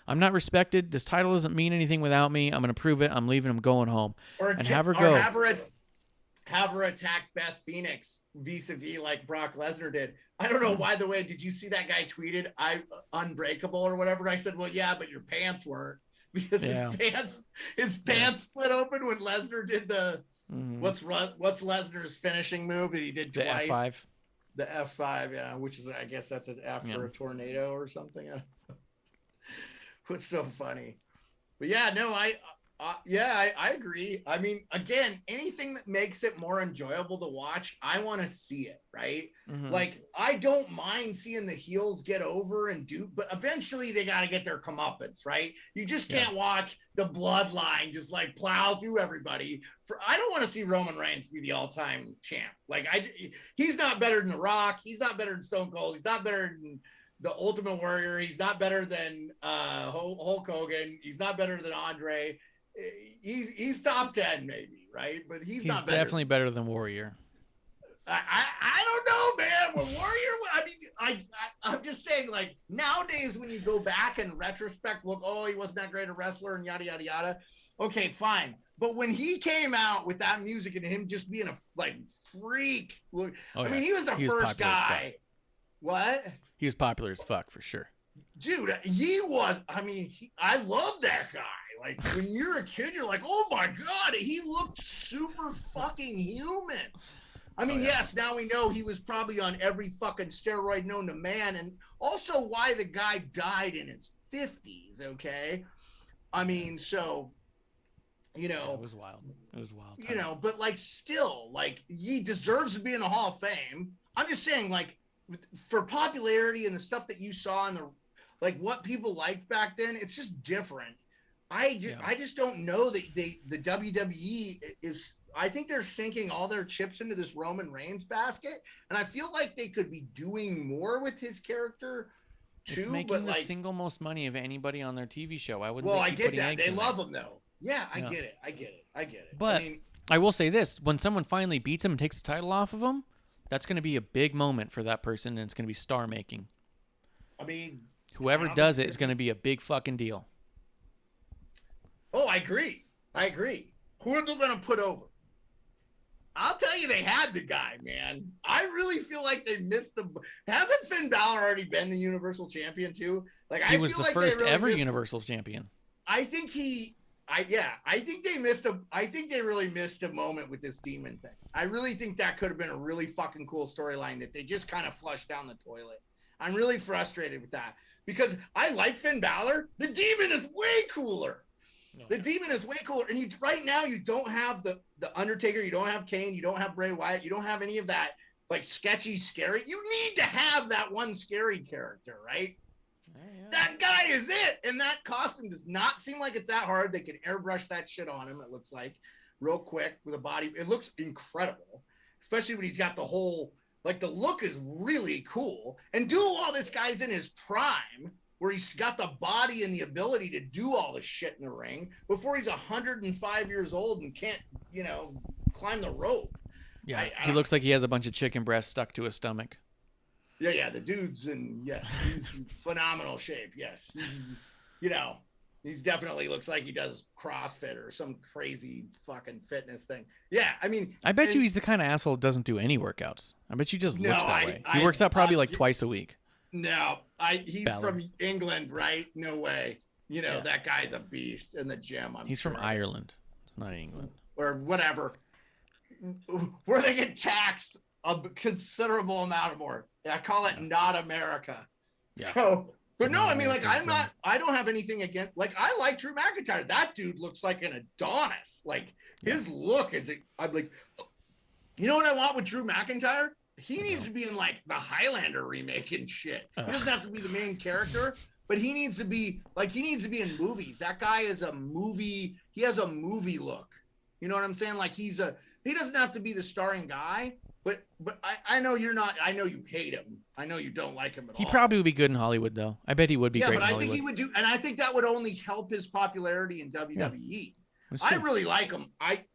I'm not respected. This title doesn't mean anything without me. I'm going to prove it. I'm leaving. I'm going home." And have her go. Have her attack Beth Phoenix vis-a-vis like Brock Lesnar did. I don't know, by the way, did you see that guy tweeted, "I unbreakable" or whatever? I said, "Well, yeah, but your pants weren't," because his pants split open when Lesnar did the what's Lesnar's finishing move that he did twice? The F5. The F5, yeah, which is, I guess that's an F for a tornado or something. What's so funny? But yeah, no, Yeah, I agree. I mean, again, anything that makes it more enjoyable to watch, I want to see it, right? Mhm. Like, I don't mind seeing the heels get over and do, but eventually they got to get their comeuppance, right? You just can't watch the bloodline just like plow through everybody. I don't want to see Roman Reigns be the all-time champ. Like, he's not better than The Rock. He's not better than Stone Cold. He's not better than the Ultimate Warrior. He's not better than Hulk Hogan. He's not better than Andre. He's top 10 maybe, right? But he's not better. Definitely better than Warrior. I don't know, man. With Warrior, I mean, I'm just saying, like, nowadays when you go back in retrospect, look, oh, he wasn't that great a wrestler and yada yada yada. Okay, fine. But when he came out with that music and him just being a like freak, look, I mean, he was the first guy. What? He was popular as fuck for sure. Dude, he was. I mean, I love that guy. Like, when you're a kid, you're like, oh my God, he looked super fucking human. I mean, yes, now we know he was probably on every fucking steroid known to man, and also why the guy died in his 50s, okay? I mean, so, you know. Yeah, it was wild. It was wild. You know, but, like, still, like, he deserves to be in the Hall of Fame. I'm just saying, like, for popularity and the stuff that you saw in the, like, what people liked back then, it's just different. I just don't know that the WWE is. I think they're sinking all their chips into this Roman Reigns basket, and I feel like they could be doing more with his character too. It's making but the like, single most money of anybody on their TV show. I wouldn't. Well, I get that. They love him though. Yeah, I get it. But I mean, I will say this: when someone finally beats him and takes the title off of him, that's going to be a big moment for that person, and it's going to be star making. I mean, whoever does it is going to be a big fucking deal. Oh, I agree. Who are they going to put over? I'll tell you, they had the guy, man. I really feel like they missed the. Hasn't Finn Balor already been the Universal Champion too? Like, he was the first ever Universal Champion. I think I think they missed a. I think they really missed a moment with this demon thing. I really think that could have been a really fucking cool storyline that they just kind of flushed down the toilet. I'm really frustrated with that because I like Finn Balor. The demon is way cooler. The demon is way cooler. And right now you don't have the Undertaker, you don't have Kane, you don't have Bray Wyatt, you don't have any of that like sketchy, scary. You need to have that one scary character, right? Yeah. That guy is it. And that costume does not seem like it's that hard. They can airbrush that shit on him, it looks like, real quick with a body. It looks incredible, especially when he's got the whole, like the look is really cool. And do all this guy's in his prime, where he's got the body and the ability to do all this shit in the ring before he's 105 years old and can't, climb the rope. Yeah, he looks like he has a bunch of chicken breasts stuck to his stomach. Yeah, the dude's he's phenomenal shape. Yes, he's definitely looks like he does CrossFit or some crazy fucking fitness thing. Yeah, I mean, I bet you he's the kind of asshole that doesn't do any workouts. I bet you just looks that way. He works out probably like twice a week. No, he's from England, right? No way. That guy's a beast in the gym. He's from Ireland. It's not England. Or whatever. Where they get taxed a considerable amount more. I call it not America. Yeah. So, but no, I mean, like, I don't have anything against, like, I like Drew McIntyre. That dude looks like an Adonis. Like, his look is, I'm like, you know what I want with Drew McIntyre? He needs to be in like the Highlander remake and shit. He doesn't have to be the main character, but he needs to be in movies. That guy is a movie. He has a movie look. You know what I'm saying? Like he doesn't have to be the starring guy, but I know you're not. I know you hate him. I know you don't like him at all. He probably would be good in Hollywood though. I bet he would be great in Hollywood. Yeah, but I think he would do, and I think that would only help his popularity in WWE. Yeah. I really like him. I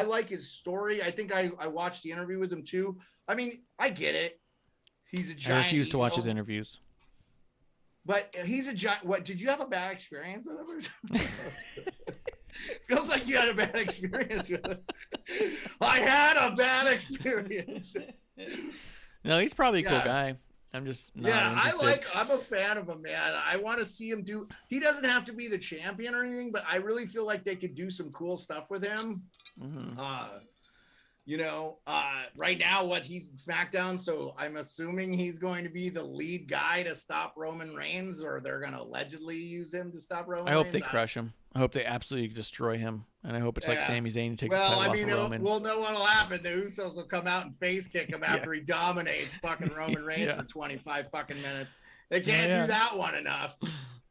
like his story. I think I watched the interview with him too. I mean, I get it. He's a giant. I refuse to watch his interviews. But he's a giant. What, did you have a bad experience with him? Feels like you had a bad experience with him. I had a bad experience. No, he's probably a cool guy. I'm just not interested. I'm a fan of him, man. I want to see him do. He doesn't have to be the champion or anything, but I really feel like they could do some cool stuff with him. Mm-hmm. Right now, he's in Smackdown, so I'm assuming he's going to be the lead guy to stop Roman Reigns, or they're going to allegedly use him to stop Roman Reigns. I hope they crush him. I hope they absolutely destroy him, and I hope it's like Sami Zayn who takes the title off of Roman. We'll know what'll happen. The Usos will come out and face kick him after he dominates fucking Roman Reigns for 25 fucking minutes. They can't do that one enough.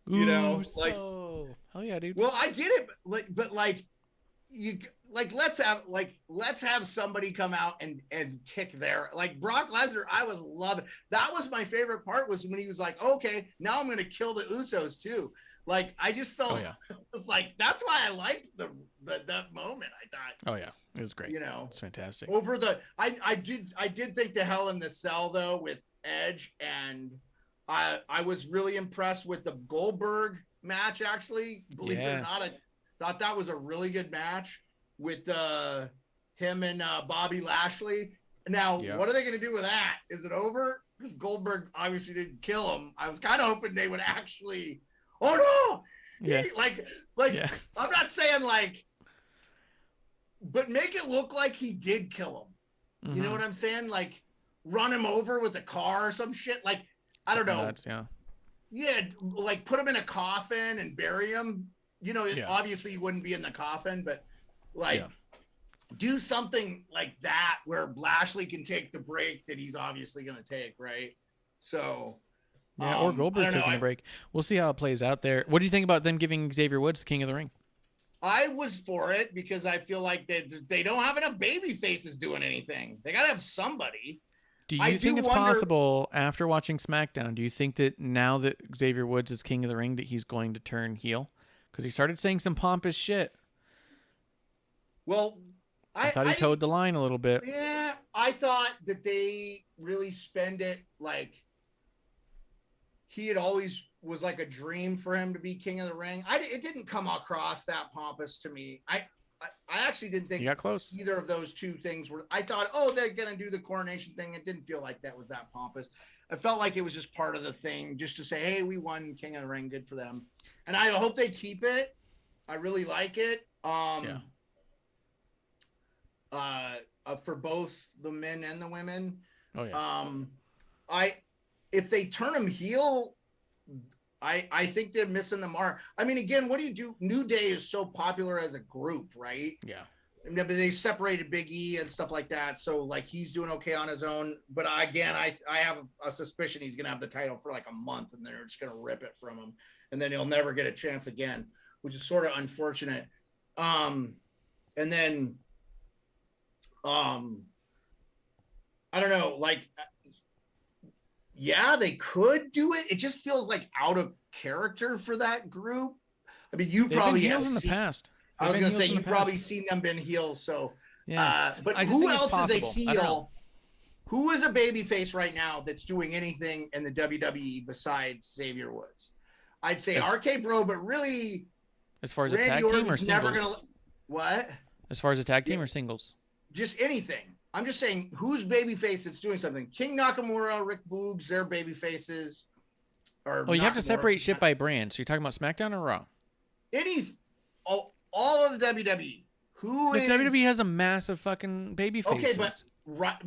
Hell yeah, dude. Well, I get it, but let's have somebody come out and kick their, like Brock Lesnar. I was loving. That was my favorite part, was when he was like, okay, now I'm going to kill the Usos too. Like, I just felt, it was like, that's why I liked that moment. I thought, oh yeah, it was great. It's fantastic. I did think the Hell in the Cell though with Edge, and I was really impressed with the Goldberg match. Actually, believe it or not, I thought that was a really good match with him and Bobby Lashley. Now, what are they going to do with that? Is it over? Because Goldberg obviously didn't kill him. I was kind of hoping they would actually. Oh no! Yeah. I'm not saying but make it look like he did kill him. Mm-hmm. You know what I'm saying? Like, run him over with a car or some shit. Like, I don't know. Like put him in a coffin and bury him. Obviously he wouldn't be in the coffin, but do something like that where Lashley can take the break that he's obviously going to take, right? So. Yeah, or Goldberg's taking a break. We'll see how it plays out there. What do you think about them giving Xavier Woods the King of the Ring? I was for it because I feel like they don't have enough baby faces doing anything. They got to have somebody. Do you think it's possible, after watching SmackDown, do you think that now that Xavier Woods is King of the Ring, that he's going to turn heel? Because he started saying some pompous shit. Well, I thought he towed the line a little bit. Yeah, I thought that they really spend it like he had always was like a dream for him to be King of the Ring. It didn't come across that pompous to me. I actually didn't think you got close. Either of those two things were. I thought, they're gonna do the coronation thing. It didn't feel like that was that pompous. I felt like it was just part of the thing, just to say, hey, we won King of the Ring, good for them. And I hope they keep it. I really like it. For both the men and the women. Oh yeah. If they turn him heel, I think they're missing the mark. I mean, again, what do you do? New Day is so popular as a group, right? Yeah. I mean, they separated Big E and stuff like that. So like he's doing okay on his own. But again, I have a suspicion he's going to have the title for like a month and they're just going to rip it from him. And then he'll never get a chance again, which is sort of unfortunate. And then, I don't know, like, yeah, they could do it. It just feels like out of character for that group. I mean, They've probably have in the past. I was going to say you've probably seen them been heels. So, yeah. But who else is a heel? Who is a babyface right now that's doing anything in the WWE besides Xavier Woods? I'd say RK Bro, but really, as far as a tag team or singles? What? As far as a tag team or singles? Just anything. I'm just saying, who's babyface that's doing something? King Nakamura, Rick Boogs, their babyfaces. You have to separate shit by brand. So you're talking about SmackDown or Raw? All of the WWE. WWE has a massive fucking babyface. Okay, but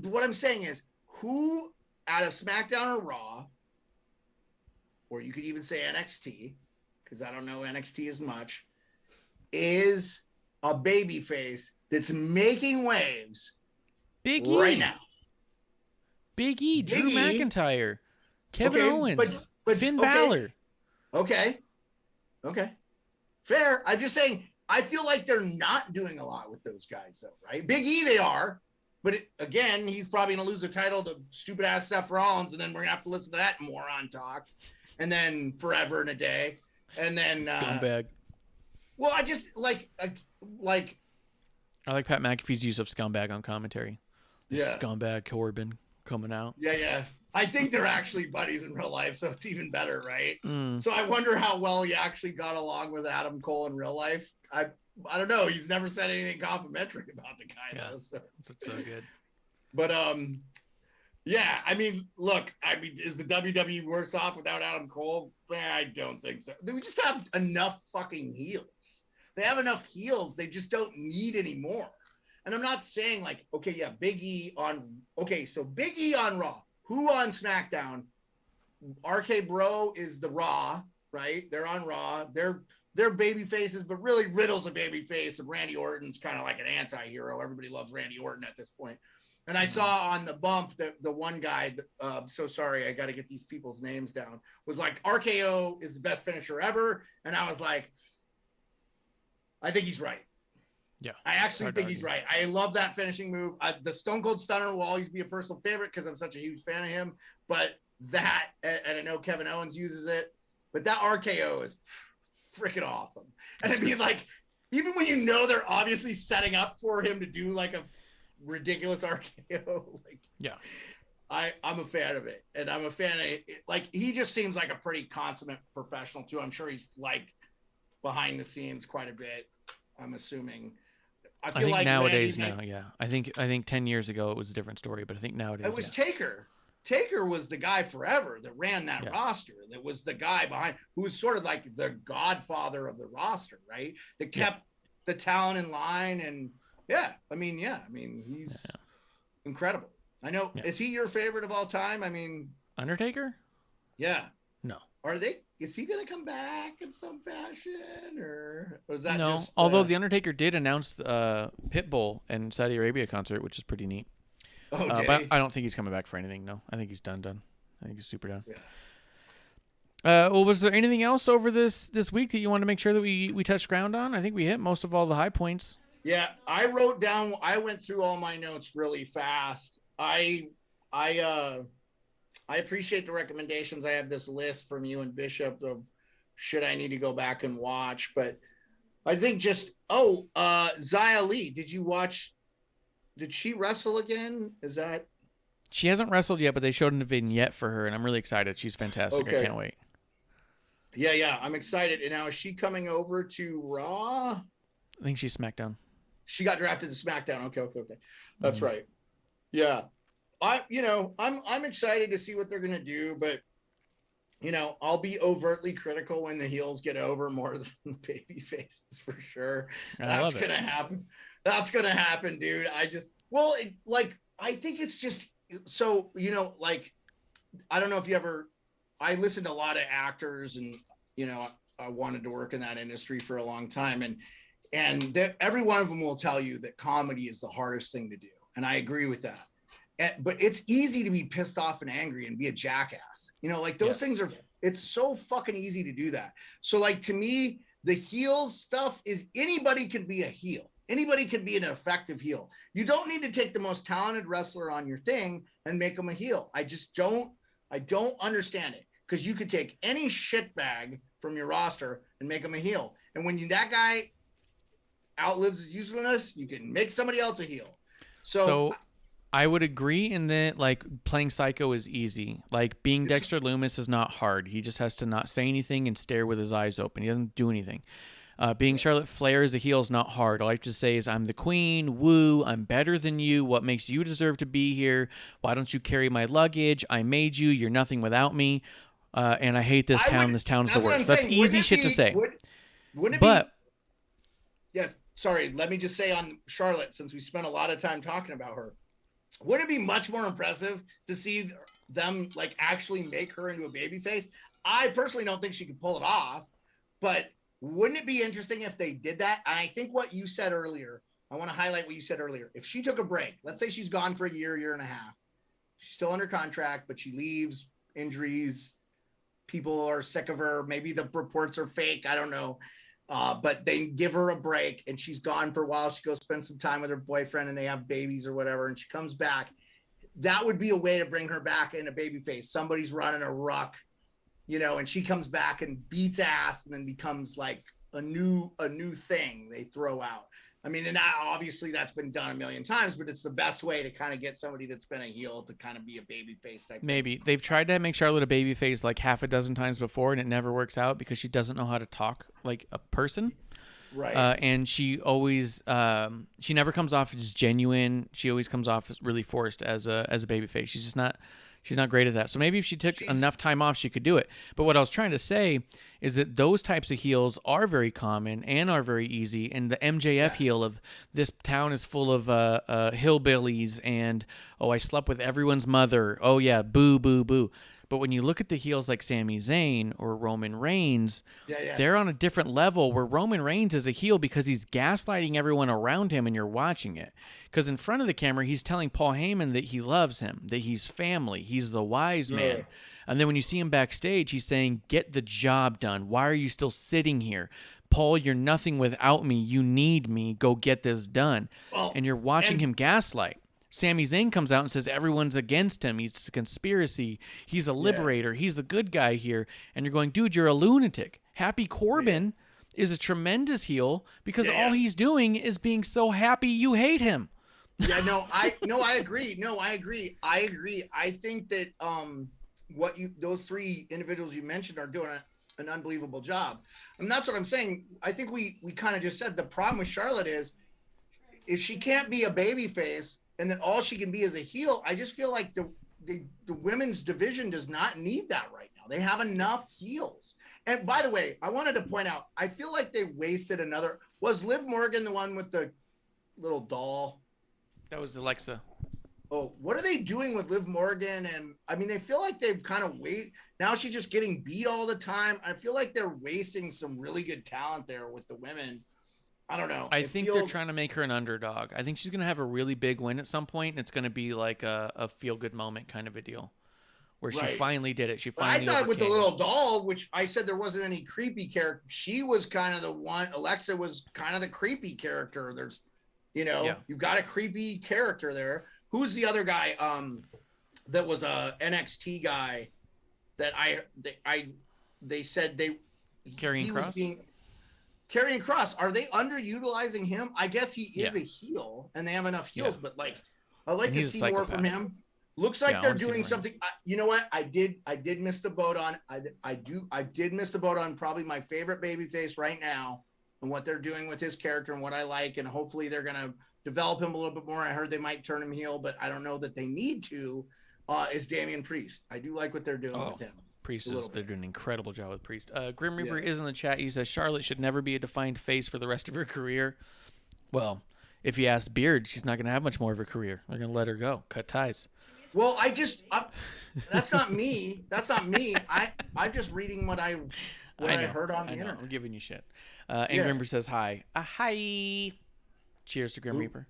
what I'm saying is, who out of SmackDown or Raw, or you could even say NXT, because I don't know NXT as much, is a babyface that's making waves Big E right now. Big E, Drew McIntyre, Kevin Owens, Finn Balor. Okay. Fair. I'm just saying, I feel like they're not doing a lot with those guys, though, right? Big E, they are. But again, he's probably going to lose the title to stupid-ass Seth Rollins, and then we're going to have to listen to that moron talk. And then forever and a day. And then... Scumbag. Well, I just, like... I like Pat McAfee's use of scumbag on commentary. Scumbag Corbin coming out. Yeah. I think they're actually buddies in real life, so it's even better, right? Mm. So I wonder how well he actually got along with Adam Cole in real life. I don't know. He's never said anything complimentary about the guy, though. So. That's so good. But, yeah, I mean, look, is the WWE worse off without Adam Cole? I don't think so. We just have enough fucking heels. They have enough heels. They just don't need any more. And I'm not saying like, okay, yeah, Big E on Raw. Who on SmackDown? RK Bro is the Raw, right? They're on Raw. They're baby faces, but really Riddle's a baby face, and Randy Orton's kind of like an anti-hero. Everybody loves Randy Orton at this point. And I saw on the bump that the one guy, so sorry, I got to get these people's names down, was like, RKO is the best finisher ever. And I was like, I think he's right. Yeah. I actually think he's right. I love that finishing move. The Stone Cold Stunner will always be a personal favorite because I'm such a huge fan of him. But that, and I know Kevin Owens uses it, but that RKO is freaking awesome. And I mean, like, even when you know they're obviously setting up for him to do like a ridiculous RKO, like, yeah, I'm a fan of it. And I'm a fan of it. Like, he just seems like a pretty consummate professional too. I'm sure he's like behind the scenes quite a bit, I'm assuming. I think like nowadays I think 10 years ago it was a different story, but I think nowadays it was Taker. Taker was the guy forever that ran that roster. That was the guy behind, who was sort of like the godfather of the roster, right? That kept the talent in line. And he's incredible. I know. Yeah. Is he your favorite of all time? I mean, Undertaker? Yeah. No. Is he going to come back in some fashion, or was that no? Just, although the Undertaker did announce Pitbull and Saudi Arabia concert, which is pretty neat. But I don't think he's coming back for anything. No, I think he's done. I think he's super done. Yeah. Well, was there anything else over this week that you wanted to make sure that we touched ground on? I think we hit most of all the high points. Yeah, I went through all my notes really fast. I appreciate the recommendations. I have this list from you and Bishop of should I need to go back and watch, but I think just Xia Li. Did she wrestle again? Is that? She hasn't wrestled yet, but they showed a vignette for her, and I'm really excited. She's fantastic. Okay. I can't wait. Yeah, I'm excited. And now is she coming over to Raw? I think she's SmackDown. She got drafted to SmackDown. Okay. That's right. Yeah. I'm excited to see what they're gonna do, but I'll be overtly critical when the heels get over more than the baby faces for sure. That's gonna happen. That's gonna happen, dude. I think it's just so I don't know if you ever. I listened to a lot of actors, and I wanted to work in that industry for a long time, and every one of them will tell you that comedy is the hardest thing to do, and I agree with that. But it's easy to be pissed off and angry and be a jackass. Those things are, it's so fucking easy to do that. So to me, the heels stuff is anybody can be a heel. Anybody can be an effective heel. You don't need to take the most talented wrestler on your thing and make them a heel. I don't understand it, because you could take any shitbag from your roster and make him a heel. And when that guy outlives his usefulness, you can make somebody else a heel. So I would agree in that, playing Psycho is easy. Being Dexter Lumis is not hard. He just has to not say anything and stare with his eyes open. He doesn't do anything. Being Charlotte Flair as a heel is not hard. All I have to say is, I'm the queen. Woo, I'm better than you. What makes you deserve to be here? Why don't you carry my luggage? I made you. You're nothing without me. And I hate this town. This town's the worst. That's easy shit to say. Wouldn't it be? Yes. Sorry. Let me just say on Charlotte, since we spent a lot of time talking about her, would it be much more impressive to see them actually make her into a babyface? I personally don't think she could pull it off, but wouldn't it be interesting if they did that? And I think what you said earlier, I want to highlight what you said earlier. If she took a break, let's say she's gone for a year and a half, she's still under contract, but she leaves, injuries, people are sick of her. Maybe the reports are fake. I don't know. But they give her a break and she's gone for a while. She goes spend some time with her boyfriend and they have babies or whatever. And she comes back. That would be a way to bring her back in a babyface. Somebody's running a ruck, and she comes back and beats ass and then becomes a new thing they throw out. I mean, and obviously that's been done a million times, but it's the best way to kind of get somebody that's been a heel to kind of be a babyface type. Maybe they've tried to make Charlotte a babyface half a dozen times before, and it never works out because she doesn't know how to talk like a person. Right. And she always, she never comes off as genuine. She always comes off as really forced as a babyface. She's just not. She's not great at that. So maybe if she took enough time off, she could do it. But what I was trying to say is that those types of heels are very common and are very easy. And the MJF heel of this town is full of hillbillies and, oh, I slept with everyone's mother. Oh, yeah, boo, boo, boo. But when you look at the heels like Sami Zayn or Roman Reigns, they're on a different level where Roman Reigns is a heel because he's gaslighting everyone around him and you're watching it. Because in front of the camera, he's telling Paul Heyman that he loves him, that he's family, he's the wise man. And then when you see him backstage, he's saying, get the job done. Why are you still sitting here? Paul, you're nothing without me. You need me. Go get this done. Well, and you're watching him gaslight. Sami Zayn comes out and says everyone's against him. He's a conspiracy. He's a liberator. He's the good guy here. And you're going, dude, you're a lunatic. Happy Corbin is a tremendous heel because all he's doing is being so happy you hate him. I agree. I agree. I think that those three individuals you mentioned are doing an unbelievable job. And that's what I'm saying. I think we kind of just said the problem with Charlotte is if she can't be a babyface and then all she can be is a heel, I just feel like the women's division does not need that right now. They have enough heels. And by the way, I wanted to point out, I feel like they wasted another. Was Liv Morgan the one with the little doll? That was Alexa. Oh, what are they doing with Liv Morgan? And I mean, they feel like they've kind of now she's just getting beat all the time. I feel like they're wasting some really good talent there with the women. I don't know. I think they're trying to make her an underdog. I think she's going to have a really big win at some point, and it's going to be like a feel-good moment kind of a deal where she finally did it. She finally I thought with the little doll, which I said there wasn't any creepy character, she was kind of the one. Alexa was kind of the creepy character. There's, you've got a creepy character there. Who's the other guy that was a NXT guy that they said Karrion Kross? Karrion Kross, are they underutilizing him? I guess he is a heel, and they have enough heels. But I'd like to see more from him. Looks like they're doing something. You know what? I did miss the boat on. I did miss the boat on probably my favorite babyface right now, and what they're doing with his character and what I like, and hopefully they're gonna develop him a little bit more. I heard they might turn him heel, but I don't know that they need to. Is Damian Priest? I do like what they're doing with him. Priest they're doing an incredible job with Priest. Grim Reaper is in the chat. He says Charlotte should never be a defined face for the rest of her career. Well, if you ask Beard, she's not going to have much more of a career. They're going to let her go, cut ties. Well, that's not me. That's not me. I'm just reading what I heard on the internet. I'm giving you shit. And Grim Reaper says hi. Hi. Cheers to Grim Reaper.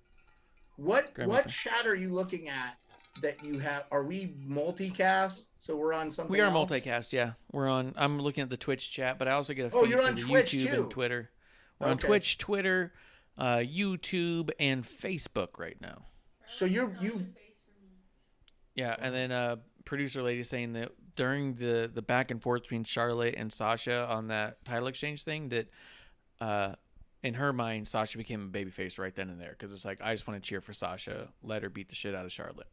What chat are you looking at? That you have? Are we multicast? So we're on something. We are else? multicast. Yeah, we're on. I'm looking at the Twitch chat, but I also get a feed you're for on the Twitch YouTube too. and Twitter. We're on Twitch, Twitter, YouTube, and Facebook right now. So you. Yeah, and then producer lady saying that during the back and forth between Charlotte and Sasha on that title exchange thing, that in her mind Sasha became a babyface right then and there because it's like I just want to cheer for Sasha, let her beat the shit out of Charlotte.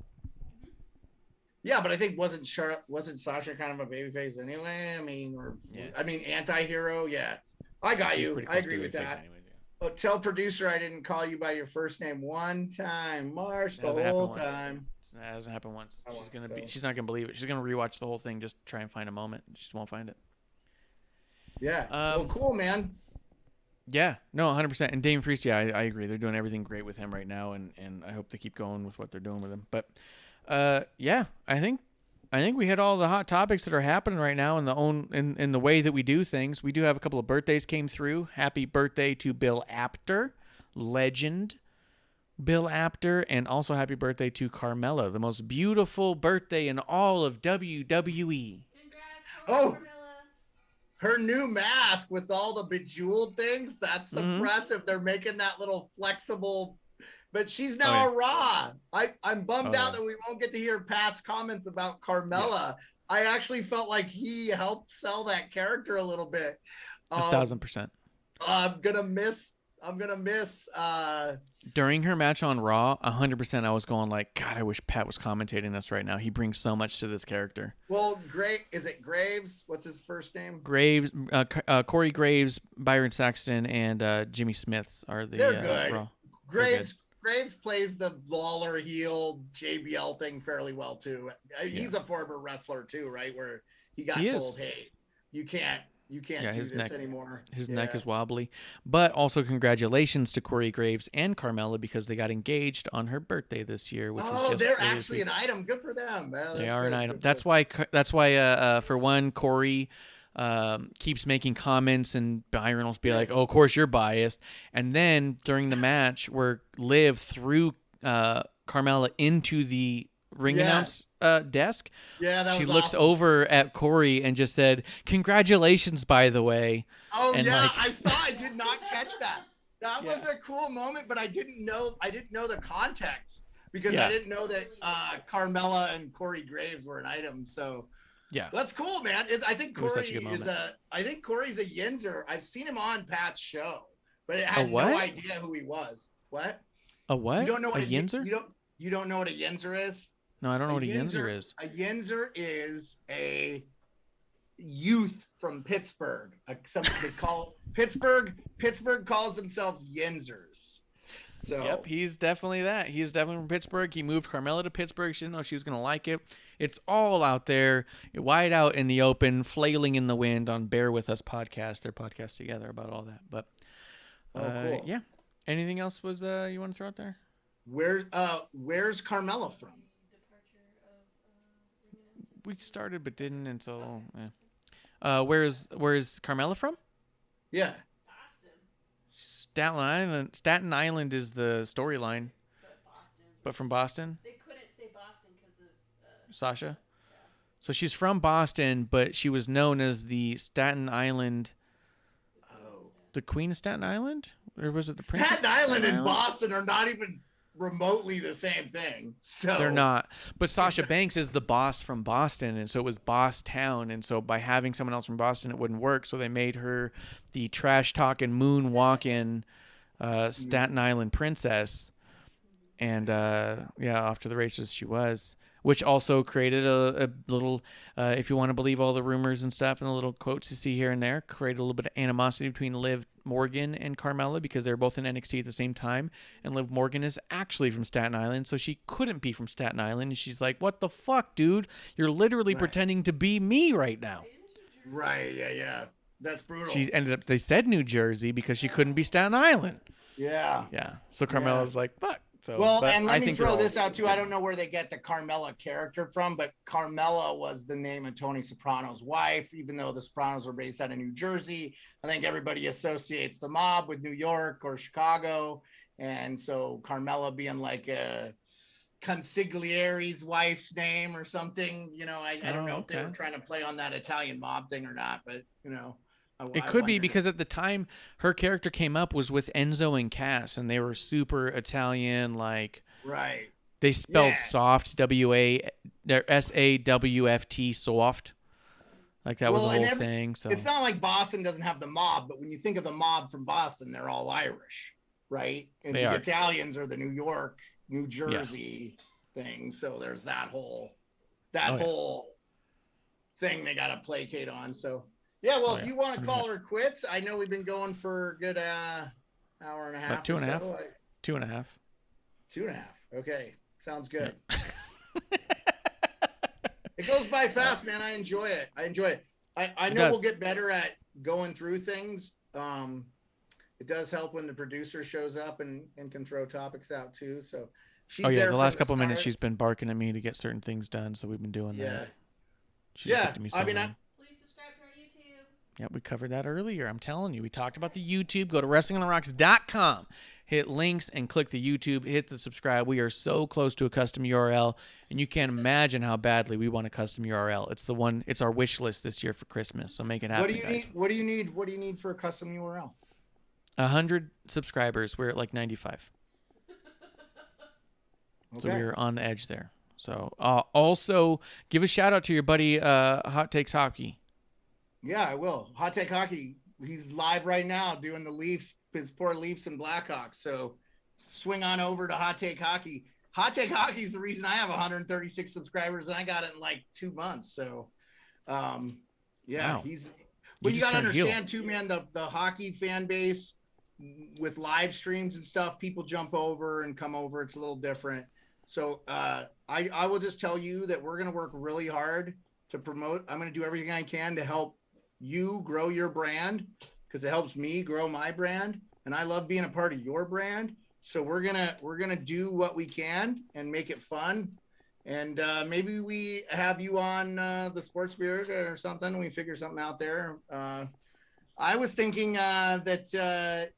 Yeah, but I think wasn't Sasha kind of a babyface anyway? I mean, anti-hero. Yeah, I got you. I agree with that. Anyway, yeah. Tell producer I didn't call you by your first name one time, Marsh, the whole time. That hasn't happened once. She's not gonna believe it. She's gonna rewatch the whole thing just to try and find a moment. She just won't find it. Yeah. Well, cool, man. Yeah. No, 100%. And Damian Priest, I agree. They're doing everything great with him right now, and I hope they keep going with what they're doing with him. But I think we hit all the hot topics that are happening right now in the way that we do things. We do have a couple of birthdays came through. Happy birthday to Bill Apter, legend Bill Apter, and also happy birthday to Carmella, the most beautiful birthday in all of WWE. Congrats, Carmella. Her new mask with all the bejeweled things, that's impressive. They're making that little flexible. But she's now a Raw. I'm bummed out that we won't get to hear Pat's comments about Carmella. Yes. I actually felt like he helped sell that character a little bit. 1,000%. I'm gonna miss. During her match on Raw, 100%. I was going like, God, I wish Pat was commentating this right now. He brings so much to this character. Well, is it Graves? What's his first name? Graves, Corey Graves, Byron Saxton, and Jimmy Smiths are the. They're good. Raw. Graves Graves plays the Lawler heel JBL thing fairly well too. He's a former wrestler too, right? Where he got told, "Hey, you can't do this anymore." His neck is wobbly. But also congratulations to Corey Graves and Carmella because they got engaged on her birthday this year. Which was they're actually an item. Good for them. Man. They are an item. That's why. For one, Corey keeps making comments, and Byron will be like, "Oh, of course you're biased." And then during the match, where Liv threw Carmella into the ring announce desk, she looks over at Corey and just said, "Congratulations, by the way." Oh, and I saw. I did not catch that. That was a cool moment, but I didn't know the context because I didn't know that Carmella and Corey Graves were an item. So. Yeah, that's cool, man. I think Corey's a Yinzer. I've seen him on Pat's show, but I had no idea who he was. What? A what? You don't know what a Yinzer? You don't know what a Yinzer is? No, I don't know what a Yinzer is. A Yinzer is a youth from Pittsburgh. Something they call Pittsburgh. Pittsburgh calls themselves Yinzers. So yep, he's definitely that. He's definitely from Pittsburgh. He moved Carmella to Pittsburgh. She didn't know she was going to like it. It's all out there, wide out in the open, flailing in the wind on Bear With Us podcast. Their podcast together about all that. But cool. Yeah. Anything else was you want to throw out there? Where's Carmella from? We started but didn't until. Where's Carmella from? Yeah. Staten Island is the storyline. But from Boston? They couldn't say Boston because of Sasha? Yeah. So she's from Boston, but she was known as the Staten Island. Oh. The Queen of Staten Island? Or was it the Princess? Staten Island and Boston are not even remotely the same thing. So they're not. But Sasha Banks is the boss from Boston, and so it was Boss Town, and so by having someone else from Boston it wouldn't work, so they made her the trash talking moonwalking Staten Island princess. And off to the races she was, which also created a little if you want to believe all the rumors and stuff and the little quotes you see here and there, created a little bit of animosity between Liv Morgan and Carmella because they're both in NXT at the same time, and Liv Morgan is actually from Staten Island, so she couldn't be from Staten Island, and she's like, "What the fuck, dude? You're literally pretending to be me right now." Right, yeah. That's brutal. She ended up, they said New Jersey because she couldn't be Staten Island. Yeah. So Carmella's like, "Fuck." So, and let me throw this out too. I don't know where they get the Carmella character from, but Carmella was the name of Tony Soprano's wife, even though the Sopranos were based out of New Jersey. I think everybody associates the mob with New York or Chicago. And so Carmella being like a consiglieri's wife's name or something, I don't know if they were trying to play on that Italian mob thing or not, but it could be because at the time her character came up was with Enzo and Cass, and they were super Italian, like right. They spelled soft, SAWFT, soft, like that was a whole thing. So it's not like Boston doesn't have the mob, but when you think of the mob from Boston, they're all Irish, right? And the Italians are the New York, New Jersey thing. So there's that whole thing they got to placate on. So. Yeah, well, if you want to call her quits, I know we've been going for a good hour and a half. About 2.5. 2.5. 2.5. Okay, sounds good. It goes by fast, man. I enjoy it. I know we'll get better at going through things. It does help when the producer shows up and can throw topics out too. So she's there the last couple minutes she's been barking at me to get certain things done, so we've been doing that. Yep, we covered that earlier. I'm telling you. We talked about the YouTube. Go to WrestlingOnTheRocks.com. Hit links and click the YouTube. Hit the subscribe. We are so close to a custom URL, and you can't imagine how badly we want a custom URL. It's our wish list this year for Christmas, so make it happen, guys. What do you need for a custom URL? 100 subscribers. We're at like 95. So we're on the edge there. So also, give a shout-out to your buddy Hot Takes Hockey. Yeah, I will. Hot Take Hockey. He's live right now doing the Leafs, his poor Leafs and Blackhawks. So swing on over to Hot Take Hockey. Hot Take Hockey is the reason I have 136 subscribers, and I got it in like 2 months. So, wow. But you got to understand too, man, the hockey fan base, with live streams and stuff, people jump over and come over. It's a little different. So I will just tell you that we're going to work really hard to promote. I'm going to do everything I can to help you grow your brand, because it helps me grow my brand. And I love being a part of your brand. So we're gonna do what we can and make it fun. And maybe we have you on the Sports Beard or something. We figure something out there. I was thinking that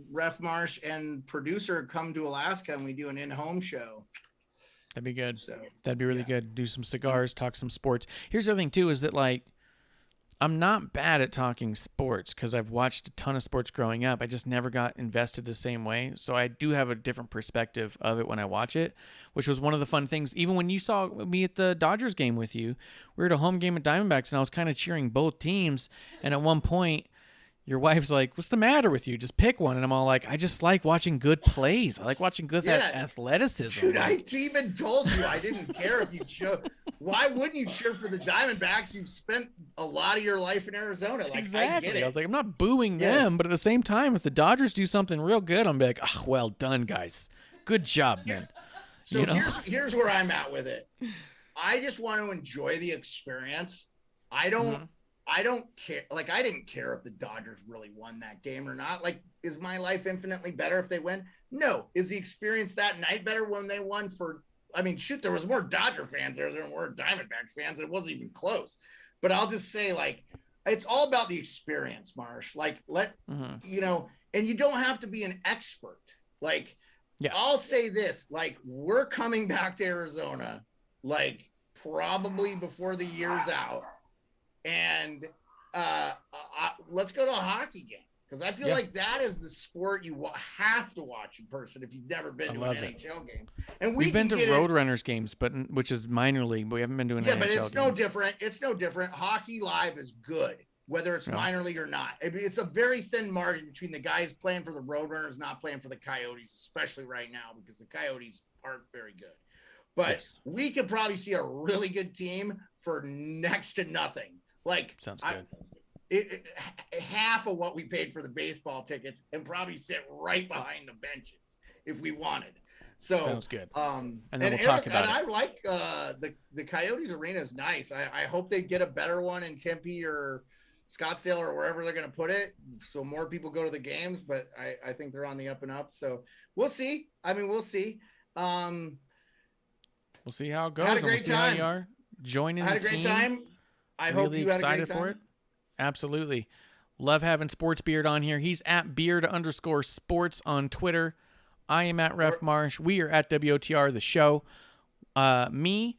Ref Marsh and producer come to Alaska and we do an in-home show. That'd be good. So, that'd be really good. Do some cigars, talk some sports. Here's the other thing too, is that like, I'm not bad at talking sports because I've watched a ton of sports growing up. I just never got invested the same way. So I do have a different perspective of it when I watch it, which was one of the fun things. Even when you saw me at the Dodgers game with you, we were at a home game at Diamondbacks and I was kind of cheering both teams. And at one point, your wife's like, "What's the matter with you? Just pick one." And I'm all like, "I just like watching good plays. I like watching good athleticism." Dude, I even told you I didn't care if you chose. Why wouldn't you cheer for the Diamondbacks? You've spent a lot of your life in Arizona. Like, exactly. I get it. I was like, I'm not booing them, but at the same time, if the Dodgers do something real good, I'm like, "Oh, well done, guys. Good job, man." So you know? here's where I'm at with it. I just want to enjoy the experience. I don't care. Like, I didn't care if the Dodgers really won that game or not. Like, is my life infinitely better if they win? No. Is the experience that night better when they won I mean, shoot, there was more Dodger fans there than there were Diamondbacks fans. It wasn't even close. But I'll just say, like, it's all about the experience, Marsh. Like, you know, and you don't have to be an expert. Like, I'll say this, like, we're coming back to Arizona, like, probably before the year's out. And let's go to a hockey game, because I feel like that is the sport you have to watch in person if you've never been to an NHL game. And we've been to Roadrunners games, which is minor league, but we haven't been to an NHL game. Yeah, but it's no different. It's no different. Hockey live is good, whether it's minor league or not. I mean, it's a very thin margin between the guys playing for the Roadrunners, not playing for the Coyotes, especially right now, because the Coyotes aren't very good. But we could probably see a really good team for next to nothing. Like, sounds good. Half of what we paid for the baseball tickets, and probably sit right behind the benches if we wanted. So sounds good. And then we'll talk about it. I like the Coyotes arena is nice. I hope they get a better one in Tempe or Scottsdale or wherever they're going to put it, so more people go to the games. But I think they're on the up and up. So we'll see. I mean, we'll see. We'll see how it goes. Had a great time. How you are joining the team. Had a great time. I hope you had a great time. For it. Absolutely. Love having Sports Beard on here. He's at beard_sports on Twitter. I am at Ref Marsh. We are at WOTR, the show. Me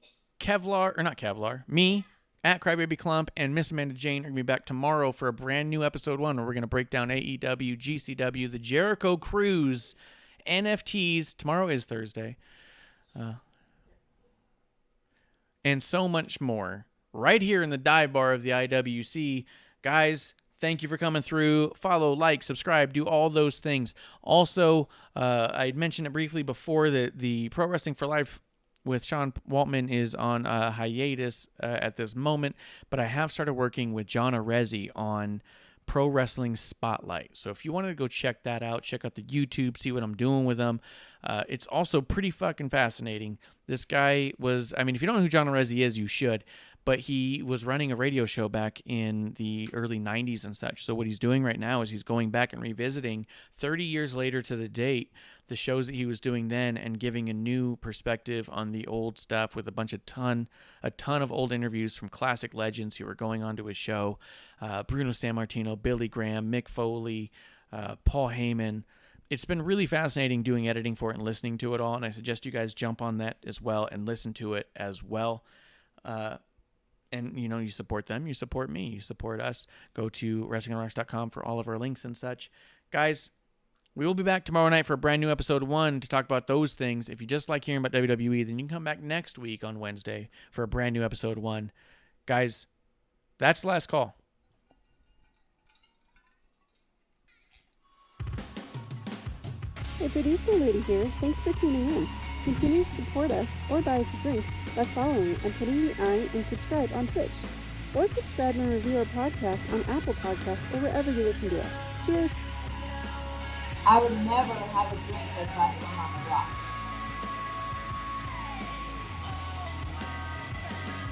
at Crybaby Clump, and Miss Amanda Jane are going to be back tomorrow for a brand new episode 1 where we're going to break down AEW, GCW, the Jericho Cruise, NFTs. Tomorrow is Thursday. And so much more. Right here in the dive bar of the IWC. Guys, thank you for coming through. Follow, like, subscribe, do all those things. Also, I had mentioned it briefly before that the Pro Wrestling for Life with Sean Waltman is on hiatus at this moment, but I have started working with John Arezzi on Pro Wrestling Spotlight. So if you wanted to go check that out, check out the YouTube, see what I'm doing with them. It's also pretty fucking fascinating. This guy was, I mean, if you don't know who John Arezzi is, you should. But he was running a radio show back in the early 90s and such. So what he's doing right now is he's going back and revisiting 30 years later to the date, the shows that he was doing then, and giving a new perspective on the old stuff with a ton of old interviews from classic legends who were going on to his show. Bruno Sammartino, Billy Graham, Mick Foley, Paul Heyman. It's been really fascinating doing editing for it and listening to it all. And I suggest you guys jump on that as well and listen to it as well. And, you know, you support them, you support me, you support us. Go to WrestlingOnRocks.com for all of our links and such. Guys, we will be back tomorrow night for a brand new episode 1 to talk about those things. If you just like hearing about WWE, then you can come back next week on Wednesday for a brand new episode 1. Guys, that's the last call. Hey, producer lady here. Thanks for tuning in. Continue to support us or buy us a drink by following and putting the I in subscribe on Twitch. or subscribe and review our podcast on Apple Podcasts or wherever you listen to us. Cheers! I would never have a drink with wrestling on